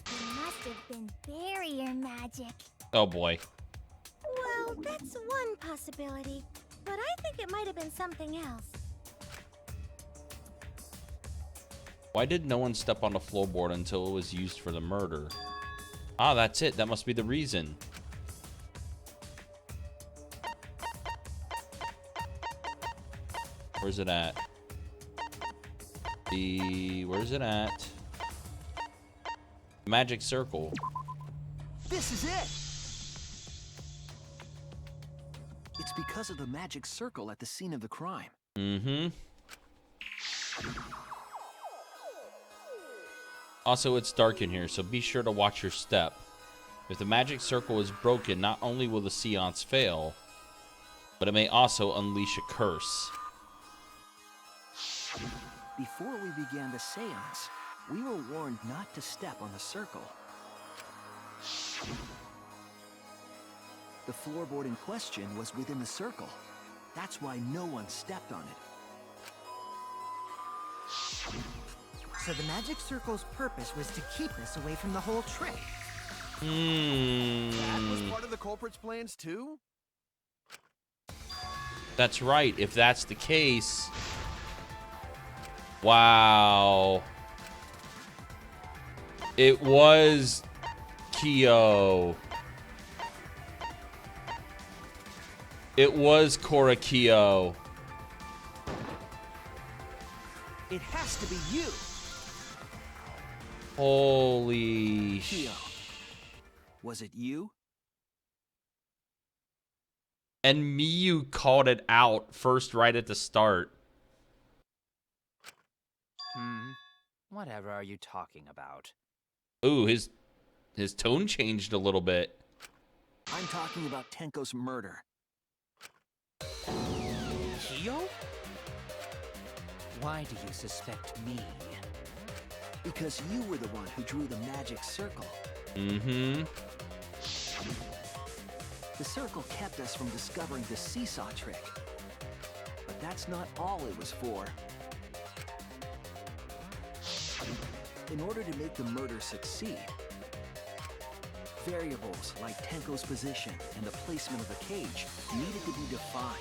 It must have been barrier magic. Oh boy. Well, that's one possibility, but I think it might have been something else. Why did no one step on the floorboard until it was used for the murder? Ah, that's it. That must be the reason. Where's it at? Where's it at? Magic circle. This is it! It's because of the magic circle at the scene of the crime. Mm-hmm. Also, it's dark in here, so be sure to watch your step. If the magic circle is broken, not only will the seance fail, but it may also unleash a curse. Before we began the seance, we were warned not to step on the circle. The floorboard in question was within the circle. That's why no one stepped on it. So the magic circle's purpose was to keep us away from the whole trick. That was part of the culprit's plans too? That's right. If that's the case... Wow. It was Kyo. It was Kora Kyo. It has to be you! Holy Kyo. Was it you? And Miyu called it out first right at the start. Whatever are you talking about? Ooh, his tone changed a little bit. I'm talking about Tenko's murder. Kyo? Why do you suspect me? Because you were the one who drew the magic circle. Mm-hmm. The circle kept us from discovering the seesaw trick. But that's not all it was for. In order to make the murder succeed, Variables like Tenko's position and the placement of the cage needed to be defined.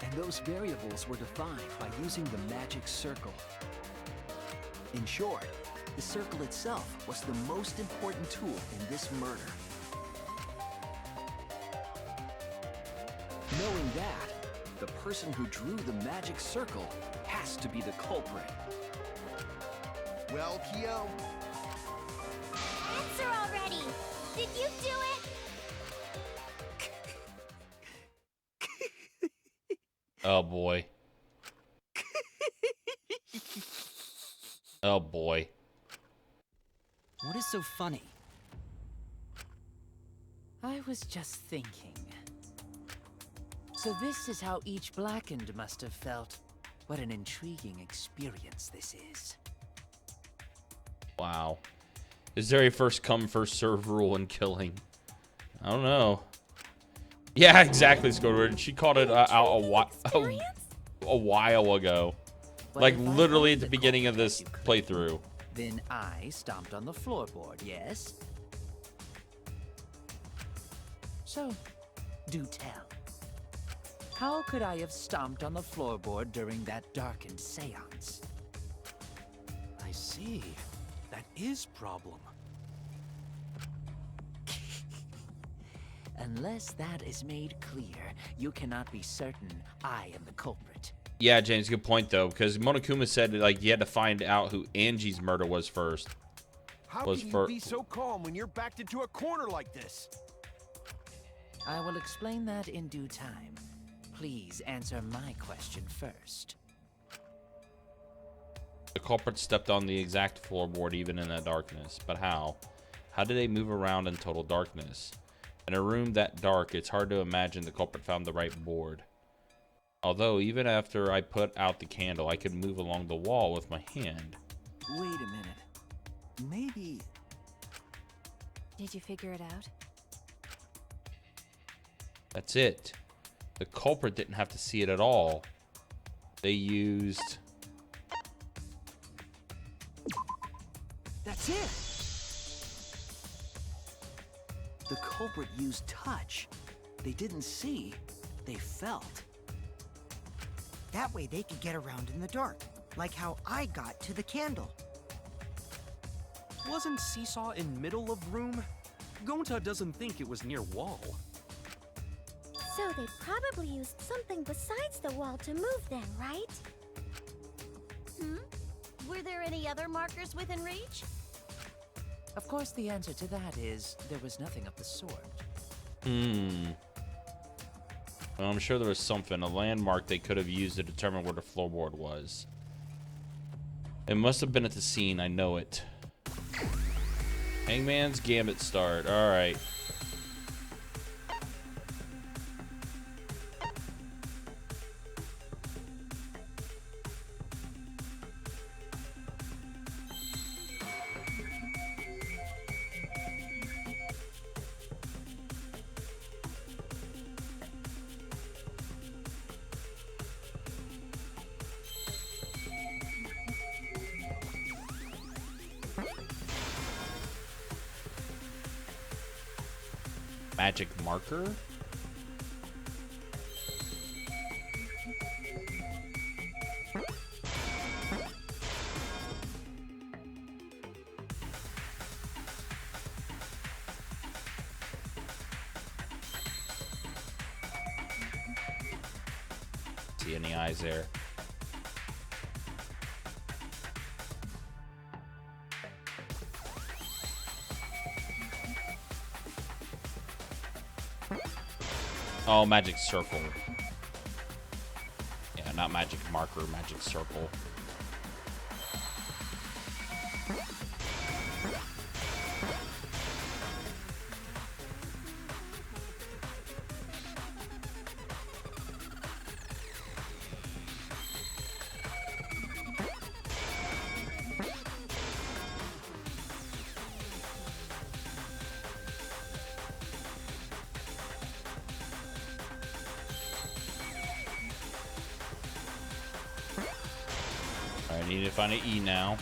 And those variables were defined by using the magic circle. In short, the circle itself was the most important tool in this murder. Knowing that, the person who drew the magic circle has to be the culprit. Well, Kyo, Answer already! Did you do it? Oh boy. Oh boy. What is so funny? I was just thinking. So this is how each Blackened must have felt. What an intriguing experience this is. Wow. Is there a first come, first serve rule in killing? I don't know. Yeah, exactly, Squidward. She called it out a while ago. But Like, if I literally am at the the beginning of culprit, this you could- playthrough. Then I stomped on the floorboard, yes? So, do tell. How could I have stomped on the floorboard during that darkened seance? I see. That is problem. Unless that is made clear, you cannot be certain I am the culprit. Yeah, James, good point, though, because Monokuma said, like, you had to find out who Angie's murder was first. how Was can for- you be so calm when you're backed into a corner like this? I will explain that in due time. Please answer my question first. The culprit stepped on the exact floorboard even in the darkness. But how? How did they move around in total darkness? In a room that dark, it's hard to imagine the culprit found the right board. Although, even after I put out the candle, I could move along the wall with my hand. Wait a minute. Maybe... Did you figure it out? That's it. The culprit didn't have to see it at all. They used... That's it! The culprit used touch. They didn't see, they felt. That way they could get around in the dark, like how I got to the candle. Wasn't Seesaw in middle of room? Gonta doesn't think it was near wall. So they probably used something besides the wall to move then, right? Were there any other markers within reach? Of course, the answer to that is there was nothing of the sort. Well, I'm sure there was something, a landmark they could have used to determine where the floorboard was. It must have been at the scene, I know it. Hangman's Gambit start, alright. Magic marker? See any eyes there? Oh, magic circle. Yeah, not magic marker, magic circle. I need to find an E now.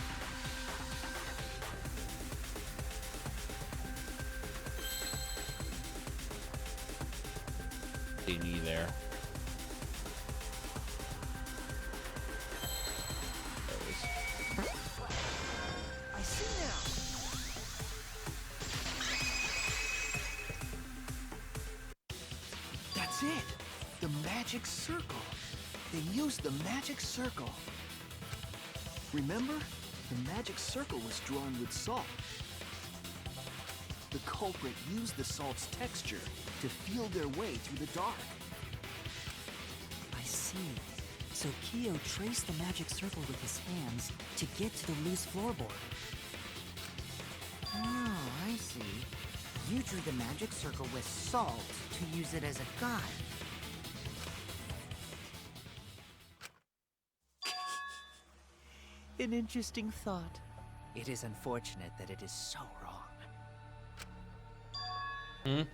magic circle. They used the magic circle. Remember? The magic circle was drawn with salt. The culprit used the salt's texture to feel their way through the dark. I see. So Kyo traced the magic circle with his hands to get to the loose floorboard. Oh, I see. You drew the magic circle with salt to use it as a guide. An interesting thought. It is unfortunate that it is so wrong.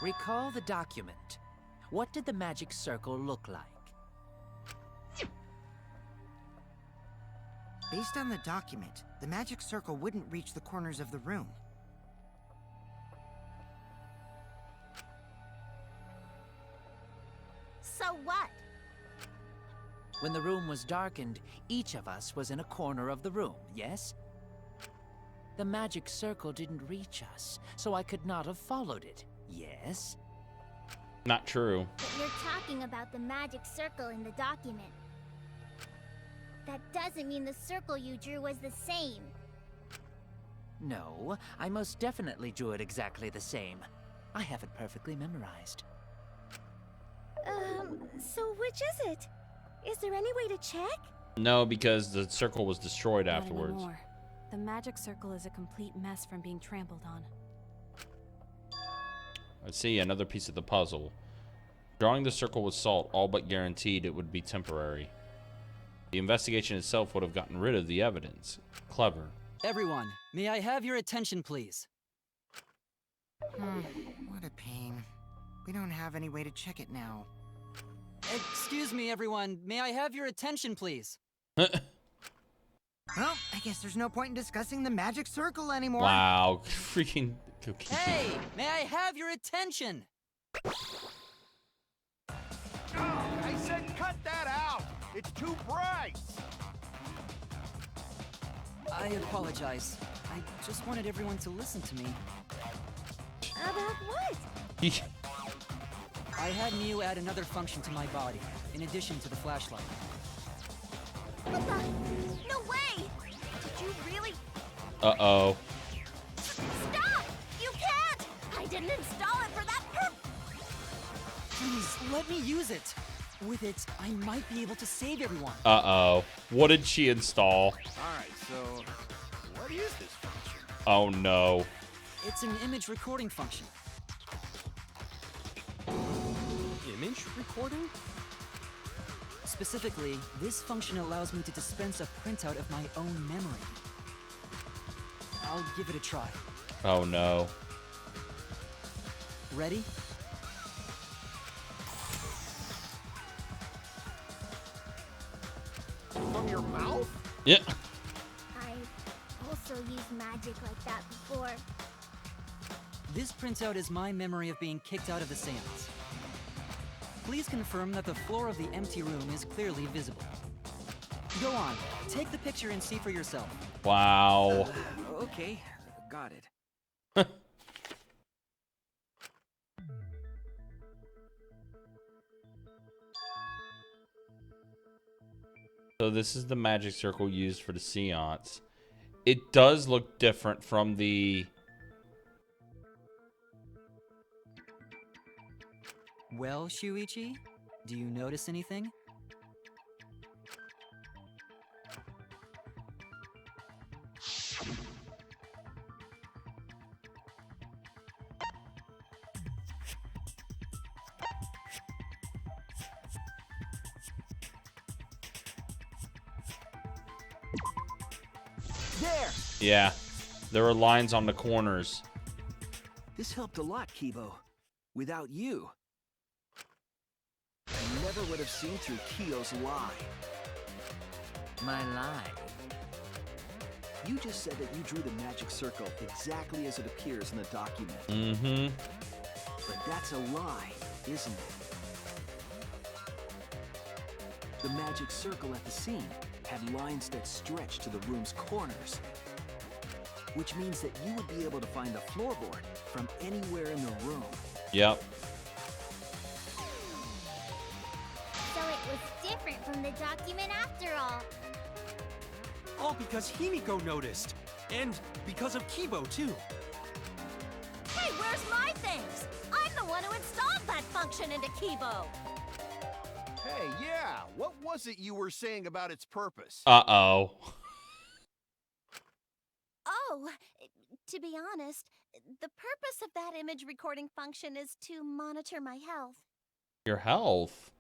Recall the document. What did the magic circle look like? Based on the document, the magic circle wouldn't reach the corners of the room. So what? When the room was darkened, each of us was in a corner of the room, yes? The magic circle didn't reach us, so I could not have followed it, yes? Not true. But you're talking about the magic circle in the document. That doesn't mean the circle you drew was the same. No, I most definitely drew it exactly the same. I have it perfectly memorized. So which is it? Is there any way to check? No, because the circle was destroyed Not afterwards. anymore. The magic circle is a complete mess from being trampled on. I see another piece of the puzzle. Drawing the circle with salt all but guaranteed it would be temporary. The investigation itself would have gotten rid of the evidence. Clever. Everyone, may I have your attention, please? What a pain. We don't have any way to check it now. Excuse me, everyone. May I have your attention, please? Well, I guess there's no point in discussing the magic circle anymore. Wow. Freaking. Hey, may I have your attention? I said cut that out! It's too bright! I apologize. I just wanted everyone to listen to me. About what? I had Miu add another function to my body, in addition to the flashlight. What the? No way! Did you really? Uh-oh. Stop! You can't! I didn't install it for that Please, let me use it. With it, I might be able to save everyone. Uh-oh. What did she install? Alright, so what is this function? Oh, no. It's an image recording function. Image recording? Specifically, this function allows me to dispense a printout of my own memory. I'll give it a try. Oh, no. Ready? From your mouth? Yeah. I also used magic like that before. This printout is my memory of being kicked out of the seance. Please confirm that the floor of the empty room is clearly visible. Go on, take the picture and see for yourself. Wow. Okay, got it. So this is the magic circle used for the seance. It does look different from the... Well, Shuichi, do you notice anything? There! Yeah. There are lines on the corners. This helped a lot, Kibo. Without you, I never would have seen through Kyo's lie. My lie. You just said that you drew the magic circle exactly as it appears in the document. Mm-hmm. But that's a lie, isn't it? The magic circle at the scene had lines that stretched to the room's corners, which means that you would be able to find the floorboard from anywhere in the room. Yep. different from the document after all. All because Himiko noticed. And because of Kibo, too. Hey, where's my things? I'm the one who installed that function into Kibo. Hey, yeah, what was it you were saying about its purpose? Uh-oh. Oh, to be honest, the purpose of that image recording function is to monitor my health. Your health?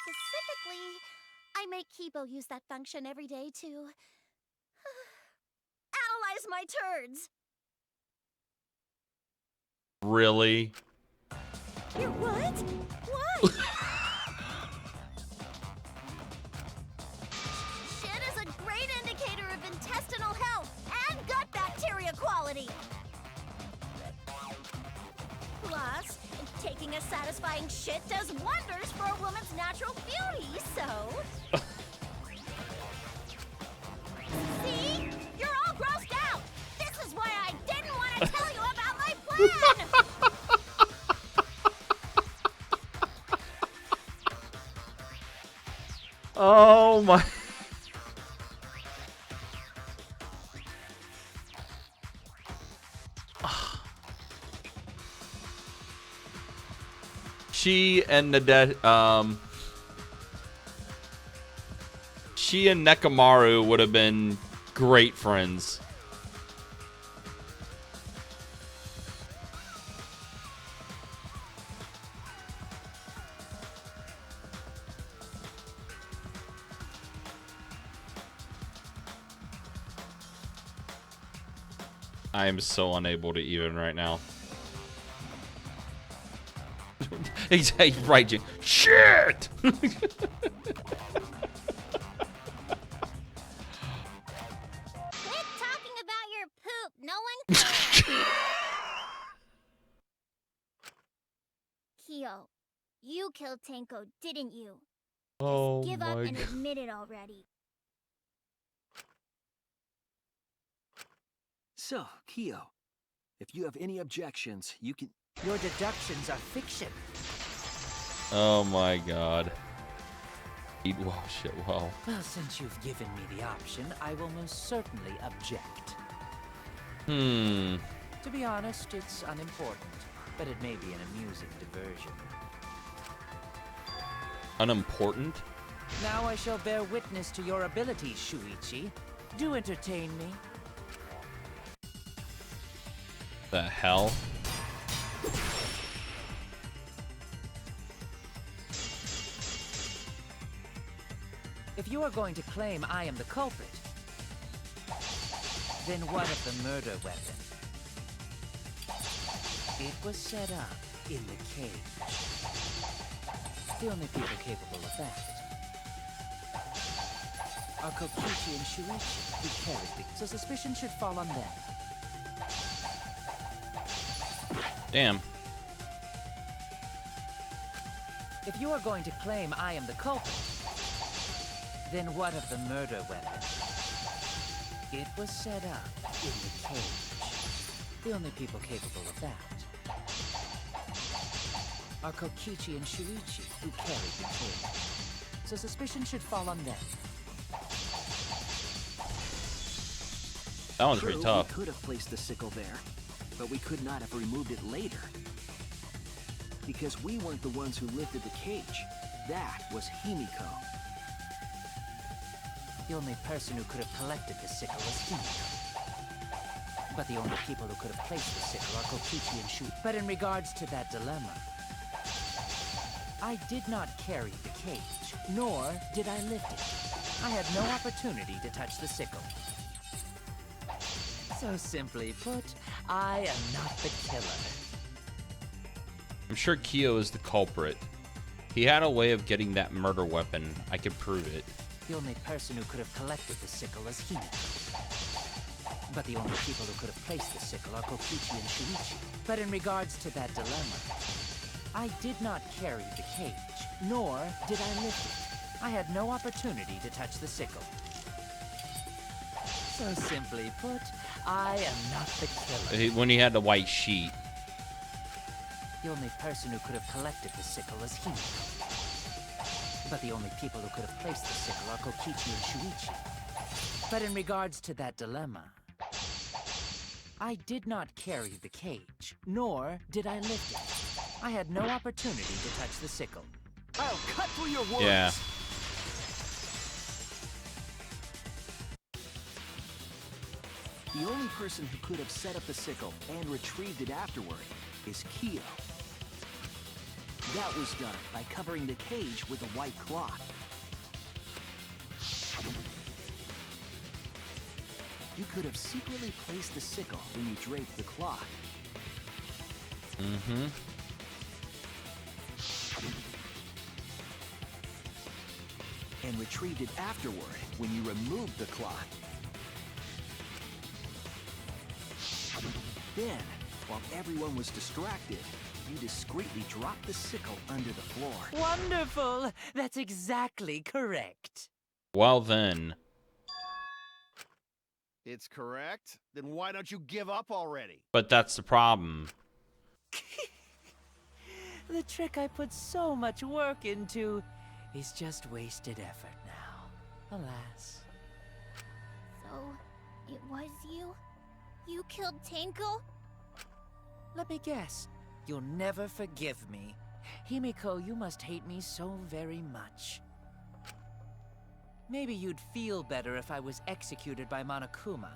Specifically, I make Kibo use that function every day to analyze my turds. Really? Your what? Why? Shit is a great indicator of intestinal health and gut bacteria quality. Plus, taking a satisfying shit does wonders for a woman's natural beauty, so... See? You're all grossed out! This is why I didn't want to tell you about my plan! Oh my. She and she and Nekamaru would have been great friends. I am so unable to even right now. He's raging. Shit! Quit talking about your poop. No one cares. Kyo, you killed Tenko, didn't you? Oh Give up my and god. admit it already. So, Kyo, if you have any objections, you can... Your deductions are fiction. Oh my god. Whoa, shit, whoa. Well, since you've given me the option, I will most certainly object. To be honest, it's unimportant, but it may be an amusing diversion. Unimportant? Now I shall bear witness to your abilities, Shuichi. Do entertain me. The hell? If you are going to claim I am the culprit, then what of the murder weapon? It was set up in the cage. The only people capable of that are Kokichi and Shuichi, who carried it, so suspicion should fall on them. Damn. If you are going to claim I am the culprit, then what of the murder weapon? It was set up in the cage. The only people capable of that are Kokichi and Shuichi, who carried the cage. So suspicion should fall on them. That one's True, pretty tough. We could have placed the sickle there, but we could not have removed it later. Because we weren't the ones who lifted the cage. That was Himiko. The only person who could have collected the sickle was Himiko. But the only people who could have placed the sickle are Kokichi and Shuichi. But in regards to that dilemma, I did not carry the cage, nor did I lift it. I had no opportunity to touch the sickle. So simply put, I am not the killer. I'm sure Kyo is the culprit. He had a way of getting that murder weapon. I could prove it. The only person who could have collected the sickle is Himiko. But the only people who could have placed the sickle are Kokichi and Shuichi. But in regards to that dilemma, I did not carry the cage, nor did I lift it. I had no opportunity to touch the sickle. So simply put, I am not the killer. When he had the white sheet. The only person who could have collected the sickle is Himiko. But the only people who could have placed the sickle are Kokichi and Shuichi. But in regards to that dilemma, I did not carry the cage, nor did I lift it. I had no opportunity to touch the sickle. I'll cut through your words. Yeah. The only person who could have set up the sickle and retrieved it afterward is Kyo. That was done by covering the cage with a white cloth. You could have secretly placed the sickle when you draped the cloth. Mm-hmm. And retrieved it afterward when you removed the cloth. Then, while everyone was distracted, you discreetly dropped the sickle under the floor. Wonderful! That's exactly correct. Well then. It's correct. Then why don't you give up already? But that's the problem. The trick I put so much work into is just wasted effort now. Alas. So, it was you? You killed Tenko? Let me guess. You'll never forgive me. Himiko, you must hate me so very much. Maybe you'd feel better if I was executed by Monokuma.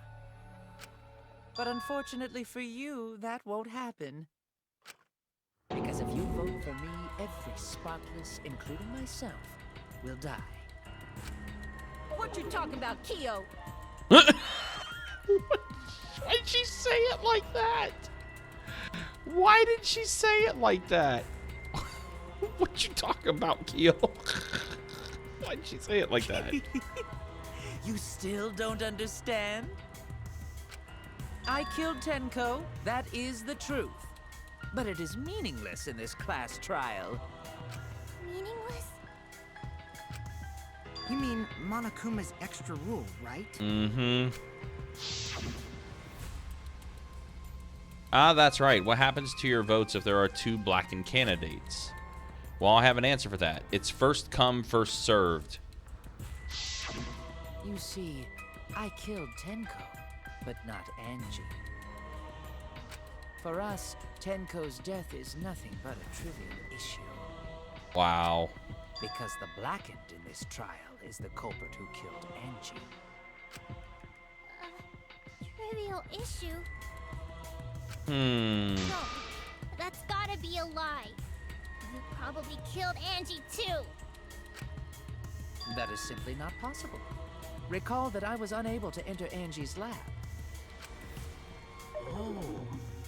But unfortunately for you, that won't happen. Because if you vote for me, every spotless, including myself, will die. What you talking about, Kyo? Why'd she say it like that? Why did she say it like that? What you talking about, Kyo? Why'd she say it like that? You still don't understand? I killed Tenko, that is the truth. But it is meaningless in this class trial. Meaningless? You mean Monokuma's extra rule, right? Mm-hmm. Ah, that's right. What happens to your votes if there are two blackened candidates? Well, I have an answer for that. It's first come, first served. You see, I killed Tenko, but not Angie. For us, Tenko's death is nothing but a trivial issue. Wow. Because the blackened in this trial is the culprit who killed Angie. Trivial issue? Hmm. No, that's gotta be a lie. You probably killed Angie too. That is simply not possible. Recall that I was unable to enter Angie's lab. Oh,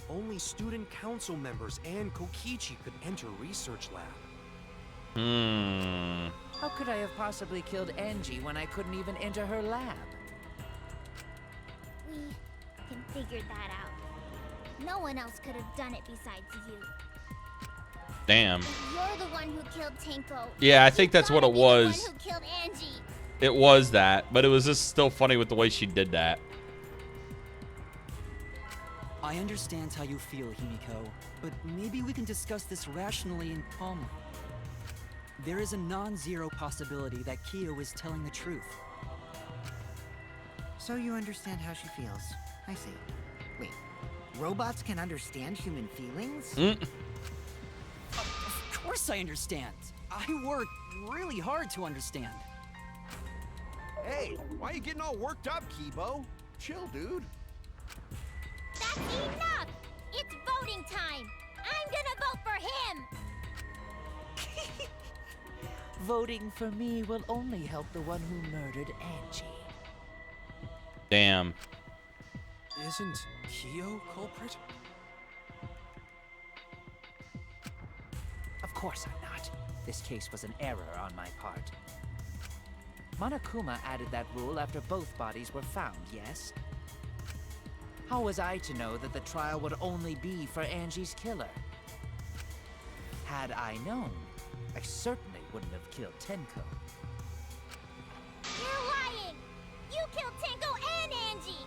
only student council members and Kokichi could enter research lab. Hmm. How could I have possibly killed Angie when I couldn't even enter her lab? We can figure that out. No one else could have done it besides you. Damn. If you're the one who killed Tenko. Yeah, I think that's what it was. The one who killed Angie. It was that, but it was just still funny with the way she did that. I understand how you feel, Himiko, but maybe we can discuss this rationally and calmly. There is a non-zero possibility that Kyo is telling the truth. So you understand how she feels. I see. Wait, robots can understand human feelings? Of course I understand. I worked really hard to understand. Hey, why are you getting all worked up, Kibo? Chill, dude. That's enough! It's voting time! I'm gonna vote for him! Voting for me will only help the one who murdered Angie. Damn. Isn't Kyo culprit? Of course I'm not. This case was an error on my part. Monokuma added that rule after both bodies were found, yes? How was I to know that the trial would only be for Angie's killer? Had I known, I certainly wouldn't have killed Tenko. You're lying! You killed Tenko and Angie!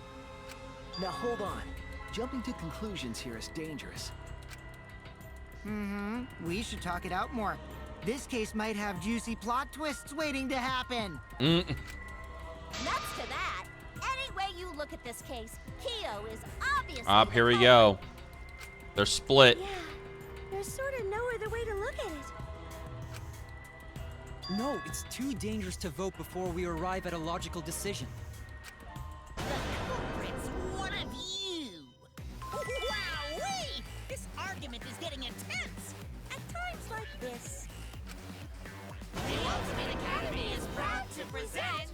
Now hold on. Jumping to conclusions here is dangerous. We should talk it out more. This case might have juicy plot twists waiting to happen. Next to that, any way you look at this case, Kyo is obviously Here we go. They're split. Yeah, there's sort of no other way to look at it. No, it's too dangerous to vote before we arrive at a logical decision. The culprit's one of you. Wowee! This argument is getting intense. At times like this, the Ultimate Academy is proud to present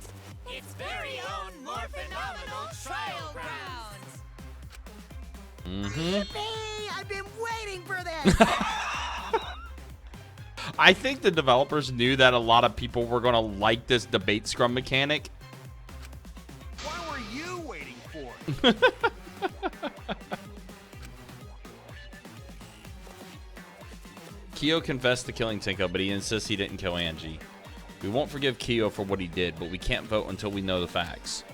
its very own more phenomenal trial grounds. Yippee! I've been waiting for this! I think the developers knew that a lot of people were going to like this debate scrum mechanic. What were you waiting for? Kyo confessed to killing Tenko, but he insists he didn't kill Angie. We won't forgive Kyo for what he did, but we can't vote until we know the facts.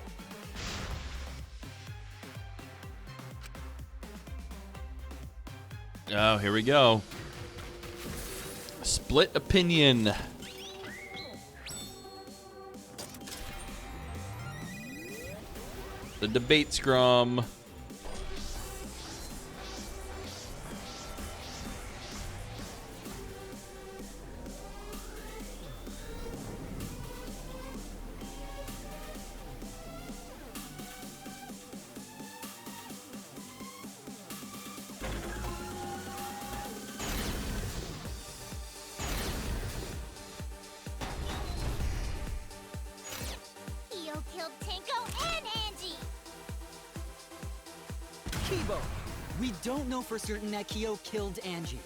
Oh, here we go. Split opinion. The debate scrum. Kyo killed Tenko and Angie. Kibo, we don't know for certain that Kyo killed Angie.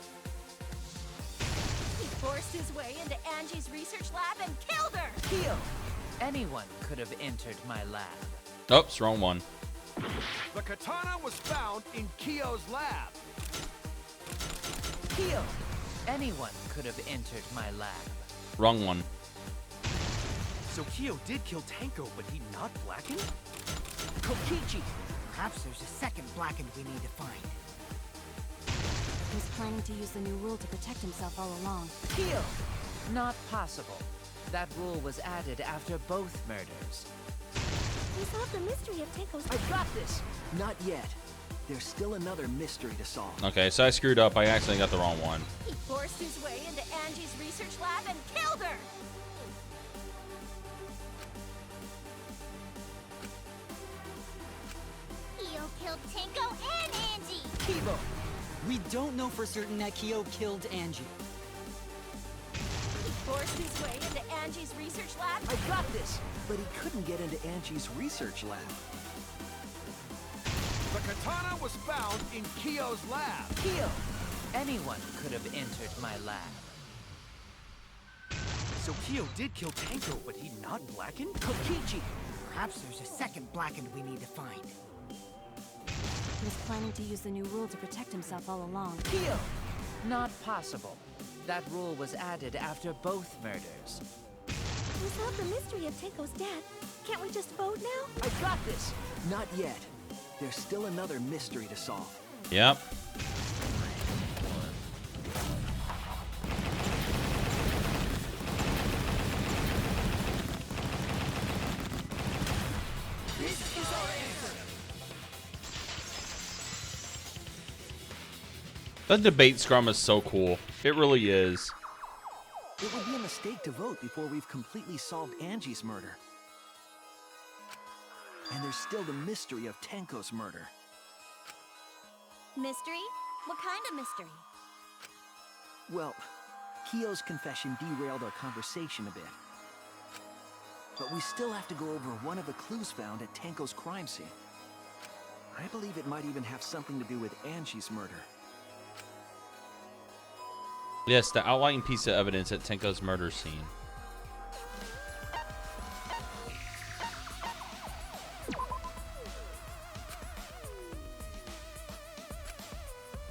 He forced his way into Angie's research lab and killed her. Kyo, anyone could have entered my lab. Oops, wrong one. The katana was found in Kyo's lab. Kyo, anyone could have entered my lab. Wrong one. So Kyo did kill Tenko, but he not blackened? Kokichi! Perhaps there's a second blackened we need to find. He was planning to use the new rule to protect himself all along. Kyo, not possible. That rule was added after both murders. We solved the mystery of Tenko's. I got this! Not yet. There's still another mystery to solve. Okay, so I screwed up. I accidentally got the wrong one. He forced his way into Angie's research lab and killed her. Kyo killed Tenko and Angie. Kibo, we don't know for certain that Kyo killed Angie. He forced his way into Angie's research lab. I got this! But he couldn't get into Angie's research lab. The katana was found in Kyo's lab. Kyo, anyone could have entered my lab. So Kyo did kill Tenko, but he not blackened? Kokichi! Perhaps there's a second blackened we need to find. He was planning to use the new rule to protect himself all along. Kyo, not possible. That rule was added after both murders. We solved the mystery of Tenko's death. Can't we just vote now? I got this! Not yet. There's still another mystery to solve. Yep. The debate scrum is so cool. It really is. It would be a mistake to vote before we've completely solved Angie's murder. And there's still the mystery of Tenko's murder. Mystery? What kind of mystery? Well, Kyo's confession derailed our conversation a bit. But we still have to go over one of the clues found at Tenko's crime scene. I believe it might even have something to do with Angie's murder. Yes, the outlying piece of evidence at Tenko's murder scene.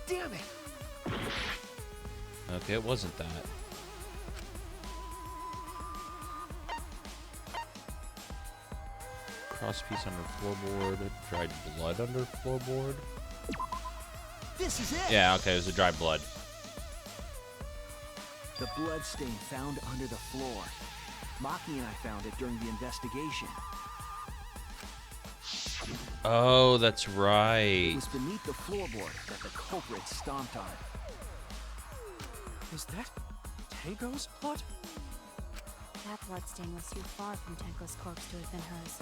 Damn it! Okay, it wasn't that. Cross piece under floorboard, dried blood under floorboard. This is it! Yeah, okay, it was a dried blood. The bloodstain found under the floor. Maki and I found it during the investigation. Oh, that's It right. was beneath the floorboard that the culprit stomped on. Is that Tenko's blood? That bloodstain was too far from Tenko's corpse to have been hers.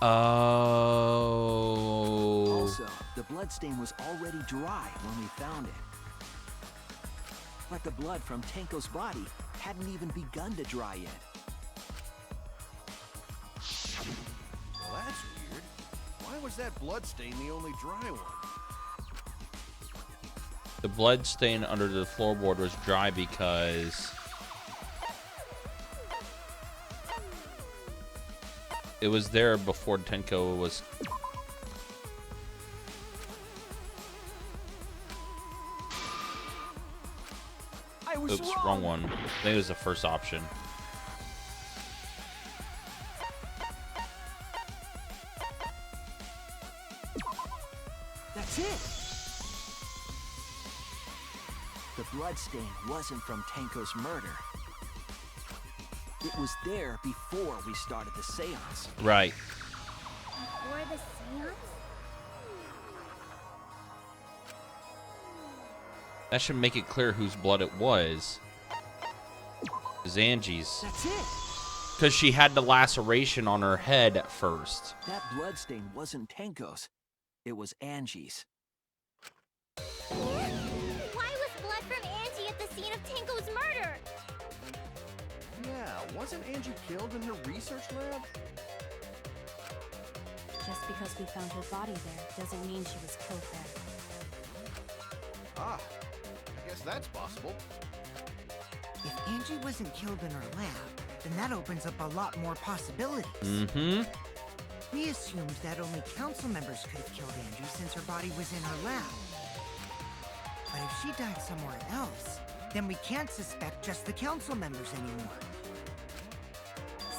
Oh. Also, the bloodstain was already dry when we found it. But the blood from Tenko's body hadn't even begun to dry yet. Well, that's weird. Why was that bloodstain the only dry one? The blood stain under the floorboard was dry because it was there before Tenko was. I was Oops, wrong one. I think it was the first option. That's it. The bloodstain wasn't from Tenko's murder. It was there before we started the seance. Right. Before the seance? That should make it clear whose blood it was. It was Angie's. That's it. Because she had the laceration on her head at first. That bloodstain wasn't Tenko's. It was Angie's. Why was blood from Angie at the scene of Tenko's murder? Yeah, wasn't Angie killed in her research lab? Just because we found her body there doesn't mean she was killed there. Ah, I guess that's possible. If Angie wasn't killed in her lab, then that opens up a lot more possibilities. Mm-hmm. We assumed that only council members could have killed Angie since her body was in her lab. But if she died somewhere else, then we can't suspect just the council members anymore.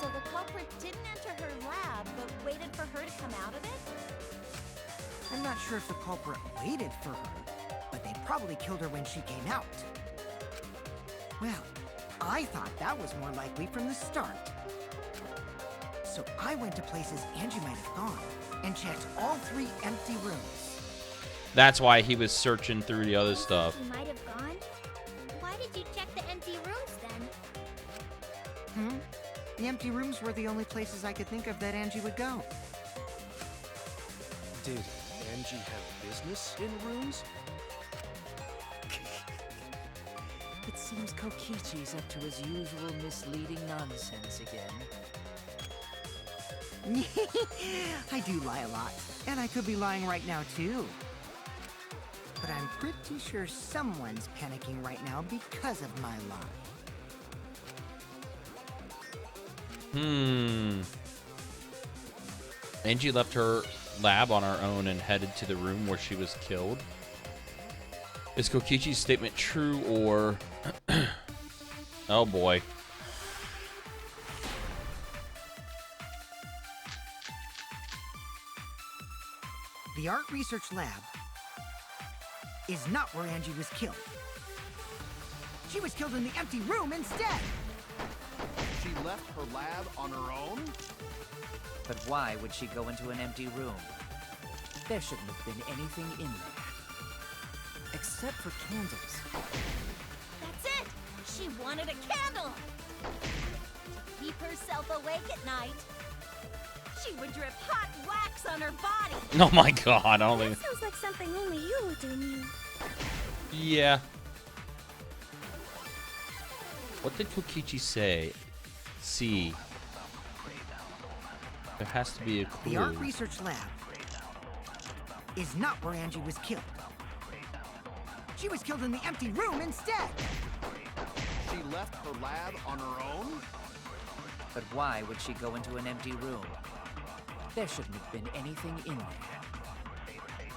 So the culprit didn't enter her lab, but waited for her to come out of it? I'm not sure if the culprit waited for her, but they probably killed her when she came out. Well, I thought that was more likely from the start. So I went to places Angie might have gone and checked all 3 empty rooms. That's why he was searching through the other stuff. She might have gone. Why did you check the empty rooms then? The empty rooms were the only places I could think of that Angie would go. Did Angie have business in rooms? It seems Kokichi's up to his usual misleading nonsense again. I do lie a lot, and I could be lying right now too. But I'm pretty sure someone's panicking right now because of my lie. Angie left her lab on her own and headed to the room where she was killed. Is Kokichi's statement true or... Oh boy. The art research lab is not where Angie was killed. She was killed in the empty room instead. She left her lab on her own? But why would she go into an empty room? There shouldn't have been anything in there. Except for candles. That's it! She wanted a candle! To keep herself awake at night. She would drip hot wax on her body! Oh my god, I don't think... Sounds like something only you would do, Mew. Yeah. What did Kokichi say? See. There has to be a clue. The art research lab is not where Angie was killed. She was killed in the empty room instead. She left her lab on her own? But why would she go into an empty room? There shouldn't have been anything in there.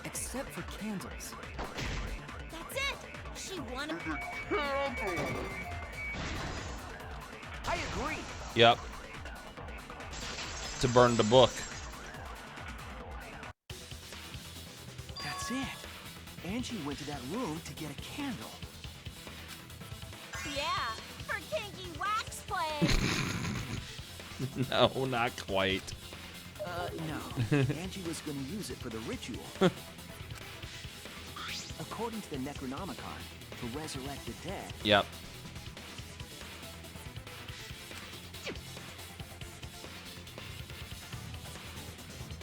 Except for candles. That's it! She wanted... I agree. Yep. To burn the book. That's it. Angie went to that room to get a candle. Yeah, for kinky wax play. No, not quite. No. Angie was gonna use it for the ritual. According to the Necronomicon, to resurrect the dead, Yep.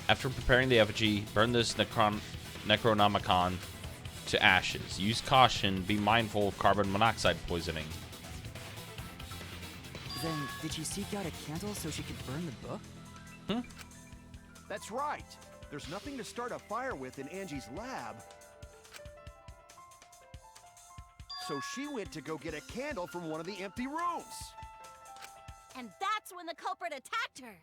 After preparing the effigy, burn this Necronomicon to ashes. Use caution. Be mindful of carbon monoxide poisoning. Then, did she seek out a candle so she could burn the book? That's right. There's nothing to start a fire with in Angie's lab. So she went to go get a candle from one of the empty rooms. And that's when the culprit attacked her.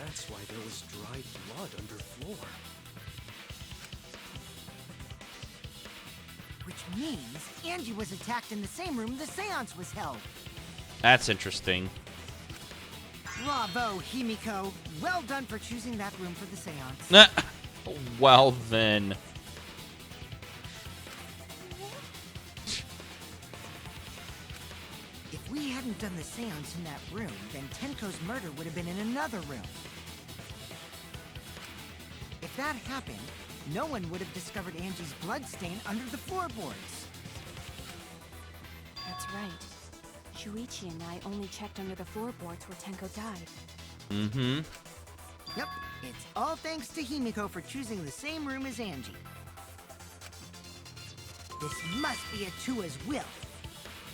That's why there was dried blood underfloor. Which means Angie was attacked in the same room the seance was held. That's interesting. Bravo, Himiko. Well done for choosing that room for the seance. Well then. If we hadn't done the seance in that room, then Tenko's murder would have been in another room. If that happened, no one would have discovered Angie's bloodstain under the floorboards. That's right. Shuichi and I only checked under the floorboards where Tenko died. Mm-hmm. Yep, it's all thanks to Himiko for choosing the same room as Angie. This must be a Tua's will.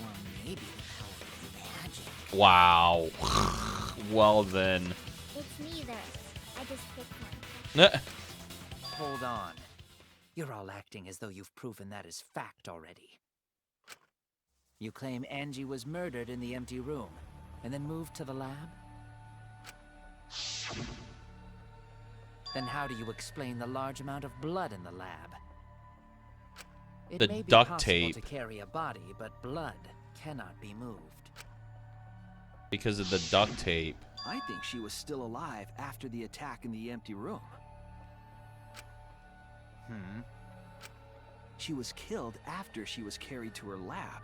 Or maybe the power of magic. Wow. Well then. It's neither. I just picked one. Hold on. You're all acting as though you've proven that as fact already. You claim Angie was murdered in the empty room, and then moved to the lab? Then how do you explain the large amount of blood in the lab? It The may be duct possible tape. to carry a body, but blood cannot be moved. Because of the duct tape. I think she was still alive after the attack in the empty room. She was killed after she was carried to her lab.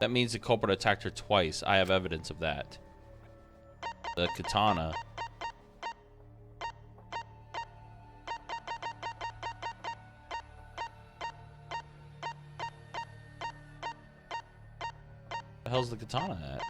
That means the culprit attacked her twice. I have evidence of that. The katana. The hell's the katana at?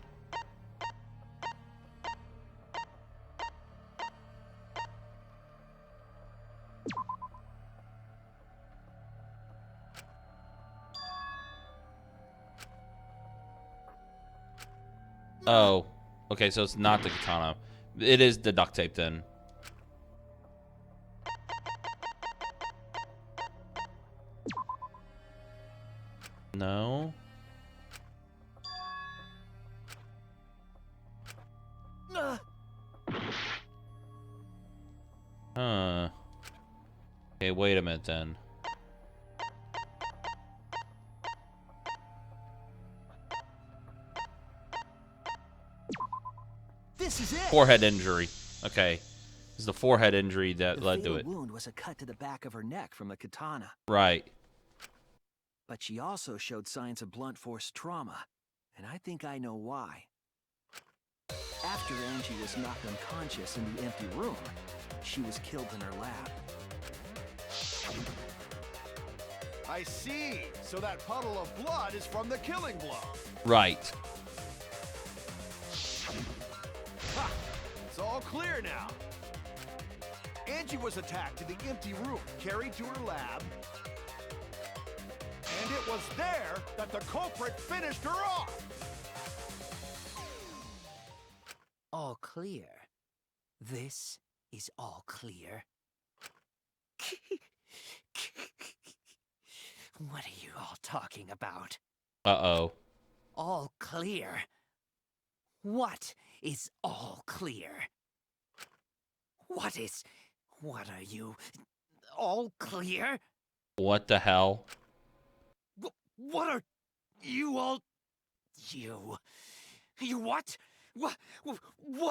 Oh, okay, so it's not the katana. It is the duct tape then. No. Huh. Okay, wait a minute then. This is it. Forehead injury. Okay. It's the forehead injury that The led to fatal it. wound was a cut to the back of her neck from the katana. Right. But she also showed signs of blunt force trauma, and I think I know why. After Angie was knocked unconscious in the empty room, she was killed in her lab. I see. So that puddle of blood is from the killing blow. Right. Ha! It's all clear now. Angie was attacked in the empty room, carried to her lab, and it was there that the culprit finished her off. All clear. This is all clear. What are you all talking about? Uh-oh. All clear? What is all clear? What are you? All clear? What the hell? What are you all? You what? What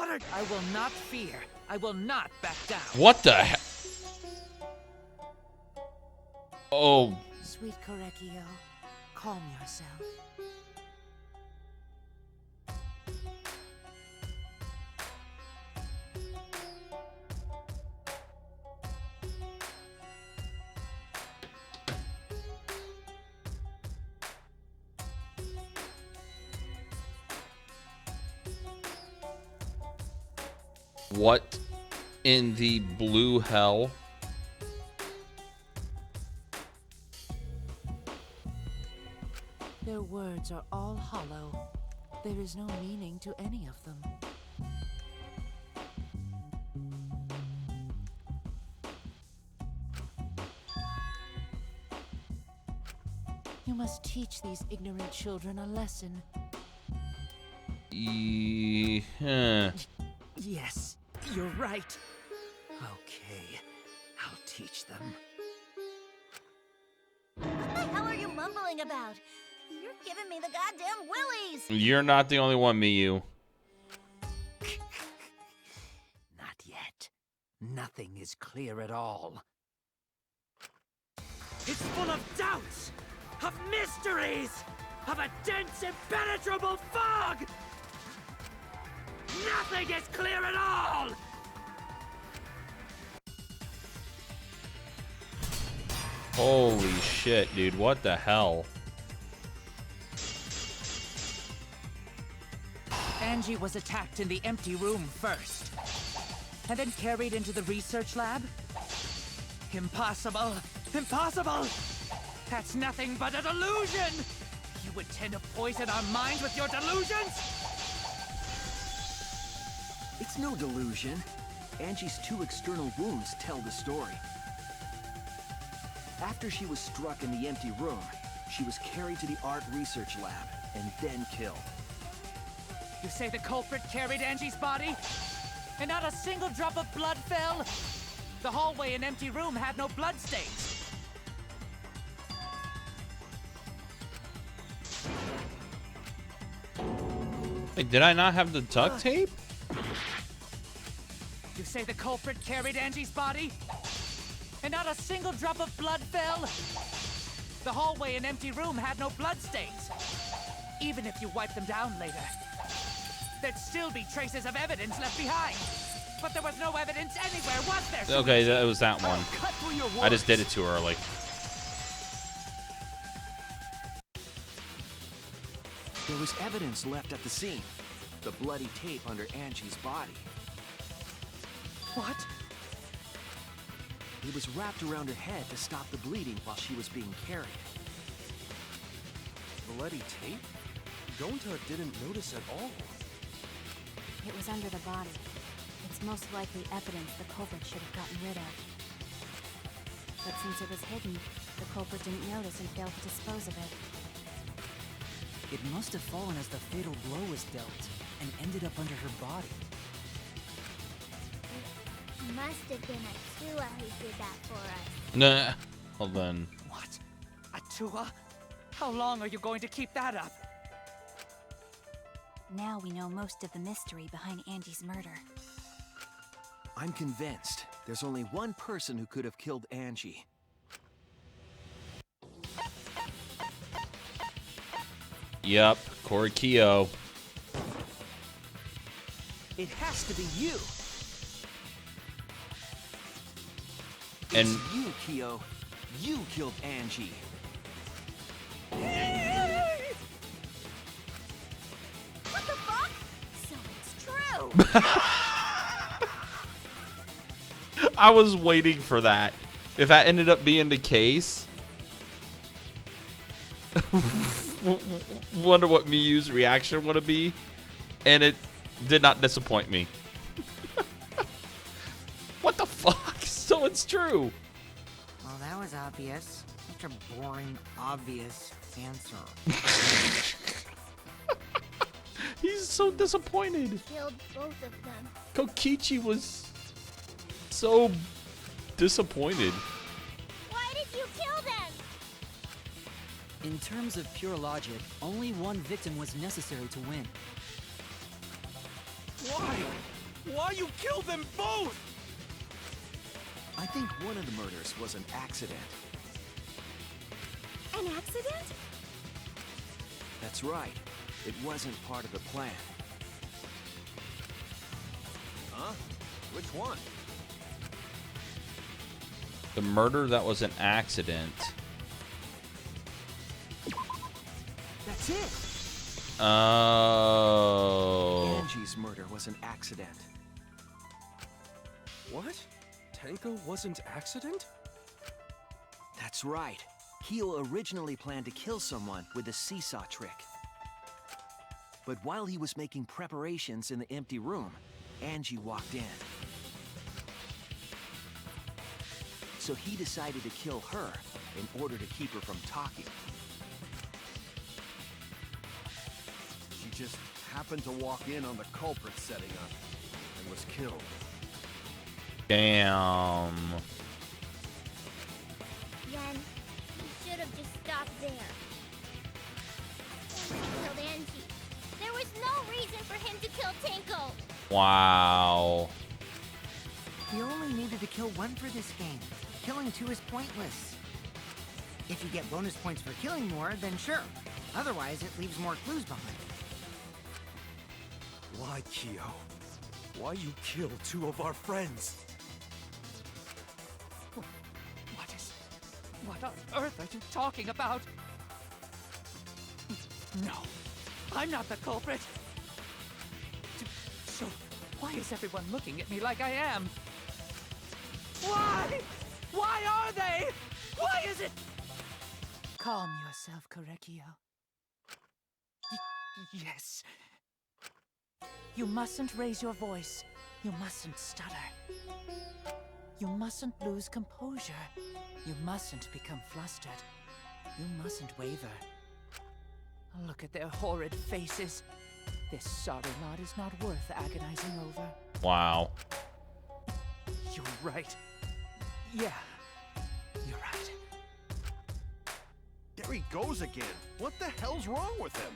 are? I will not fear. I will not back down. What the hell? Oh. Sweet Korekio, calm yourself. What in the blue hell? Their words are all hollow. There is no meaning to any of them. You must teach these ignorant children a lesson. Yes, you're right. Okay, I'll teach them. What the hell are you mumbling about? You're giving me the goddamn willies! You're not the only one, Miyu. Not yet. Nothing is clear at all. It's full of doubts, of mysteries, of a dense, impenetrable fog! Nothing is clear at all! Holy shit, dude. What the hell? Angie was attacked in the empty room first, and then carried into the research lab? Impossible! Impossible! That's nothing but a delusion! You intend to poison our minds with your delusions? It's no delusion. Angie's 2 external wounds tell the story. After she was struck in the empty room, she was carried to the art research lab and then killed. You say the culprit carried Angie's body? And not a single drop of blood fell? The hallway and empty room had no bloodstains. Wait, did I not have the duct tape? You say the culprit carried Angie's body? And not a single drop of blood fell? The hallway and empty room had no bloodstains. Even if you wipe them down later, there'd still be traces of evidence left behind. But there was no evidence anywhere, was there? Okay, that was that one. Cut through your I just words. did it too early. There was evidence left at the scene. The bloody tape under Angie's body. What? It was wrapped around her head to stop the bleeding while she was being carried. Bloody tape? Gonta didn't notice at all. It was under the body. It's most likely evidence the culprit should have gotten rid of. But since it was hidden, the culprit didn't notice and failed to dispose of it. It must have fallen as the fatal blow was dealt, and ended up under her body. It must have been Atua who did that for us. Nah. Well then. What? Atua? How long are you going to keep that up? Now we know most of the mystery behind Angie's murder. I'm convinced there's only one person who could have killed Angie. Yep, Korekio. It has to be you. And It's you, Kyo. You killed Angie. What the fuck? So it's true! I was waiting for that. If that ended up being the case, wonder what Miyu's reaction would be, and it did not disappoint me. What the fuck? So it's true. Well, that was obvious. Such a boring, obvious answer. He's so disappointed. Killed both of them. Kokichi was so disappointed. Why did you kill them? In terms of pure logic, only one victim was necessary to win. Why? Why you killed them both? I think one of the murders was an accident. accident? That's right. It wasn't part of the plan. Huh? Which one? The murder that was an accident. That's it! Oh. Angie's murder was an accident. What? Tenko wasn't accident? That's right. Kyo originally planned to kill someone with the seesaw trick. But while he was making preparations in the empty room, Angie walked in. So he decided to kill her in order to keep her from talking. She just happened to walk in on the culprit setting up and was killed. Damn. Yen, you should have just stopped there. Tenko killed Angie. There was no reason for him to kill Tenko. Wow. You only needed to kill one for this game. Killing two is pointless. If you get bonus points for killing more, then sure. Otherwise, it leaves more clues behind. Why, Kyo? Why you kill two of our friends? What on earth are you talking about? No, I'm not the culprit. So, why is everyone looking at me like I am? Why? Why are they? Why is it? Calm yourself, Korekio. Yes. You mustn't raise your voice. You mustn't stutter. You mustn't lose composure. You mustn't become flustered. You mustn't waver. Look at their horrid faces. This sorry lot is not worth agonizing over. Wow. You're right. Yeah, you're right. There he goes again. What the hell's wrong with him?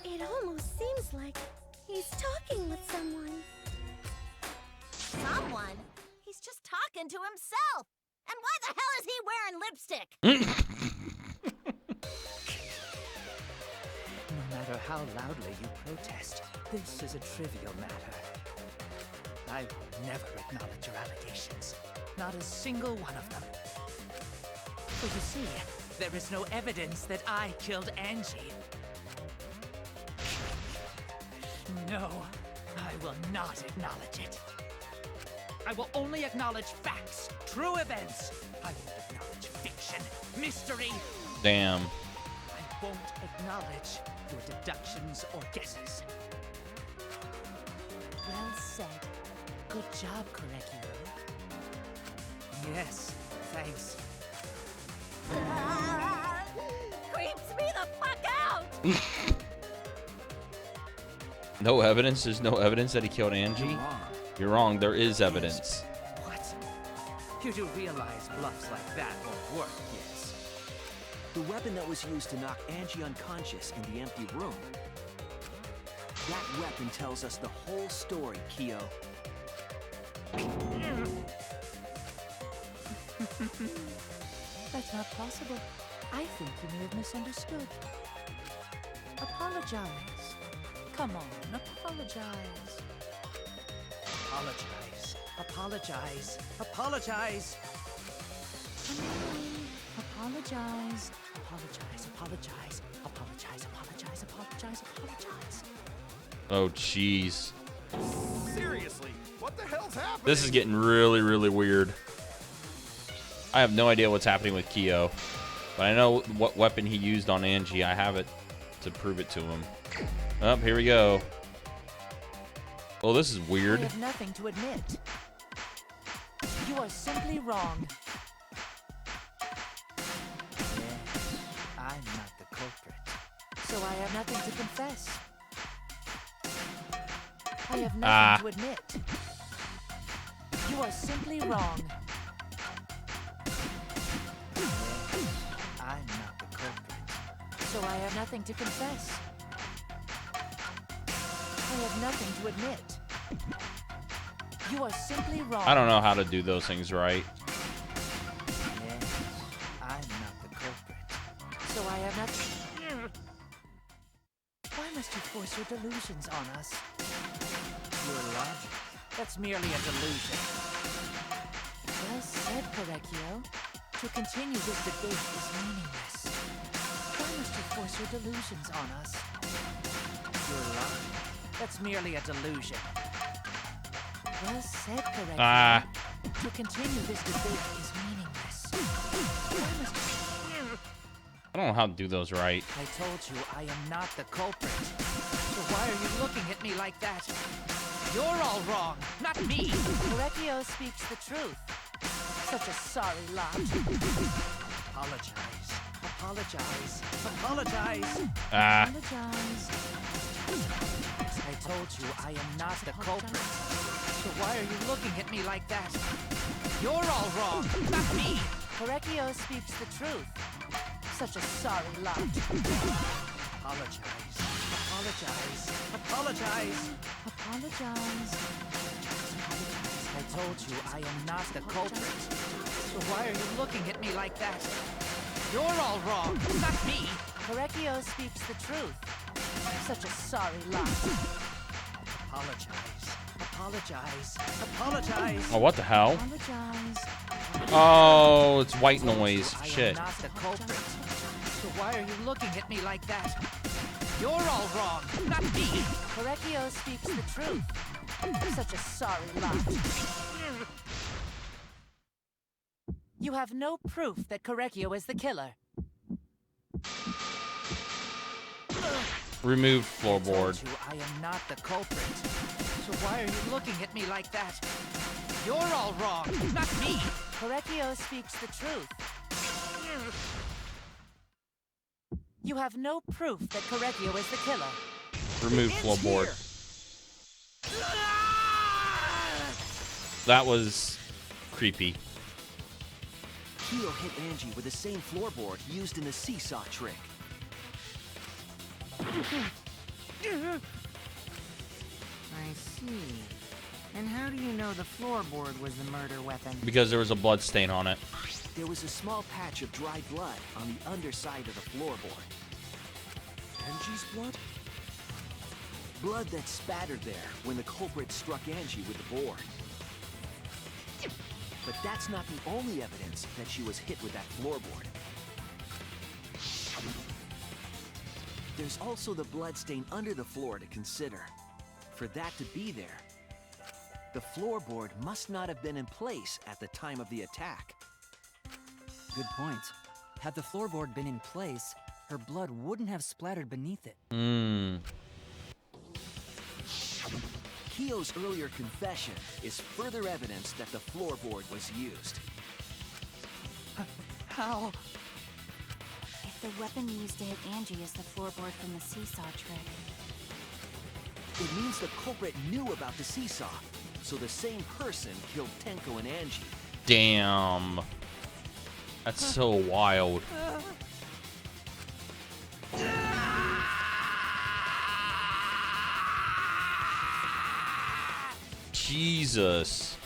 It almost seems like he's talking with someone. Someone? He's just talking to himself. And why the hell is he wearing lipstick? No matter how loudly you protest, this is a trivial matter. I will never acknowledge your allegations. Not a single one of them. So you see, there is no evidence that I killed Angie. No, I will not acknowledge it. I will only acknowledge facts, true events. I won't acknowledge fiction, mystery. Damn. I won't acknowledge your deductions or guesses. Well said. Good job, Korekio. Yes, thanks. Creeps me the fuck out! No evidence? There's no evidence that he killed Angie? You're wrong. There is evidence. What? You do realize bluffs like that won't work, yes? The weapon that was used to knock Angie unconscious in the empty room. That weapon tells us the whole story, Kyo. That's not possible. I think you may have misunderstood. Apologize. Come on, apologize. Apologize. Apologize. Apologize. Apologize. Apologize. Apologize. Apologize. Apologize. Apologize. Apologize. Oh, jeez. Seriously, what the hell's happening? This is getting really, really weird. I have no idea what's happening with Kyo, but I know what weapon he used on Angie. I have it to prove it to him. Oh, here we go. Oh, this is weird. I have nothing to admit. You are simply wrong. Yes, I'm not the culprit. So I have nothing to confess. I have nothing to admit. You are simply wrong. I'm not the culprit. So I have nothing to confess. I have nothing to admit. You are simply wrong. I don't know how to do those things right. Yes, I'm not the culprit. So I am not... Why must you force your delusions on us? Your logic. That's merely a delusion. Well said, Correcchio. To continue this debate is meaningless. Why must you force your delusions on us? Your logic. That's merely a delusion. Well said, Correcchio. To continue this debate is meaningless. Why must you... I don't know how to do those right. I told you I am not the culprit. So why are you looking at me like that? You're all wrong, not me. Correcchio speaks the truth. Such a sorry lot. Apologize. Apologize. Apologize. Apologize. I told you I am not the culprit. So why are you looking at me like that? You're all wrong, not me. Correcchio speaks the truth. Such a sorry lot. Apologize. Apologize. Apologize. Apologize. I told you I am not the culprit. So why are you looking at me like that? You're all wrong, not me. Correcchio speaks the truth. Such a sorry lot. Apologize. Apologize. Apologize. Oh, what the hell? Apologize. Oh, it's white noise. Shit. Not the culprit. So why are you looking at me like that? You're all wrong, not me. Correcchio speaks the truth. Such a sorry lot. You have no proof that Correcchio is the killer. Remove floorboard. I am not the culprit. So why are you looking at me like that? You're all wrong, not me. Correcchio speaks the truth. You have no proof that Correcchio is the killer. Remove floorboard. That was creepy. Kyo hit Angie with the same floorboard used in the seesaw trick. I see. And how do you know the floorboard was the murder weapon? Because there was a blood stain on it. There was a small patch of dried blood on the underside of the floorboard. Angie's blood? Blood that spattered there when the culprit struck Angie with the board. But that's not the only evidence that she was hit with that floorboard. There's also the blood stain under the floor to consider. For that to be there, the floorboard must not have been in place at the time of the attack. Good point. Had the floorboard been in place, her blood wouldn't have splattered beneath it. Kyo's earlier confession is further evidence that the floorboard was used. How? If the weapon used to hit Angie is the floorboard from the seesaw trick, It means the culprit knew about the seesaw, so the same person killed Tenko and Angie. Damn. That's so wild. Jesus.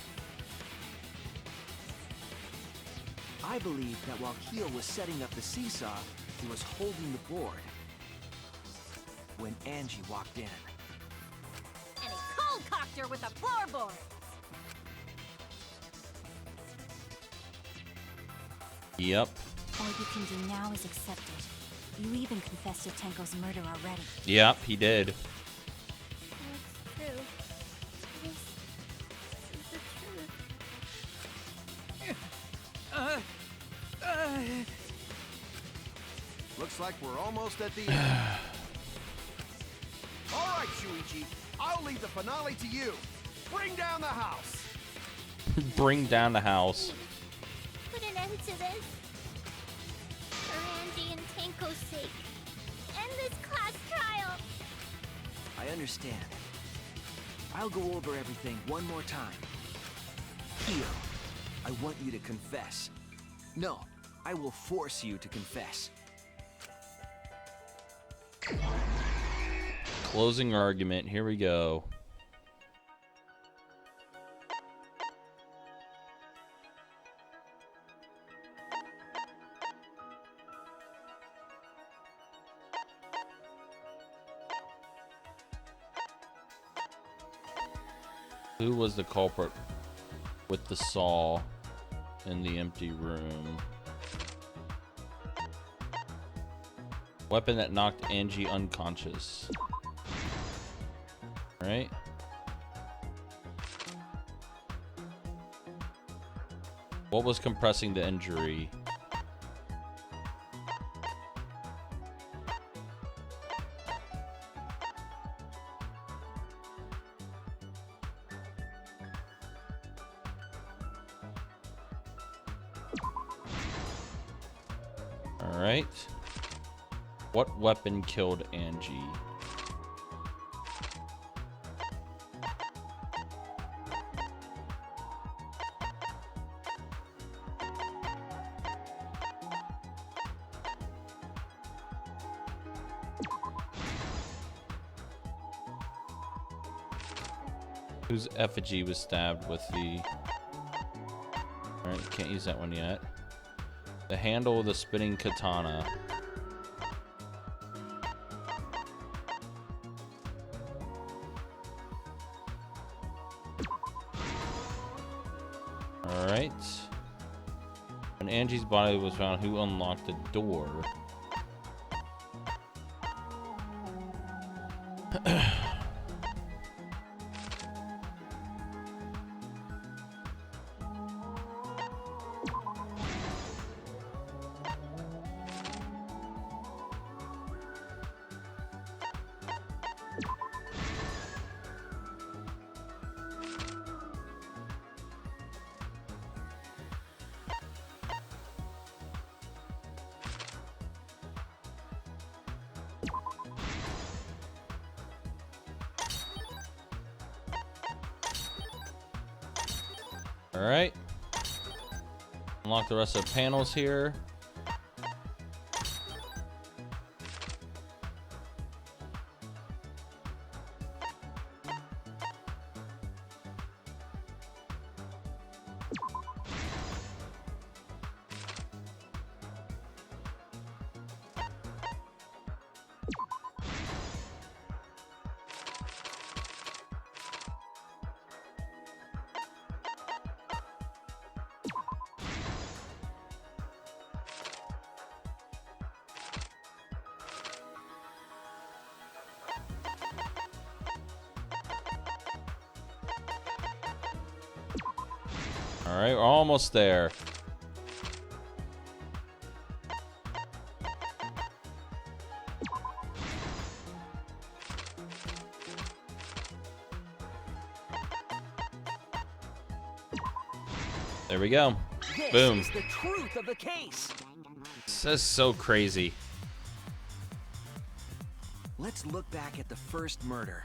I believe that while Kyo was setting up the seesaw, he was holding the board when Angie walked in. And he cold-cocked her with a floorboard. Yep. all you can do now is accept it. You even confessed to Tenko's murder already. Yep, he did. That's true. This is the truth. Looks like we're almost at the end. All right, Shuichi. I'll leave the finale to you. Bring down the house. Bring down the house. Put an end to this. For Angie and Tenko's sake. End this class trial. I understand. I'll go over everything one more time. Kyo, I want you to confess. No, I will force you to confess. Closing argument. Here we go. Who was the culprit with the saw in the empty room? Weapon that knocked Angie unconscious. Right? What was compressing the injury? All right. What weapon killed Angie? Whose effigy was stabbed with the... Alright, can't use that one yet. The handle of the spinning katana. Alright. When Angie's body was found, who unlocked the door? Alright. Unlock the rest of the panels here. All right, we're almost there. There we go. Boom. This is the truth of the case. This is so crazy. Let's look back at the first murder.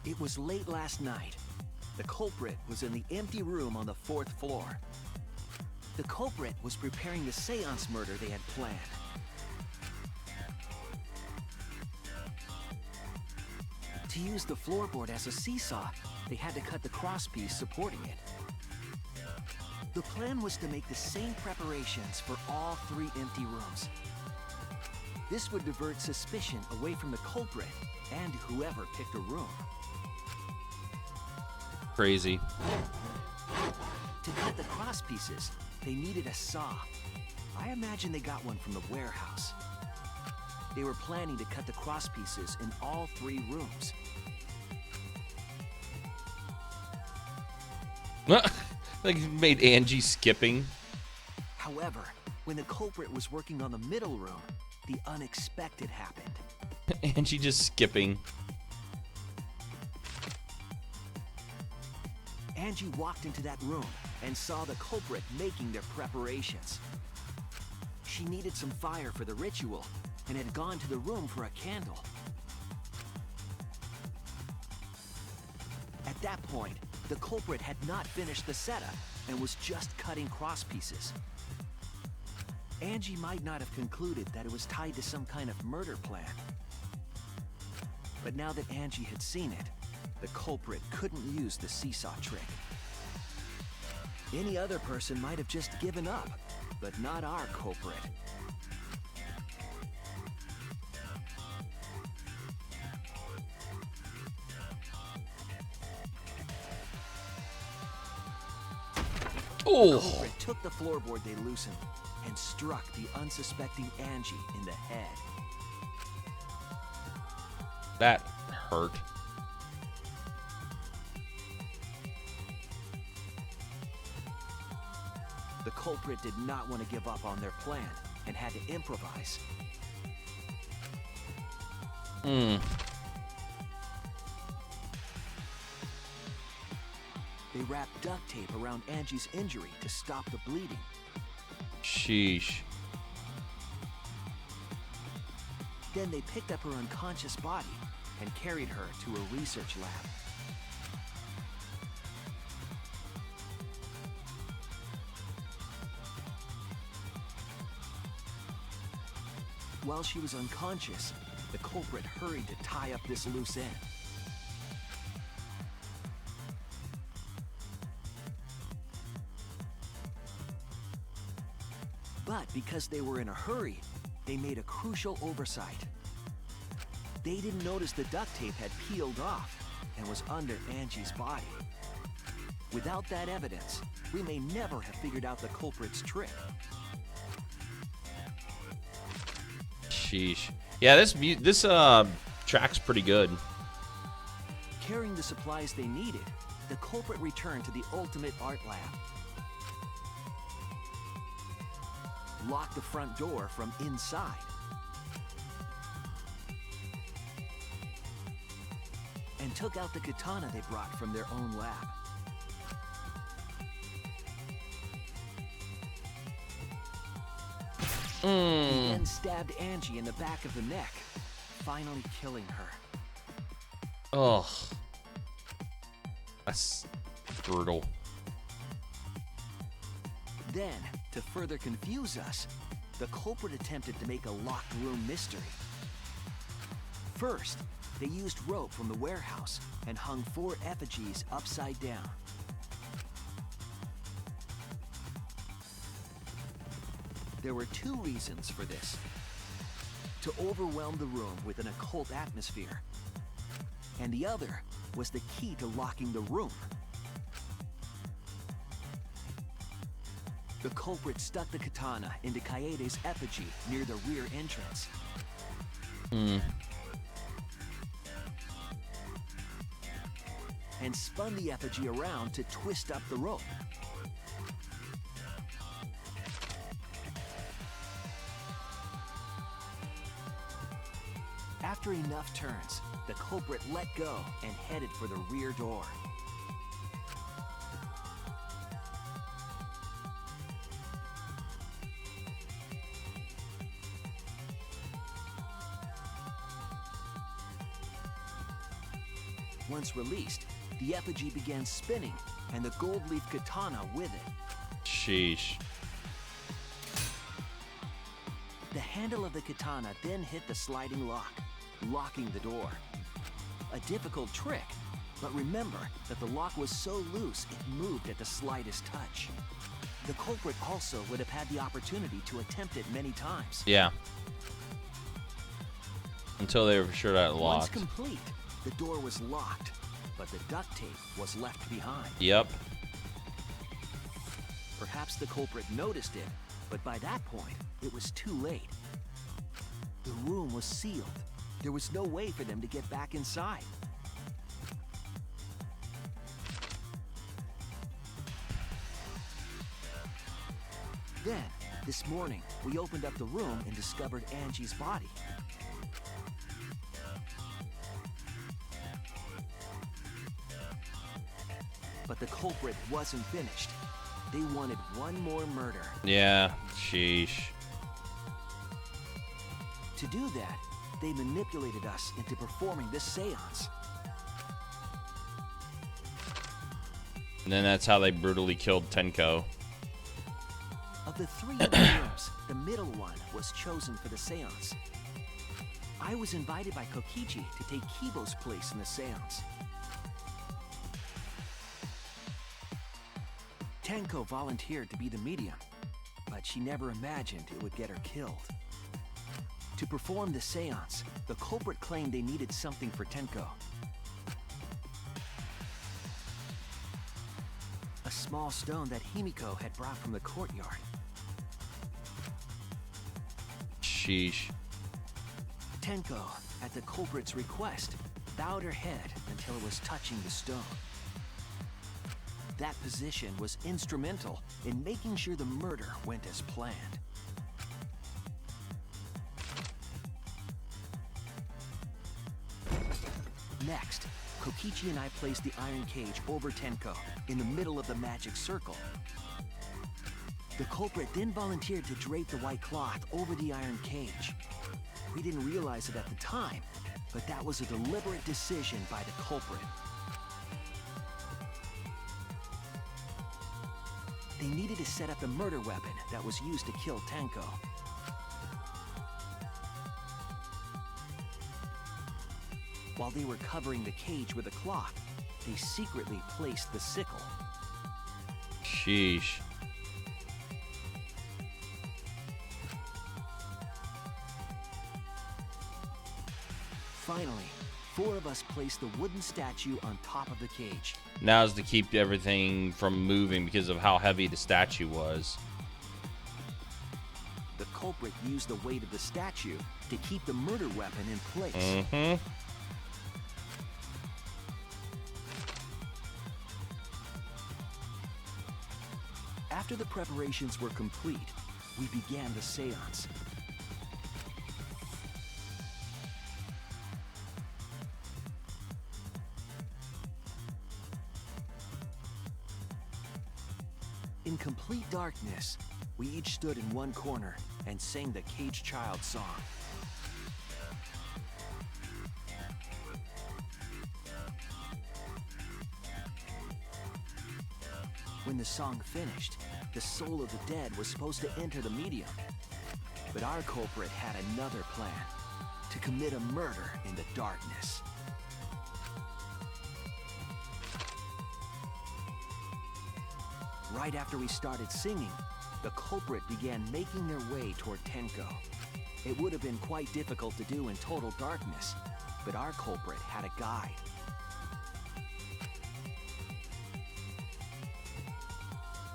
It was late last night. The culprit was in the empty room on the 4th floor. The culprit was preparing the seance murder they had planned. To use the floorboard as a seesaw, they had to cut the crosspiece supporting it. The plan was to make the same preparations for all 3 empty rooms. This would divert suspicion away from the culprit and whoever picked a room. Crazy. To cut the cross pieces, they needed a saw. I imagine they got one from the warehouse. They were planning to cut the cross pieces in all 3 rooms. Like made Angie skipping. However, when the culprit was working on the middle room, the unexpected happened. Angie just skipping. Angie walked into that room and saw the culprit making their preparations. She needed some fire for the ritual and had gone to the room for a candle. At that point, the culprit had not finished the setup and was just cutting cross pieces. Angie might not have concluded that it was tied to some kind of murder plan. But now that Angie had seen it, the culprit couldn't use the seesaw trick. Any other person might have just given up, but not our culprit. Oh. The culprit took the floorboard they loosened and struck the unsuspecting Angie in the head. That hurt. The culprit did not want to give up on their plan and had to improvise. Hmm. They wrapped duct tape around Angie's injury to stop the bleeding. Sheesh. Then they picked up her unconscious body and carried her to a research lab. While she was unconscious, the culprit hurried to tie up this loose end. But because they were in a hurry, they made a crucial oversight. They didn't notice the duct tape had peeled off and was under Angie's body. Without that evidence, we may never have figured out the culprit's trick. Sheesh. Yeah, this track's pretty good. Carrying the supplies they needed, the culprit returned to the ultimate art lab. Locked the front door from inside. And took out the katana they brought from their own lab. He then stabbed Angie in the back of the neck, finally killing her. Ugh. That's brutal. Then, to further confuse us, the culprit attempted to make a locked room mystery. First, they used rope from the warehouse and hung 4 effigies upside down. There were 2 reasons for this. To overwhelm the room with an occult atmosphere. And the other was the key to locking the room. The culprit stuck the katana into Kaede's effigy near the rear entrance. And spun the effigy around to twist up the rope. After enough turns, the culprit let go and headed for the rear door. Once released, the effigy began spinning, and the gold leaf katana with it. Sheesh. The handle of the katana then hit the sliding lock, locking the door. A difficult trick, but remember that the lock was so loose it moved at the slightest touch. The culprit also would have had the opportunity to attempt it many times. Yeah. Until they were sure that it Once locked. complete, the door was locked, but the duct tape was left behind. Yep. Perhaps the culprit noticed it, but by that point, it was too late. The room was sealed. There was no way for them to get back inside. Then, this morning, we opened up the room and discovered Angie's body. But the culprit wasn't finished. They wanted one more murder. Yeah. Sheesh. To do that, they manipulated us into performing this seance. And then that's how they brutally killed Tenko. Of the 3 rooms, the middle one was chosen for the seance. I was invited by Kokichi to take Kibo's place in the seance. Tenko volunteered to be the medium, but she never imagined it would get her killed. To perform the seance, the culprit claimed they needed something for Tenko. A small stone that Himiko had brought from the courtyard. Sheesh. Tenko, at the culprit's request, bowed her head until it was touching the stone. That position was instrumental in making sure the murder went as planned. Next, Kokichi and I placed the iron cage over Tenko in the middle of the magic circle. The culprit then volunteered to drape the white cloth over the iron cage. We didn't realize it at the time, but that was a deliberate decision by the culprit. They needed to set up the murder weapon that was used to kill Tenko. While they were covering the cage with a cloth, they secretly placed the sickle. Sheesh. Finally, 4 of us placed the wooden statue on top of the cage. Now is to keep everything from moving because of how heavy the statue was. The culprit used the weight of the statue to keep the murder weapon in place. Mm-hmm. After the preparations were complete, we began the seance. In complete darkness, we each stood in one corner and sang the Cage Child song. When the song finished, the soul of the dead was supposed to enter the medium. But our culprit had another plan, to commit a murder in the darkness. Right after we started singing, the culprit began making their way toward Tenko. It would have been quite difficult to do in total darkness, but our culprit had a guide.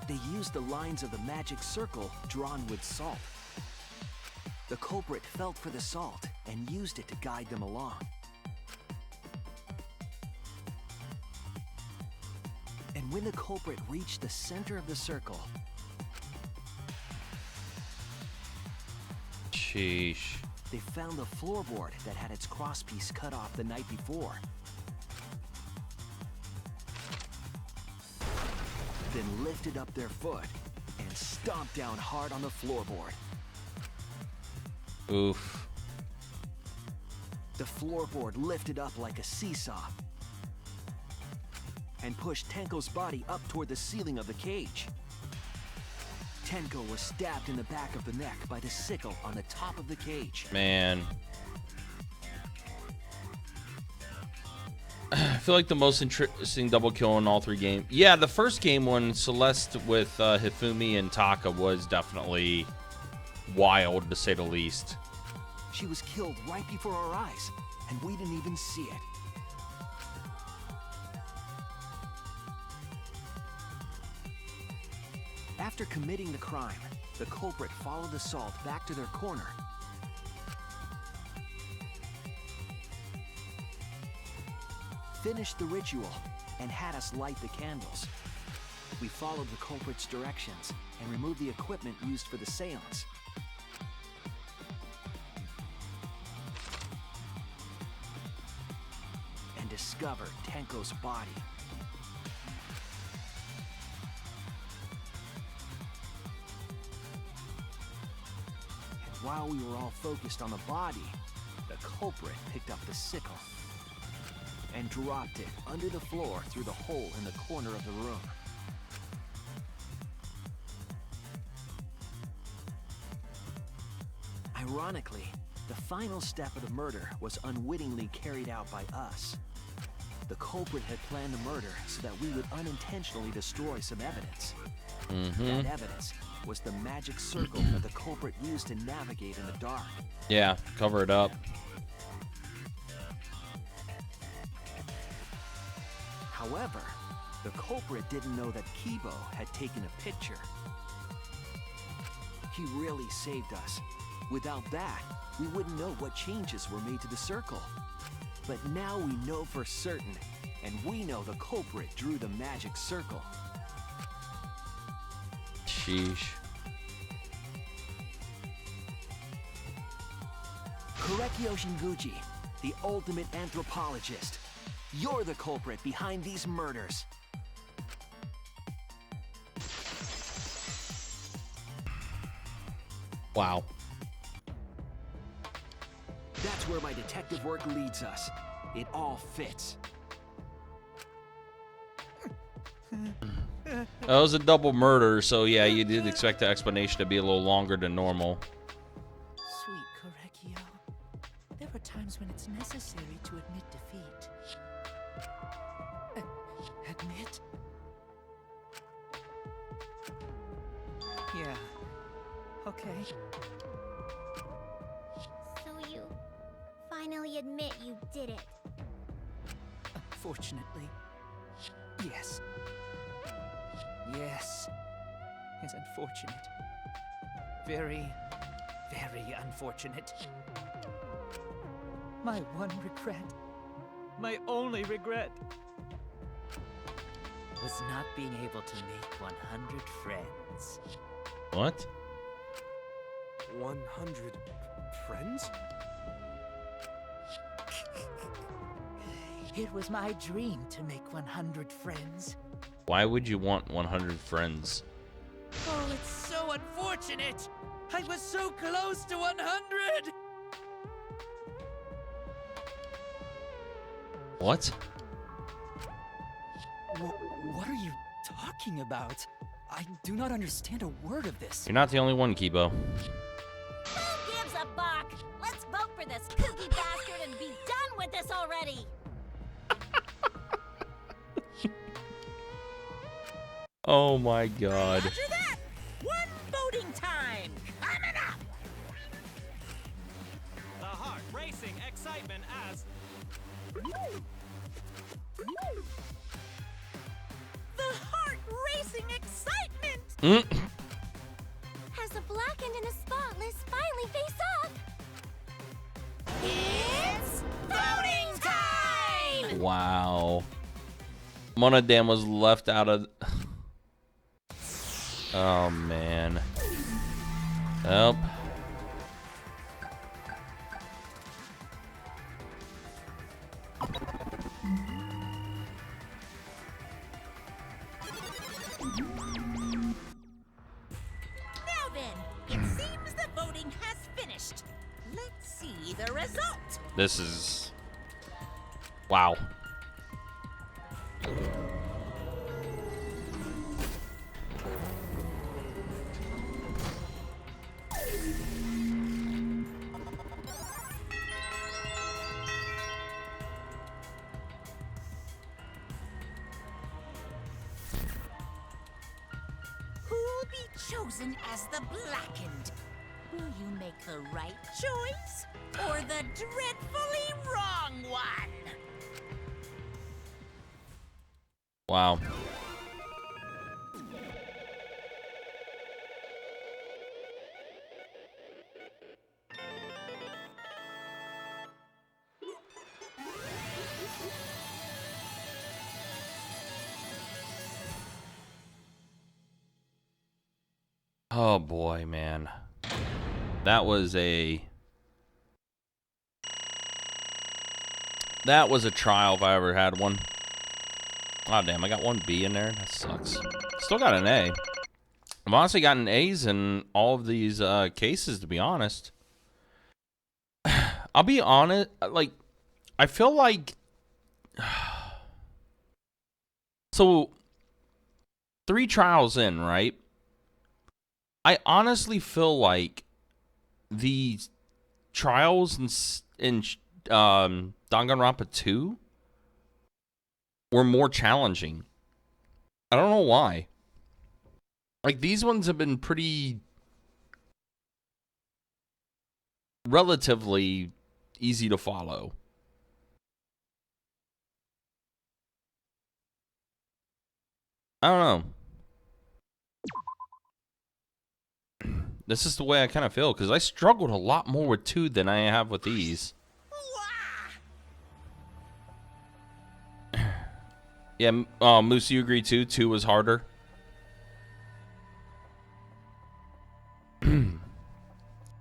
They used the lines of the magic circle drawn with salt. The culprit felt for the salt and used it to guide them along. And when the culprit reached the center of the circle, sheesh, they found the floorboard that had its crosspiece cut off the night before. Then lifted up their foot and stomped down hard on the floorboard. Oof. The floorboard lifted up like a seesaw and pushed Tenko's body up toward the ceiling of the cage. Tenko was stabbed in the back of the neck by the sickle on the top of the cage. Man. I feel like the most interesting double kill in all 3 games. Yeah, the first game when Celeste with Hifumi and Taka was definitely wild, to say the least. She was killed right before our eyes, and we didn't even see it. After committing the crime, the culprit followed the salt back to their corner. Finished the ritual and had us light the candles. We followed the culprit's directions and removed the equipment used for the seance. And discovered Tenko's body. And while we were all focused on the body, the culprit picked up the sickle and dropped it under the floor through the hole in the corner of the room. Ironically, the final step of the murder was unwittingly carried out by us. The culprit had planned the murder so that we would unintentionally destroy some evidence. That evidence was the magic circle that the culprit used to navigate in the dark. Yeah, cover it up. However, The culprit didn't know that Kibo had taken a picture. He really saved us. Without that, we wouldn't know what changes were made to the circle. But now we know for certain, and we know the culprit drew the magic circle. Sheesh. Korekyo Shinguchi, the ultimate anthropologist. You're the culprit behind these murders. Wow. That's where my detective work leads us. It all fits. That was a double murder, so yeah, you did expect the explanation to be a little longer than normal. Sweet Korekyo. There are times when it's necessary to admit defeat. Admit? Yeah. Okay. So you finally admit you did it. Unfortunately, yes. Yes. It's unfortunate. Very, very unfortunate. My one regret, my only regret, was not being able to make 100 friends. What? 100 friends? It was my dream to make 100 friends. Why would you want 100 friends? Oh, it's so unfortunate! I was so close to 100! What? What are you talking about? I do not understand a word of this. You're not the only one, Kibo. Who gives a buck? Let's vote for this kooky bastard and be done with this already. Oh my god. Roger that! One voting time! Coming up! The heart racing excitement as The heart-racing excitement! As a blackened and a spotless finally face off. It's voting time! Wow. Monodam was left out of... Oh, man. Yep. Now then, it seems the voting has finished. Let's see the result. This is... Wow. Who'll be chosen as the blackened? Will you make the right choice or the dreadfully wrong one? Wow. Oh boy, man. That was a trial if I ever had one. Oh damn, I got one B in there. That sucks. Still got an A. I've honestly gotten A's in all of these cases, to be honest. I'll be honest, like, I feel like... So, 3 trials in, right? I honestly feel like the trials in Danganronpa 2 were more challenging. I don't know why. Like, these ones have been pretty relatively easy to follow. I don't know. This is the way I kind of feel, because I struggled a lot more with 2 than I have with these. Yeah, Moose, you agree too? 2 was harder?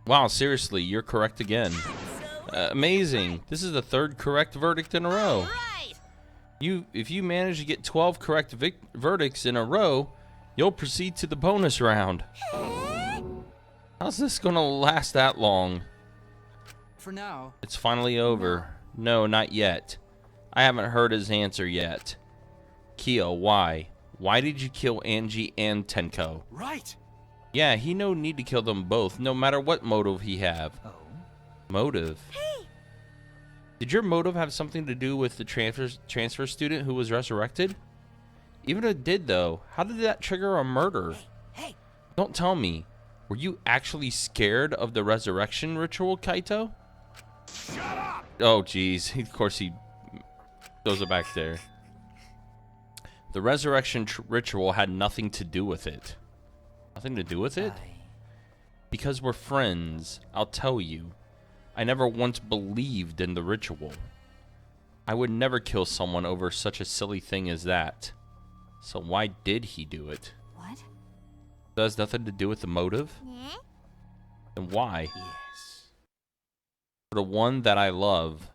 Wow, seriously, you're correct again. Amazing. This is the 3rd correct verdict in a row. If you manage to get 12 correct verdicts in a row, you'll proceed to the bonus round. How's this gonna last that long? For now. It's finally over. No, not yet. I haven't heard his answer yet. Kyo, why? Why did you kill Angie and Tenko? Right. Yeah, he no need to kill them both, no matter what motive he have. Oh? Motive? Hey! Did your motive have something to do with the transfer student who was resurrected? Even if it did, though, how did that trigger a murder? Hey! Don't tell me. Were you actually scared of the resurrection ritual, Kaito? Shut up! Oh, jeez. Of course he throws it back there. The resurrection ritual had nothing to do with it. Nothing to do with it? Because we're friends, I'll tell you. I never once believed in the ritual. I would never kill someone over such a silly thing as that. So why did he do it? What? That has nothing to do with the motive? And why? Yes. For the one that I love.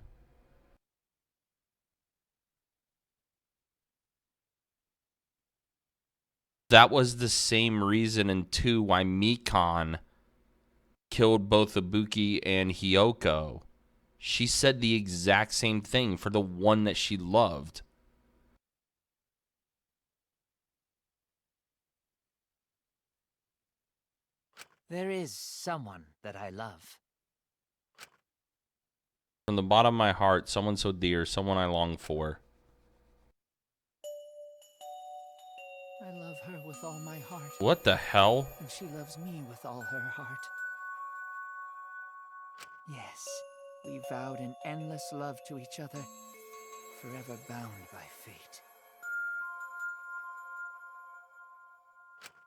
That was the same reason in 2 why Mikan killed both Ibuki and Hyoko. She said the exact same thing for the one that she loved. There is someone that I love. From the bottom of my heart, someone so dear, someone I long for. I love her with all my heart. What the hell? And she loves me with all her heart. Yes, we vowed an endless love to each other, forever bound by fate.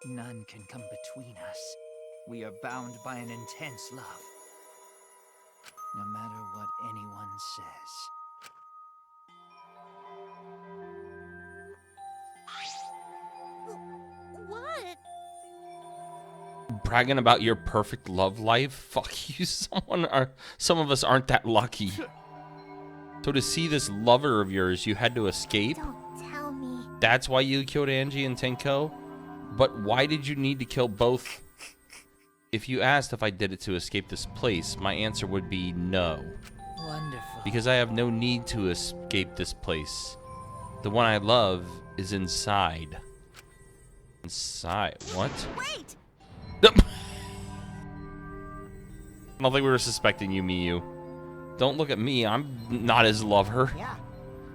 None can come between us. We are bound by an intense love. No matter what anyone says. What? Bragging about your perfect love life? Fuck you. Some of us aren't that lucky. So to see this lover of yours, you had to escape? Don't tell me. That's why you killed Angie and Tenko? But why did you need to kill both? If you asked if I did it to escape this place, my answer would be no. Wonderful. Because I have no need to escape this place. The one I love is inside. Inside? What? Wait! I don't think we were suspecting you, Miyu. Don't look at me. I'm not his lover. Yeah.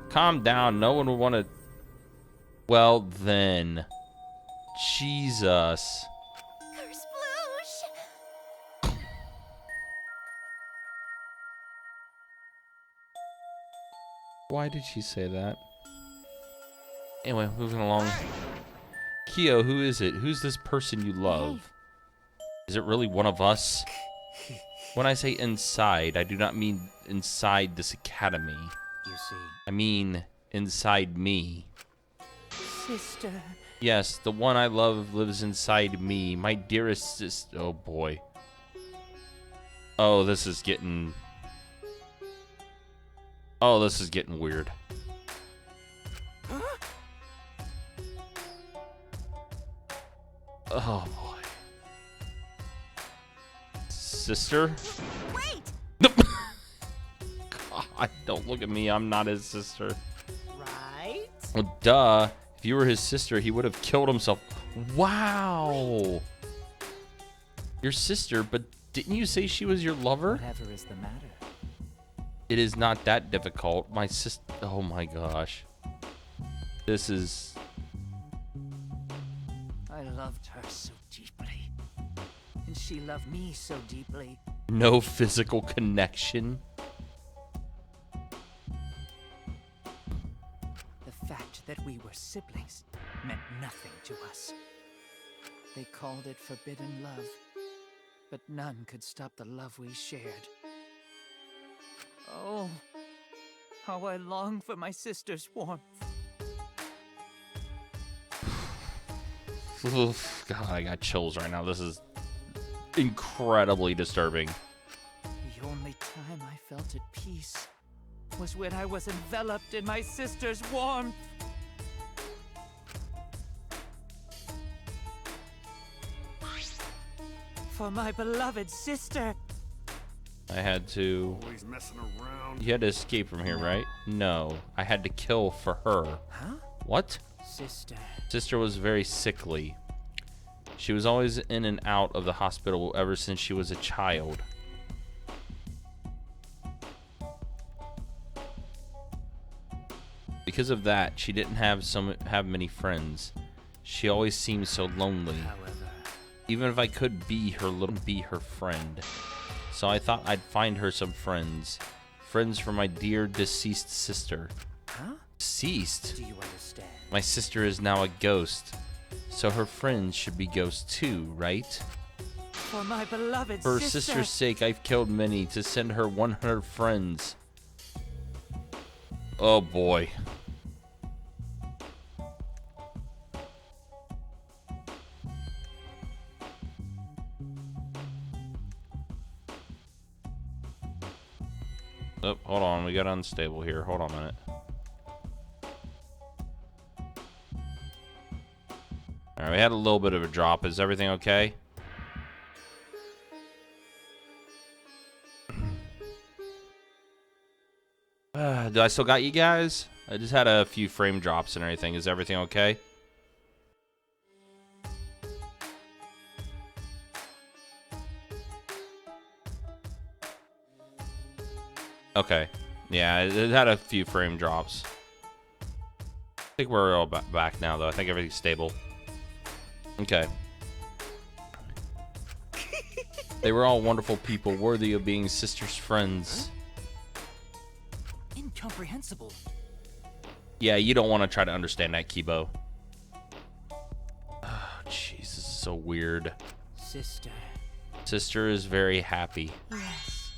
Calm down. No one would want to... Well, then. Jesus. Kersploosh! Why did she say that? Anyway, moving along. Kyo, who is it? Who's this person you love? Is it really one of us? When I say inside, I do not mean inside this academy. You see. I mean inside me. Sister. Yes, the one I love lives inside me. My dearest sister. Oh, boy. Oh, this is getting... Oh, this is getting weird. Oh, boy. Sister? Wait! God, don't look at me. I'm not his sister. Right? Well, duh. If you were his sister, he would have killed himself. Wow. Your sister, but didn't you say she was your lover? Whatever is the matter. It is not that difficult. My sister... Oh, my gosh. This is... I loved her so deeply. And she loved me so deeply. No physical connection. The fact that we were siblings meant nothing to us. They called it forbidden love, but none could stop the love we shared. Oh, how I long for my sister's warmth. Oof, God, I got chills right now. This is incredibly disturbing. The only time I felt at peace was when I was enveloped in my sister's warmth. For my beloved sister. I had to... Always messing around. You had to escape from here, right? No, I had to kill for her. Huh? What? Sister. Sister was very sickly. She was always in and out of the hospital ever since she was a child. Because of that, she didn't have many friends. She always seemed so lonely. However, Even if I could be her friend. So I thought I'd find her some friends. Friends for my dear deceased sister. huh? Deceased? Do you understand? My sister is now a ghost. So her friends should be ghosts too, right? For my beloved For her sister. sister's sake, I've killed many to send her 100 friends. Oh boy. Oh, hold on. We got unstable here. Hold on a minute. Alright, we had a little bit of a drop. Is everything okay? Do I still got you guys? I just had a few frame drops and everything. Is everything okay? Okay. Yeah, it had a few frame drops. I think we're all back now, though. I think everything's stable. Okay. They were all wonderful people, worthy of being sisters' friends. Incomprehensible. Yeah, you don't want to try to understand that, Kibo. Oh, jeez, this is so weird. Sister. Sister is very happy. Yes.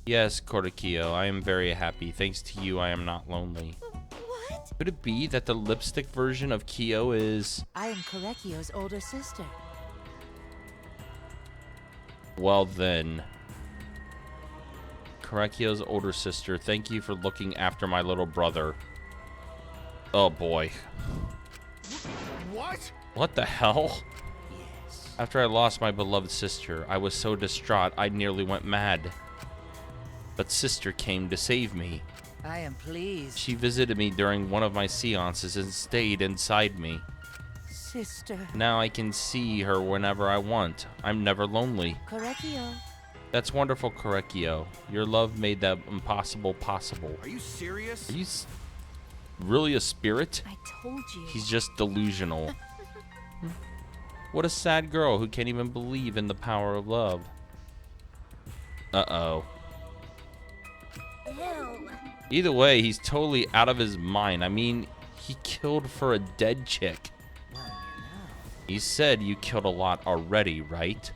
Yes, Korikio, I am very happy. Thanks to you, I am not lonely. What? Could it be that the lipstick version of Kyo is... I am Korekio's older sister. Well then... Korekio's older sister, thank you for looking after my little brother. Oh boy. What? What the hell? Yes. After I lost my beloved sister, I was so distraught I nearly went mad. But sister came to save me. I am pleased. She visited me during one of my seances and stayed inside me. Sister. Now I can see her whenever I want. I'm never lonely. Korekio. That's wonderful, Korekio. Your love made that impossible possible. Are you serious? Are you really a spirit? I told you. He's just delusional. What a sad girl who can't even believe in the power of love. Uh-oh. Ew. Either way, he's totally out of his mind. I mean, he killed for a dead chick. Well, you know. He said you killed a lot already, right?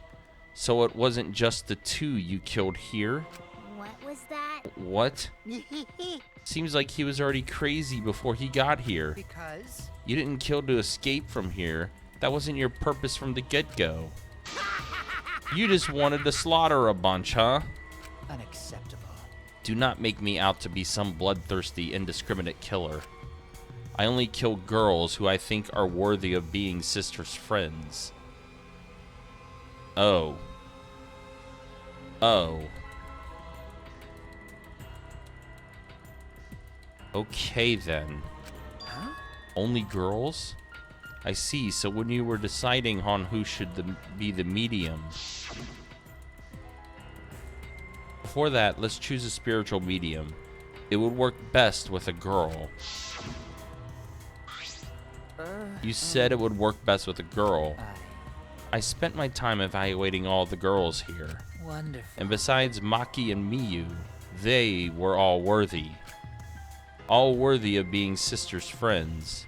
So it wasn't just the two you killed here? What was that? What? Seems like he was already crazy before he got here. Because? You didn't kill to escape from here. That wasn't your purpose from the get-go. You just wanted to slaughter a bunch, huh? Unacceptable. Do not make me out to be some bloodthirsty, indiscriminate killer. I only kill girls who I think are worthy of being sisters' friends. Oh. Oh. Okay then. Huh? Only girls? I see, so when you were deciding on who should be the medium. Before that, let's choose a spiritual medium. It would work best with a girl. You said it would work best with a girl. I spent my time evaluating all the girls here. Wonderful. And besides Maki and Miyu, they were all worthy. All worthy of being sisters' friends.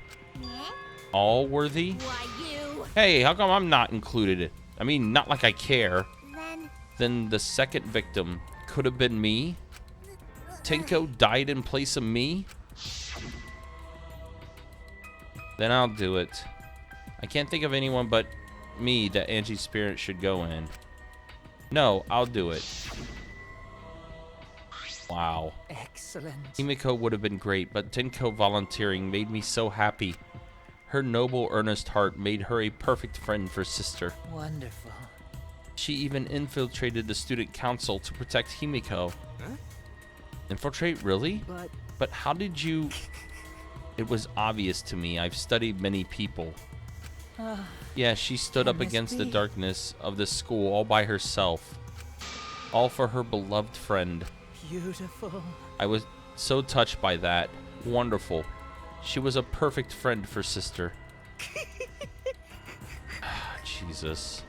all worthy? Why, you... Hey, how come I'm not included? I mean, not like I care. Then... Then the second victim could have been me? Tenko died in place of me? Then I'll do it. I can't think of anyone but me that Angie's spirit should go in. No, I'll do it. Wow. Excellent. Himiko would have been great, but Tenko volunteering made me so happy. Her noble, earnest heart made her a perfect friend for sister. Wonderful. She even infiltrated the student council to protect Himiko. Huh? Infiltrate, really? But how did you... It was obvious to me. I've studied many people. Yeah, she stood up Can this against the be? darkness of this school all by herself. All for her beloved friend. Beautiful. I was so touched by that. Wonderful. She was a perfect friend for sister. Jesus.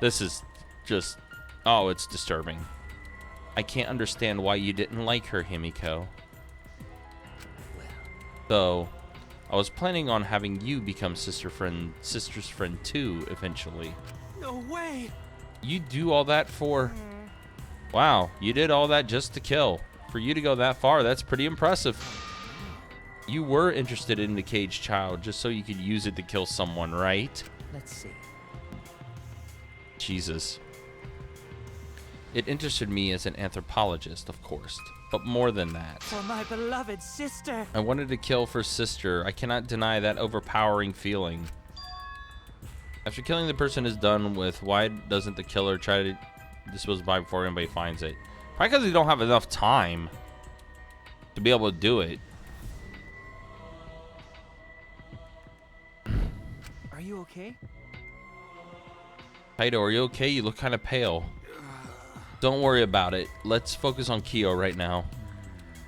This is just... Oh, it's disturbing. I can't understand why you didn't like her, Himiko. Though, I was planning on having you become sister's friend too, eventually. No way! You do all that for... Wow, you did all that just to kill. For you to go that far, that's pretty impressive. You were interested in the caged child just so you could use it to kill someone, right? Let's see. Jesus. It interested me as an anthropologist, of course, but more than that. For my beloved sister. I wanted to kill for sister. I cannot deny that overpowering feeling. After killing the person is done with, why doesn't the killer try to dispose of the body before anybody finds it? Probably because they don't have enough time to be able to do it. Are you okay? Kaito, are you okay? You look kind of pale. Don't worry about it. Let's focus on Kyo right now.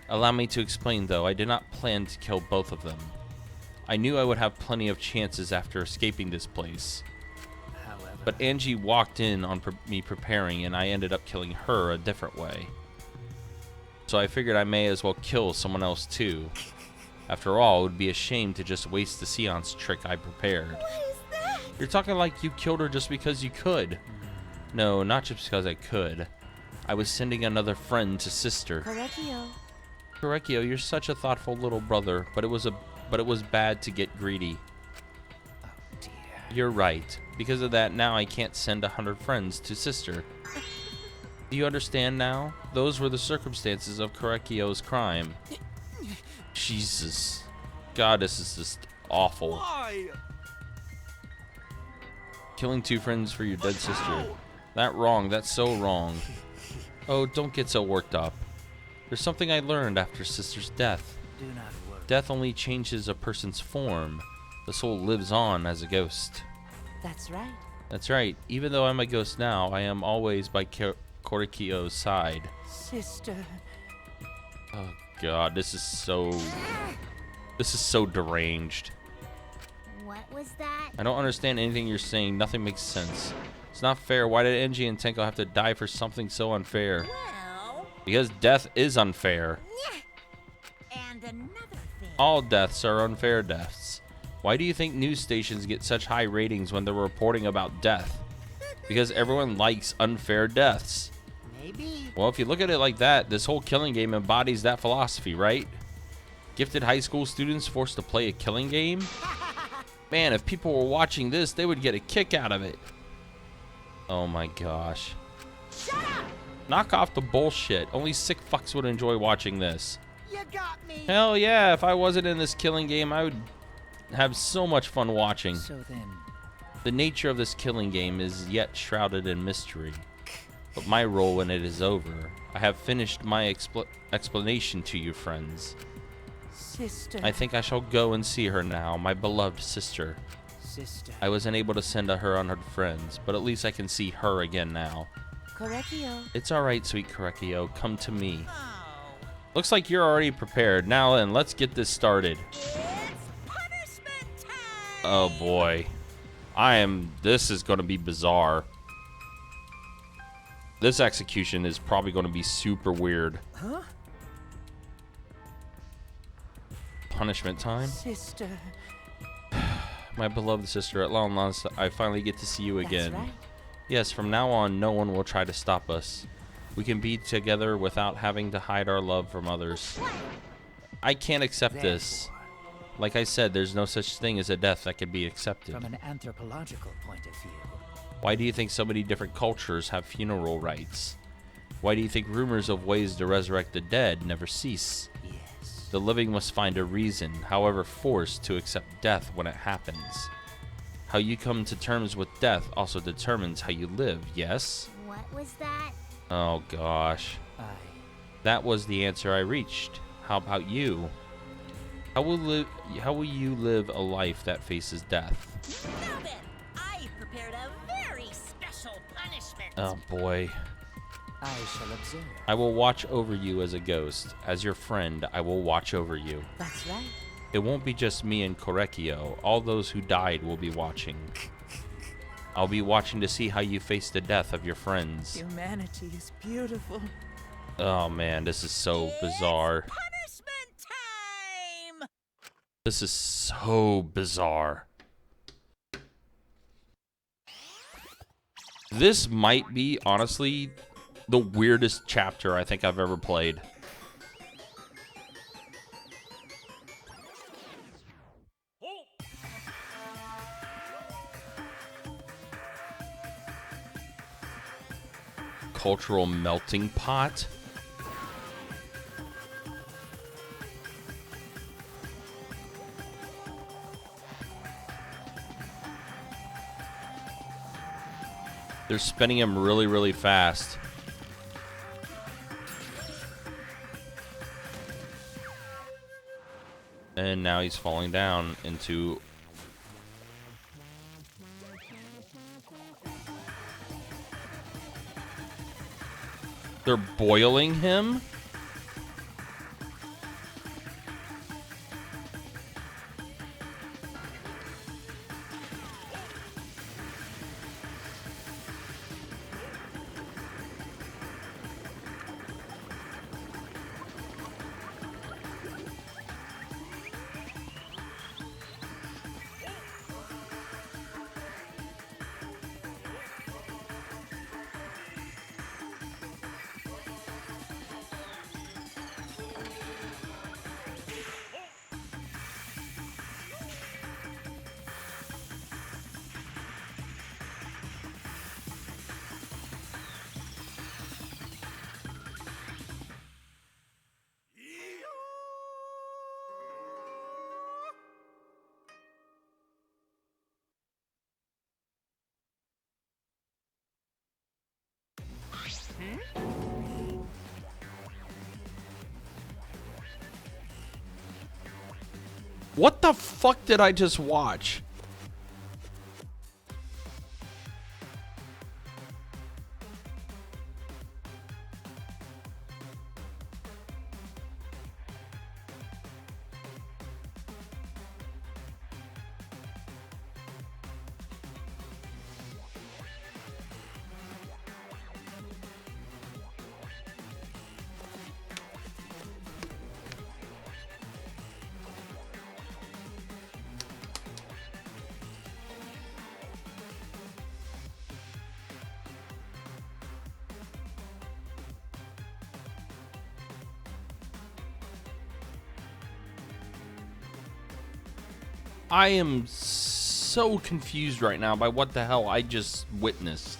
Allow me to explain, though. I did not plan to kill both of them. I knew I would have plenty of chances after escaping this place. However... But Angie walked in on me preparing, and I ended up killing her a different way. So I figured I may as well kill someone else, too. After all, it would be a shame to just waste the seance trick I prepared. What is that? You're talking like you killed her just because you could. No, not just because I could. I was sending another friend to sister. Correcchio. Correcchio, you're such a thoughtful little brother, but it was bad to get greedy. Oh, dear. You're right. Because of that, now I can't send 100 friends to sister. Do you understand now? Those were the circumstances of Correcchio's crime. Jesus. God, this is just awful. Why? Killing 2 friends for your dead sister. That wrong. That's so wrong. Oh, don't get so worked up. There's something I learned after sister's death. Do not worry. Death only changes a person's form. The soul lives on as a ghost. That's right. That's right. Even though I'm a ghost now, I am always by Correcchio's side. Sister. Oh God, this is so deranged. What was that? I don't understand anything you're saying. Nothing makes sense. It's not fair. Why did Angie and Tenko have to die for something so unfair? Well, Because death is unfair. and another thing. All deaths are unfair deaths. Why do you think news stations get such high ratings when they're reporting about death? Because everyone likes unfair deaths. Maybe. Well, if you look at it like that, this whole killing game embodies that philosophy, right? Gifted high school students forced to play a killing game? Man, if people were watching this, they would get a kick out of it. Oh my gosh. Shut up! Knock off the bullshit. Only sick fucks would enjoy watching this. You got me. Hell yeah, if I wasn't in this killing game, I would have so much fun watching. So then... The nature of this killing game is yet shrouded in mystery. But my role when it is over, I have finished my explanation to you, friends. Sister. I think I shall go and see her now, my beloved sister. Sister. I was unable to send her on her friends, but at least I can see her again now. Correcchio. It's alright, sweet Correcchio, come to me. Oh, Looks like you're already prepared. Now then, let's get this started. it's punishment time. Oh boy. This is gonna be bizarre. This execution is probably gonna be super weird. Huh? Punishment time? Sister. My beloved sister, at long last, I finally get to see you again. That's right. Yes, from now on, no one will try to stop us. We can be together without having to hide our love from others. I can't accept this. Like I said, there's no such thing as a death that can be accepted. From an anthropological point of view. Why do you think so many different cultures have funeral rites? Why do you think rumors of ways to resurrect the dead never cease? Yes. The living must find a reason, however forced, to accept death when it happens. How you come to terms with death also determines how you live, yes? What was that? Oh gosh. That was the answer I reached. How about you? How will you live a life that faces death? Now then, I prepared a very special punishment. Oh boy. I shall observe. I will watch over you as a ghost. As your friend, I will watch over you. That's right. It won't be just me and Korekio. All those who died will be watching. I'll be watching to see how you face the death of your friends. Humanity is beautiful. Oh man, this is so bizarre. Punishment time! This is so bizarre. This might be, honestly, the weirdest chapter I think I've ever played. Cultural melting pot. They're spinning him really, really fast. And now he's falling down into... They're boiling him? What the fuck did I just watch? I am so confused right now by what the hell I just witnessed.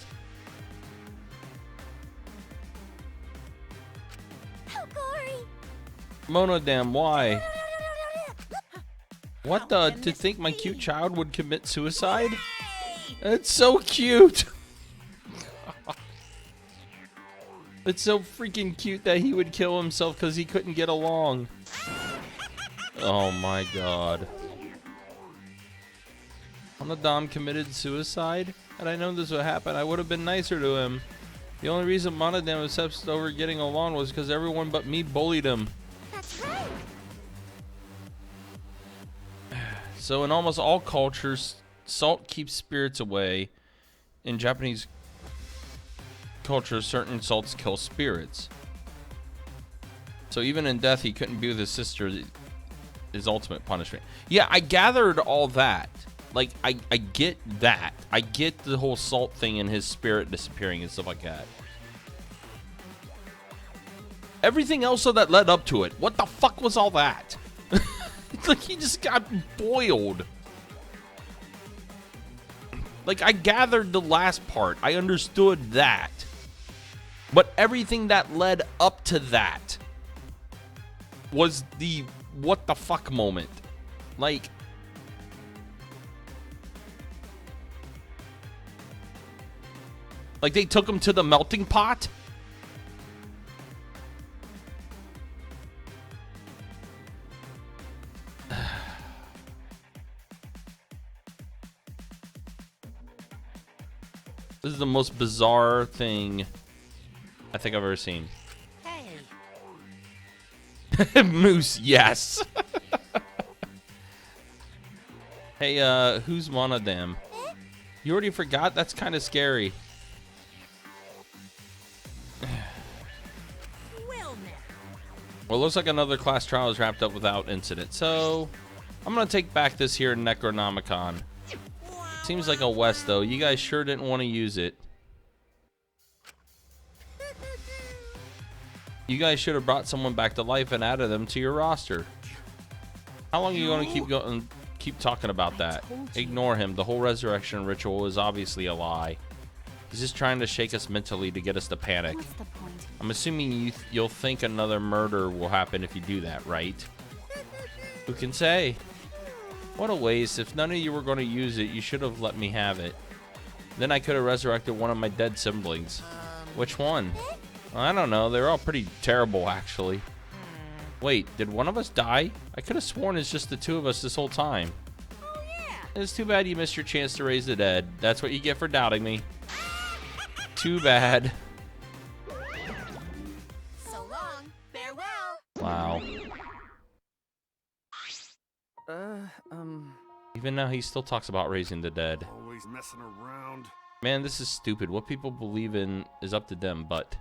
How gory! Monodam, why? What the? To think my cute child would commit suicide? It's so cute. It's so freaking cute that he would kill himself because he couldn't get along. Oh my god. Monodam committed suicide? Had I known this would happen, I would have been nicer to him. The only reason Monodam was obsessed over getting along was because everyone but me bullied him. That's right. So in almost all cultures, salt keeps spirits away. In Japanese culture, certain salts kill spirits. So even in death, he couldn't be with his sister. His ultimate punishment. Yeah, I gathered all that. Like, I get that. I get the whole salt thing and his spirit disappearing and stuff like that. Everything else that led up to it, what the fuck was all that? It's like he just got boiled. Like, I gathered the last part. I understood that. But everything that led up to that was the what the fuck moment. Like, they took him to the melting pot? This is the most bizarre thing I think I've ever seen. Hey. Moose, yes. Hey, who's Monodam? You already forgot? That's kind of scary. Well, it looks like another class trial is wrapped up without incident. So, I'm going to take back this here Necronomicon. Seems like a West, though. You guys sure didn't want to use it. You guys should have brought someone back to life and added them to your roster. How long are you going to keep talking about that? Ignore him. The whole resurrection ritual is obviously a lie. He's just trying to shake us mentally to get us to panic. What's the point? I'm assuming you'll think another murder will happen if you do that, right? Who can say? What a waste. If none of you were going to use it, you should have let me have it. Then I could have resurrected one of my dead siblings. Which one? Well, I don't know. They're all pretty terrible, actually. Wait, did one of us die? I could have sworn it's just the two of us this whole time. Oh, yeah. It's too bad you missed your chance to raise the dead. That's what you get for doubting me. Too bad. So long. Farewell. Wow. Even now, he still talks about raising the dead. Always messing around. Man, this is stupid. What people believe in is up to them, but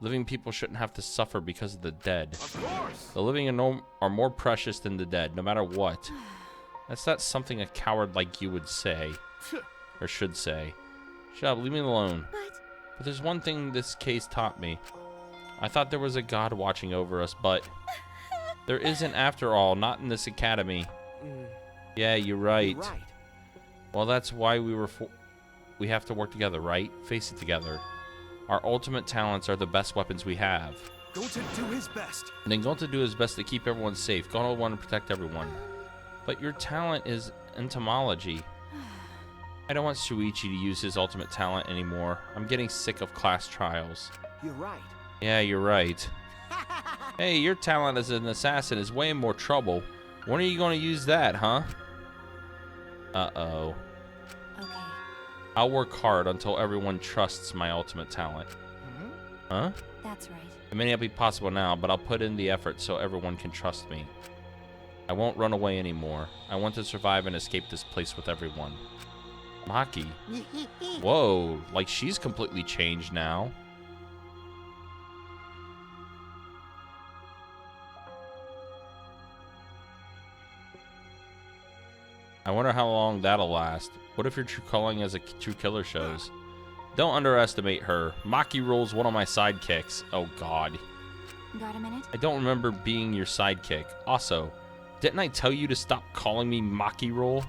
living people shouldn't have to suffer because of the dead. Of course. The living are more precious than the dead, no matter what. That's not something a coward like you would say. Or should say. Shut up, leave me alone. But there's one thing this case taught me. I thought there was a god watching over us, but there isn't after all, not in this academy. Yeah, you're right. Well, that's why we have to work together, right? Face it together. Our ultimate talents are the best weapons we have. Going to do his best. And then going to do his best to keep everyone safe. Going to want to protect everyone. But your talent is entomology. I don't want Shuichi to use his ultimate talent anymore. I'm getting sick of class trials. You're right. Yeah, you're right. Hey, your talent as an assassin is way more trouble. When are you going to use that, huh? Uh-oh. Okay. I'll work hard until everyone trusts my ultimate talent. Huh? That's right. It may not be possible now, but I'll put in the effort so everyone can trust me. I won't run away anymore. I want to survive and escape this place with everyone. Maki? Whoa, like she's completely changed now. I wonder how long that'll last. What if your true calling as a true killer shows? Don't underestimate her. Maki Roll's one of my sidekicks. Oh god. Got a minute? I don't remember being your sidekick. Also, didn't I tell you to stop calling me Maki Roll?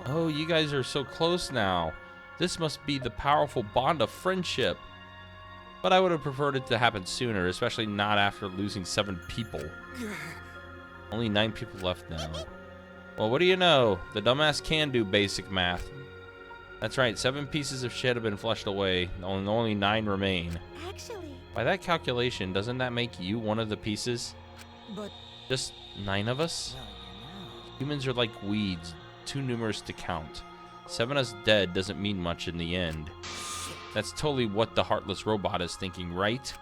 Oh, you guys are so close now. This must be the powerful bond of friendship. But I would have preferred it to happen sooner, especially not after losing 7 people. Only 9 people left now. Well, what do you know? The dumbass can do basic math. That's right, 7 pieces of shit have been flushed away, and only 9 remain. Actually. By that calculation, doesn't that make you one of the pieces? But Just 9 of us? Humans are like weeds, too numerous to count. 7 us dead doesn't mean much in the end. That's totally what the heartless robot is thinking, right?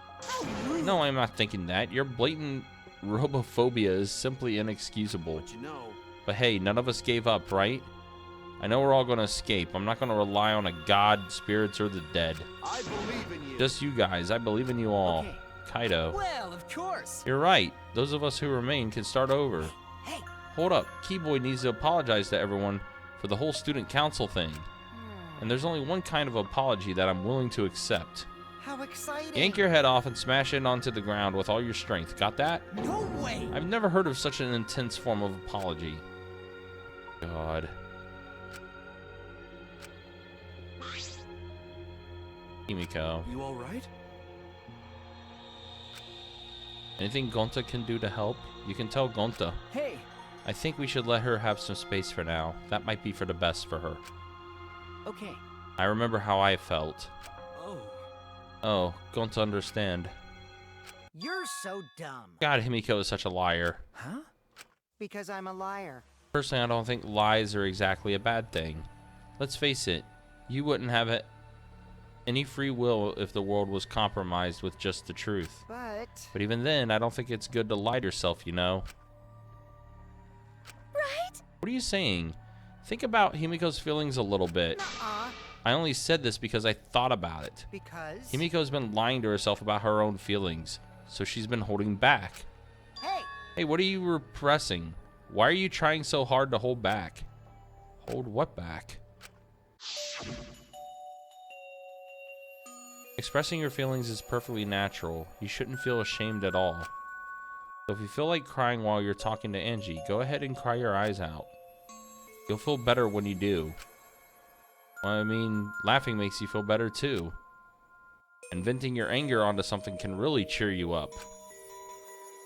No, I'm not thinking that. Your blatant robophobia is simply inexcusable. But you know. But hey, none of us gave up, right? I know we're all going to escape. I'm not going to rely on a god, spirits, or the dead. I believe in you. Just you guys. I believe in you all. Okay. Kaito. Well, of course. You're right. Those of us who remain can start over. Hey. Hold up. Keyboy needs to apologize to everyone for the whole student council thing. And there's only one kind of apology that I'm willing to accept. How exciting! Yank your head off and smash it onto the ground with all your strength. Got that? No way! I've never heard of such an intense form of apology. God. Himiko. You alright? Anything Gonta can do to help? You can tell Gonta. Hey! I think we should let her have some space for now. That might be for the best for her. Okay. I remember how I felt. Oh. Oh, Gonta understand. You're so dumb. God, Himiko is such a liar. Huh? Because I'm a liar. Personally, I don't think lies are exactly a bad thing. Let's face it, you wouldn't have any free will if the world was compromised with just the truth. But even then, I don't think it's good to lie to yourself, you know? Right? What are you saying? Think about Himiko's feelings a little bit. nuh-uh. I only said this because I thought about it. Because Himiko's been lying to herself about her own feelings, so she's been holding back. Hey! Hey, what are you repressing? Why are you trying so hard to hold back? Hold what back? Expressing your feelings is perfectly natural. You shouldn't feel ashamed at all. So if you feel like crying while you're talking to Angie, go ahead and cry your eyes out. You'll feel better when you do. Well, I mean, laughing makes you feel better too. And venting your anger onto something can really cheer you up.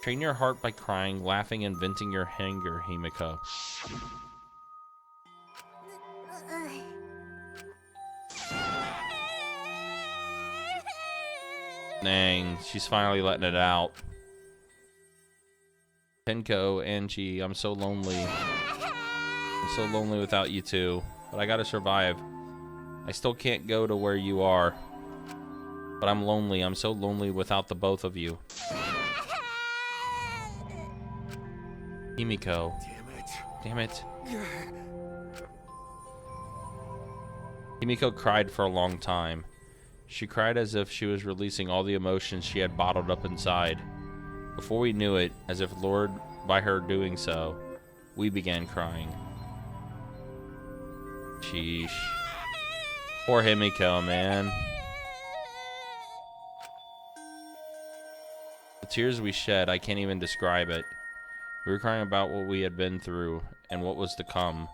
Train your heart by crying, laughing, and venting your anger, Himiko. Dang, she's finally letting it out. Tenko, Angie, I'm so lonely. I'm so lonely without you two. But I gotta survive. I still can't go to where you are. But I'm lonely. I'm so lonely without the both of you. Himiko. Damn it. Himiko cried for a long time. She cried as if she was releasing all the emotions she had bottled up inside. Before we knew it, as if lured by her doing so, we began crying. Sheesh. Poor Himiko, man. The tears we shed, I can't even describe it. We were crying about what we had been through and what was to come.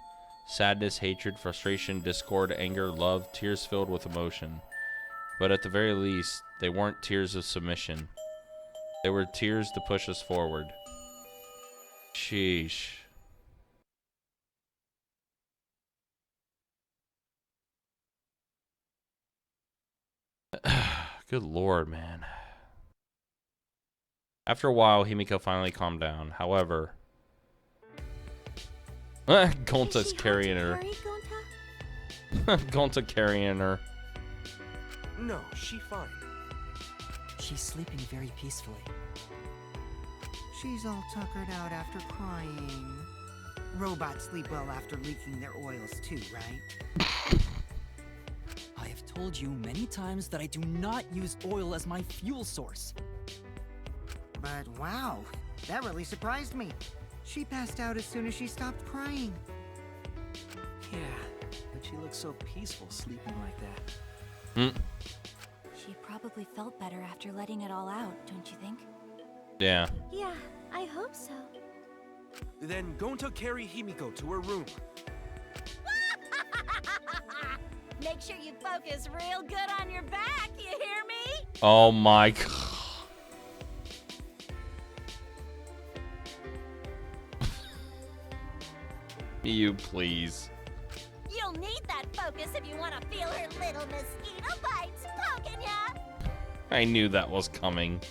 Sadness, hatred, frustration, discord, anger, love, tears filled with emotion. But at the very least, they weren't tears of submission. They were tears to push us forward. Sheesh. Good lord, man. After a while, Himiko finally calmed down. However, Gonta's carrying her. Gonta carrying her. No, she fine. She's sleeping very peacefully. She's all tuckered out after crying. Robots sleep well after leaking their oils too, right? I have told you many times that I do not use oil as my fuel source. But wow, that really surprised me. She passed out as soon as she stopped crying. Yeah, but she looks so peaceful sleeping like that. She probably felt better after letting it all out, don't you think? Yeah. Yeah, I hope so. Then Gonta carry Himiko to her room. Make sure you focus real good on your back, you hear me? Oh my god. You please. You'll need that focus if you want to feel her little mosquito bites poking ya. I knew that was coming.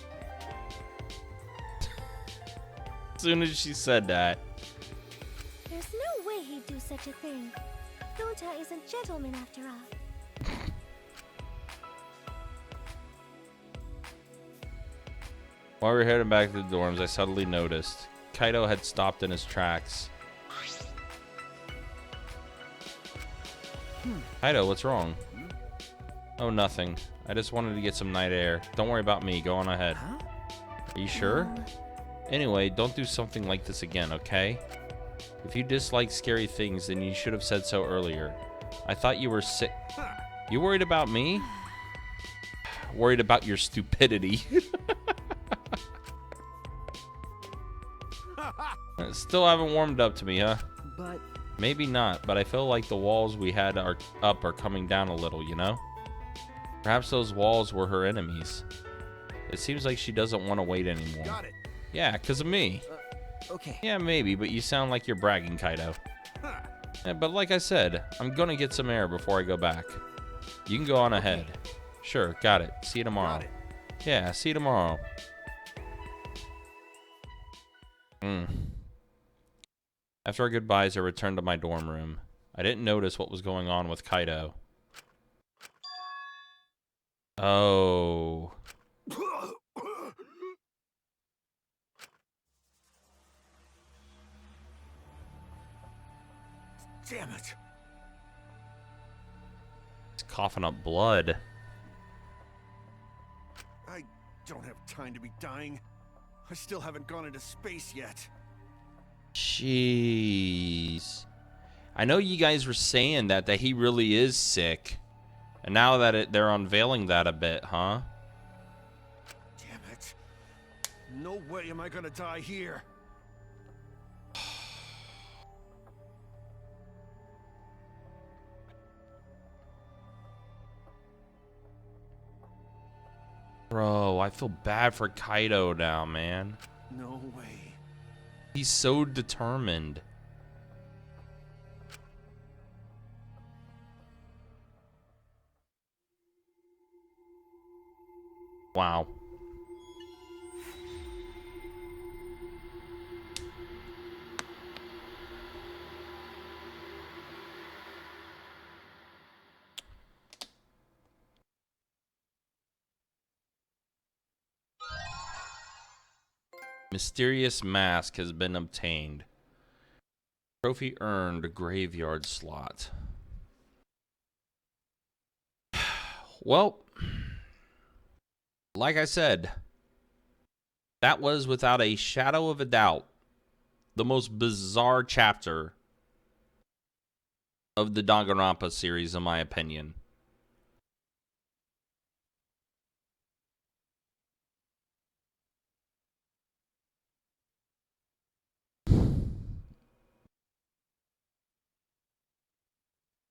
As soon as she said that. There's no way he'd do such a thing. Gonta is a gentleman after all. While we were heading back to the dorms, I suddenly noticed Kaito had stopped in his tracks. Kaito, what's wrong? Oh, nothing. I just wanted to get some night air. Don't worry about me. Go on ahead. Huh? Are you sure? Anyway, don't do something like this again, okay? If you dislike scary things, then you should have said so earlier. I thought you were sick. You worried about me? Worried about your stupidity. Still haven't warmed up to me, huh? But Maybe not, but I feel like the walls we had are coming down a little, you know? Perhaps those walls were her enemies. It seems like she doesn't want to wait anymore. Got it. Yeah, because of me. okay. Yeah, maybe, but you sound like you're bragging, Kaito. Yeah, but like I said, I'm gonna get some air before I go back. You can go on ahead. Sure, got it. See you tomorrow. Got it. Yeah, see you tomorrow. After our goodbyes, I returned to my dorm room. I didn't notice what was going on with Kaito. Oh. Damn it. He's coughing up blood. I don't have time to be dying. I still haven't gone into space yet. Jeez. I know you guys were saying that he really is sick. And now that they're unveiling that a bit, huh? Damn it. No way am I gonna die here. Bro, I feel bad for Kaito now, man. No way. He's so determined. Wow. Mysterious mask has been obtained. Trophy earned, graveyard slot. Well, like I said, that was without a shadow of a doubt the most bizarre chapter of the Danganronpa series, in my opinion.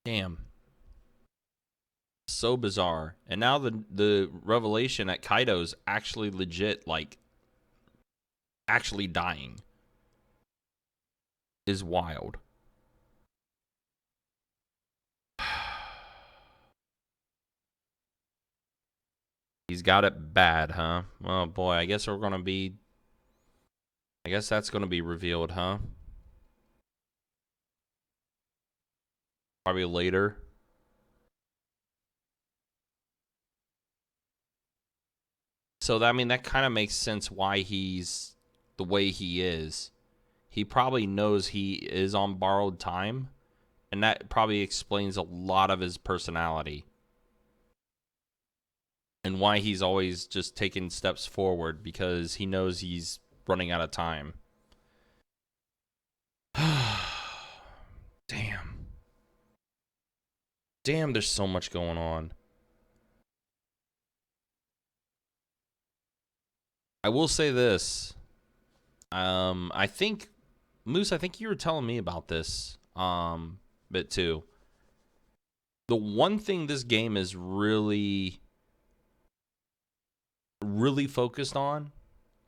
Damn. So bizarre. And now the revelation that Kaito's actually legit, like, actually dying is wild. He's got it bad, huh? Oh boy, I guess that's gonna be revealed, huh? Probably later. So that, I mean, that kind of makes sense why he's the way he is. He probably knows he is on borrowed time, and that probably explains a lot of his personality. And why he's always just taking steps forward, because he knows he's running out of time. Damn. Damn, there's so much going on. I will say this. I think, Moose, I think you were telling me about this bit too. The one thing this game is really focused on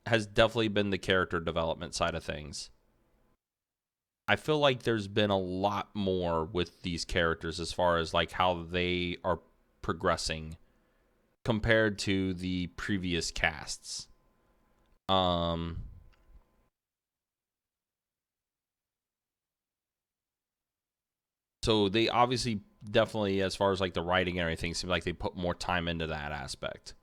has definitely been the character development side of things. I feel like there's been a lot more with these characters as far as like how they are progressing compared to the previous casts. So they obviously definitely, as far as like the writing and everything, seem like they put more time into that aspect.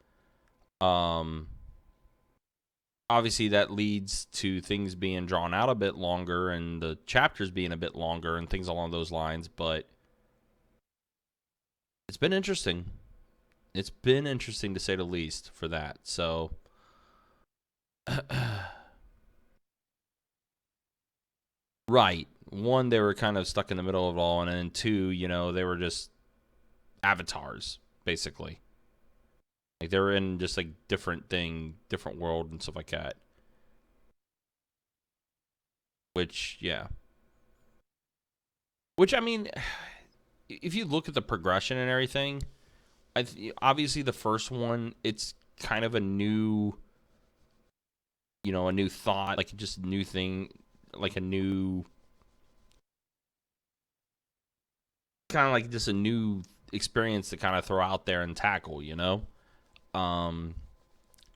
Obviously that leads to things being drawn out a bit longer and the chapters being a bit longer and things along those lines, but it's been interesting. It's been interesting to say the least for that. So Right. One, they were kind of stuck in the middle of it all, and then two, you know, they were just avatars, basically. Like, they were in just, like, different world and stuff like that. Which, yeah. Which, I mean, if you look at the progression and everything, obviously the first one, it's kind of a new, you know, a new thought, like just a new thing, like a new, kind of like just a new experience to kind of throw out there and tackle, you know?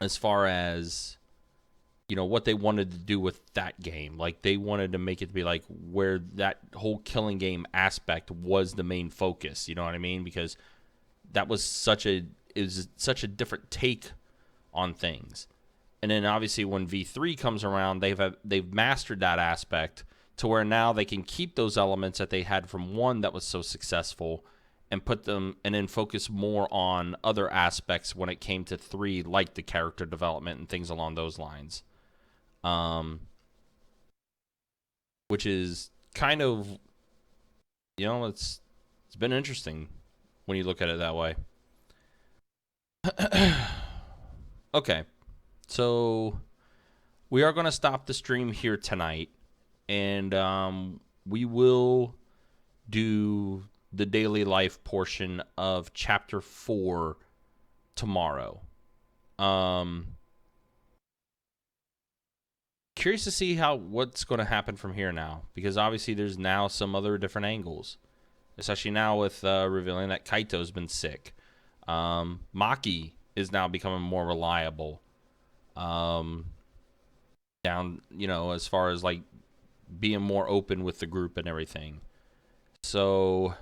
As far as, you know, what they wanted to do with that game. Like, they wanted to make it to be like where that whole killing game aspect was the main focus, you know what I mean? Because that was such a different take on things. And then obviously when V3 comes around, they've mastered that aspect to where now they can keep those elements that they had from 1 that was so successful and put them and then focus more on other aspects when it came to 3, like the character development and things along those lines. Which is kind of, you know, it's been interesting when you look at it that way. Okay, so we are going to stop the stream here tonight, and we will do the daily life portion of Chapter 4 tomorrow. Curious to see what's going to happen from here now, because obviously there's now some other different angles, especially now with revealing that Kaito's been sick. Maki is now becoming more reliable. Down, you know, as far as like being more open with the group and everything. So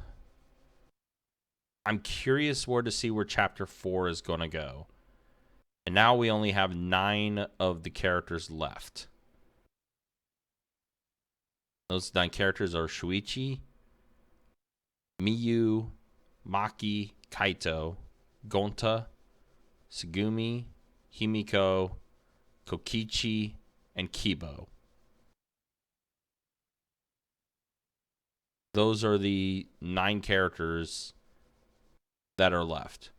I'm curious to see where Chapter 4 is going to go. And now we only have 9 of the characters left. Those 9 characters are Shuichi, Miyu, Maki, Kaito, Gonta, Tsugumi, Himiko, Kokichi, and Kibo. Those are the 9 characters that are left.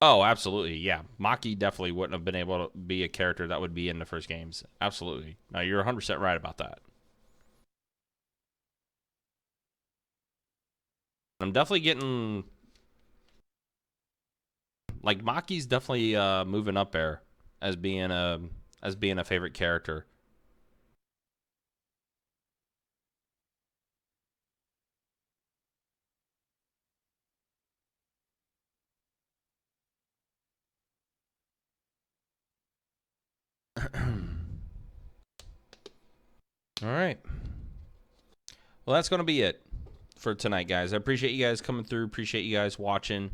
Oh, absolutely, yeah. Maki definitely wouldn't have been able to be a character that would be in the first games. Absolutely. No, you're 100% right about that. I'm definitely getting... Like, Maki's definitely moving up there as being a favorite character. All right. Well, that's going to be it for tonight, guys. I appreciate you guys coming through. Appreciate you guys watching.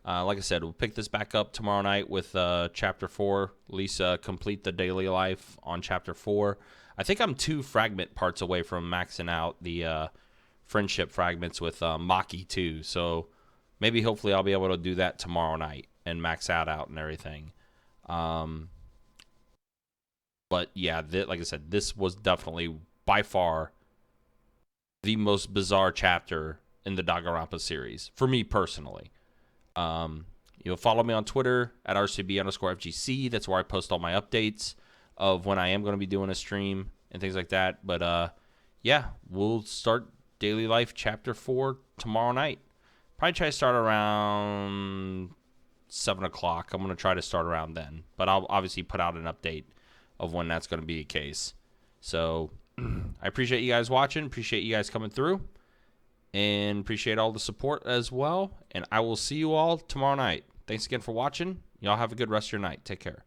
Like I said, we'll pick this back up tomorrow night with Chapter 4. Lisa, complete the daily life on Chapter 4. I think I'm 2 fragment parts away from maxing out the friendship fragments with Maki, too. So maybe, hopefully, I'll be able to do that tomorrow night and max that out and everything. But, yeah, like I said, this was definitely, by far, the most bizarre chapter in the Danganronpa series, for me personally. You'll follow me on Twitter at RCB_FGC. That's where I post all my updates of when I am going to be doing a stream and things like that. But, yeah, we'll start Daily Life Chapter 4 tomorrow night. Probably try to start around 7 o'clock. I'm going to try to start around then. But I'll obviously put out an update of when that's going to be the case. So I appreciate you guys watching. Appreciate you guys coming through. And appreciate all the support as well. And I will see you all tomorrow night. Thanks again for watching. Y'all have a good rest of your night. Take care.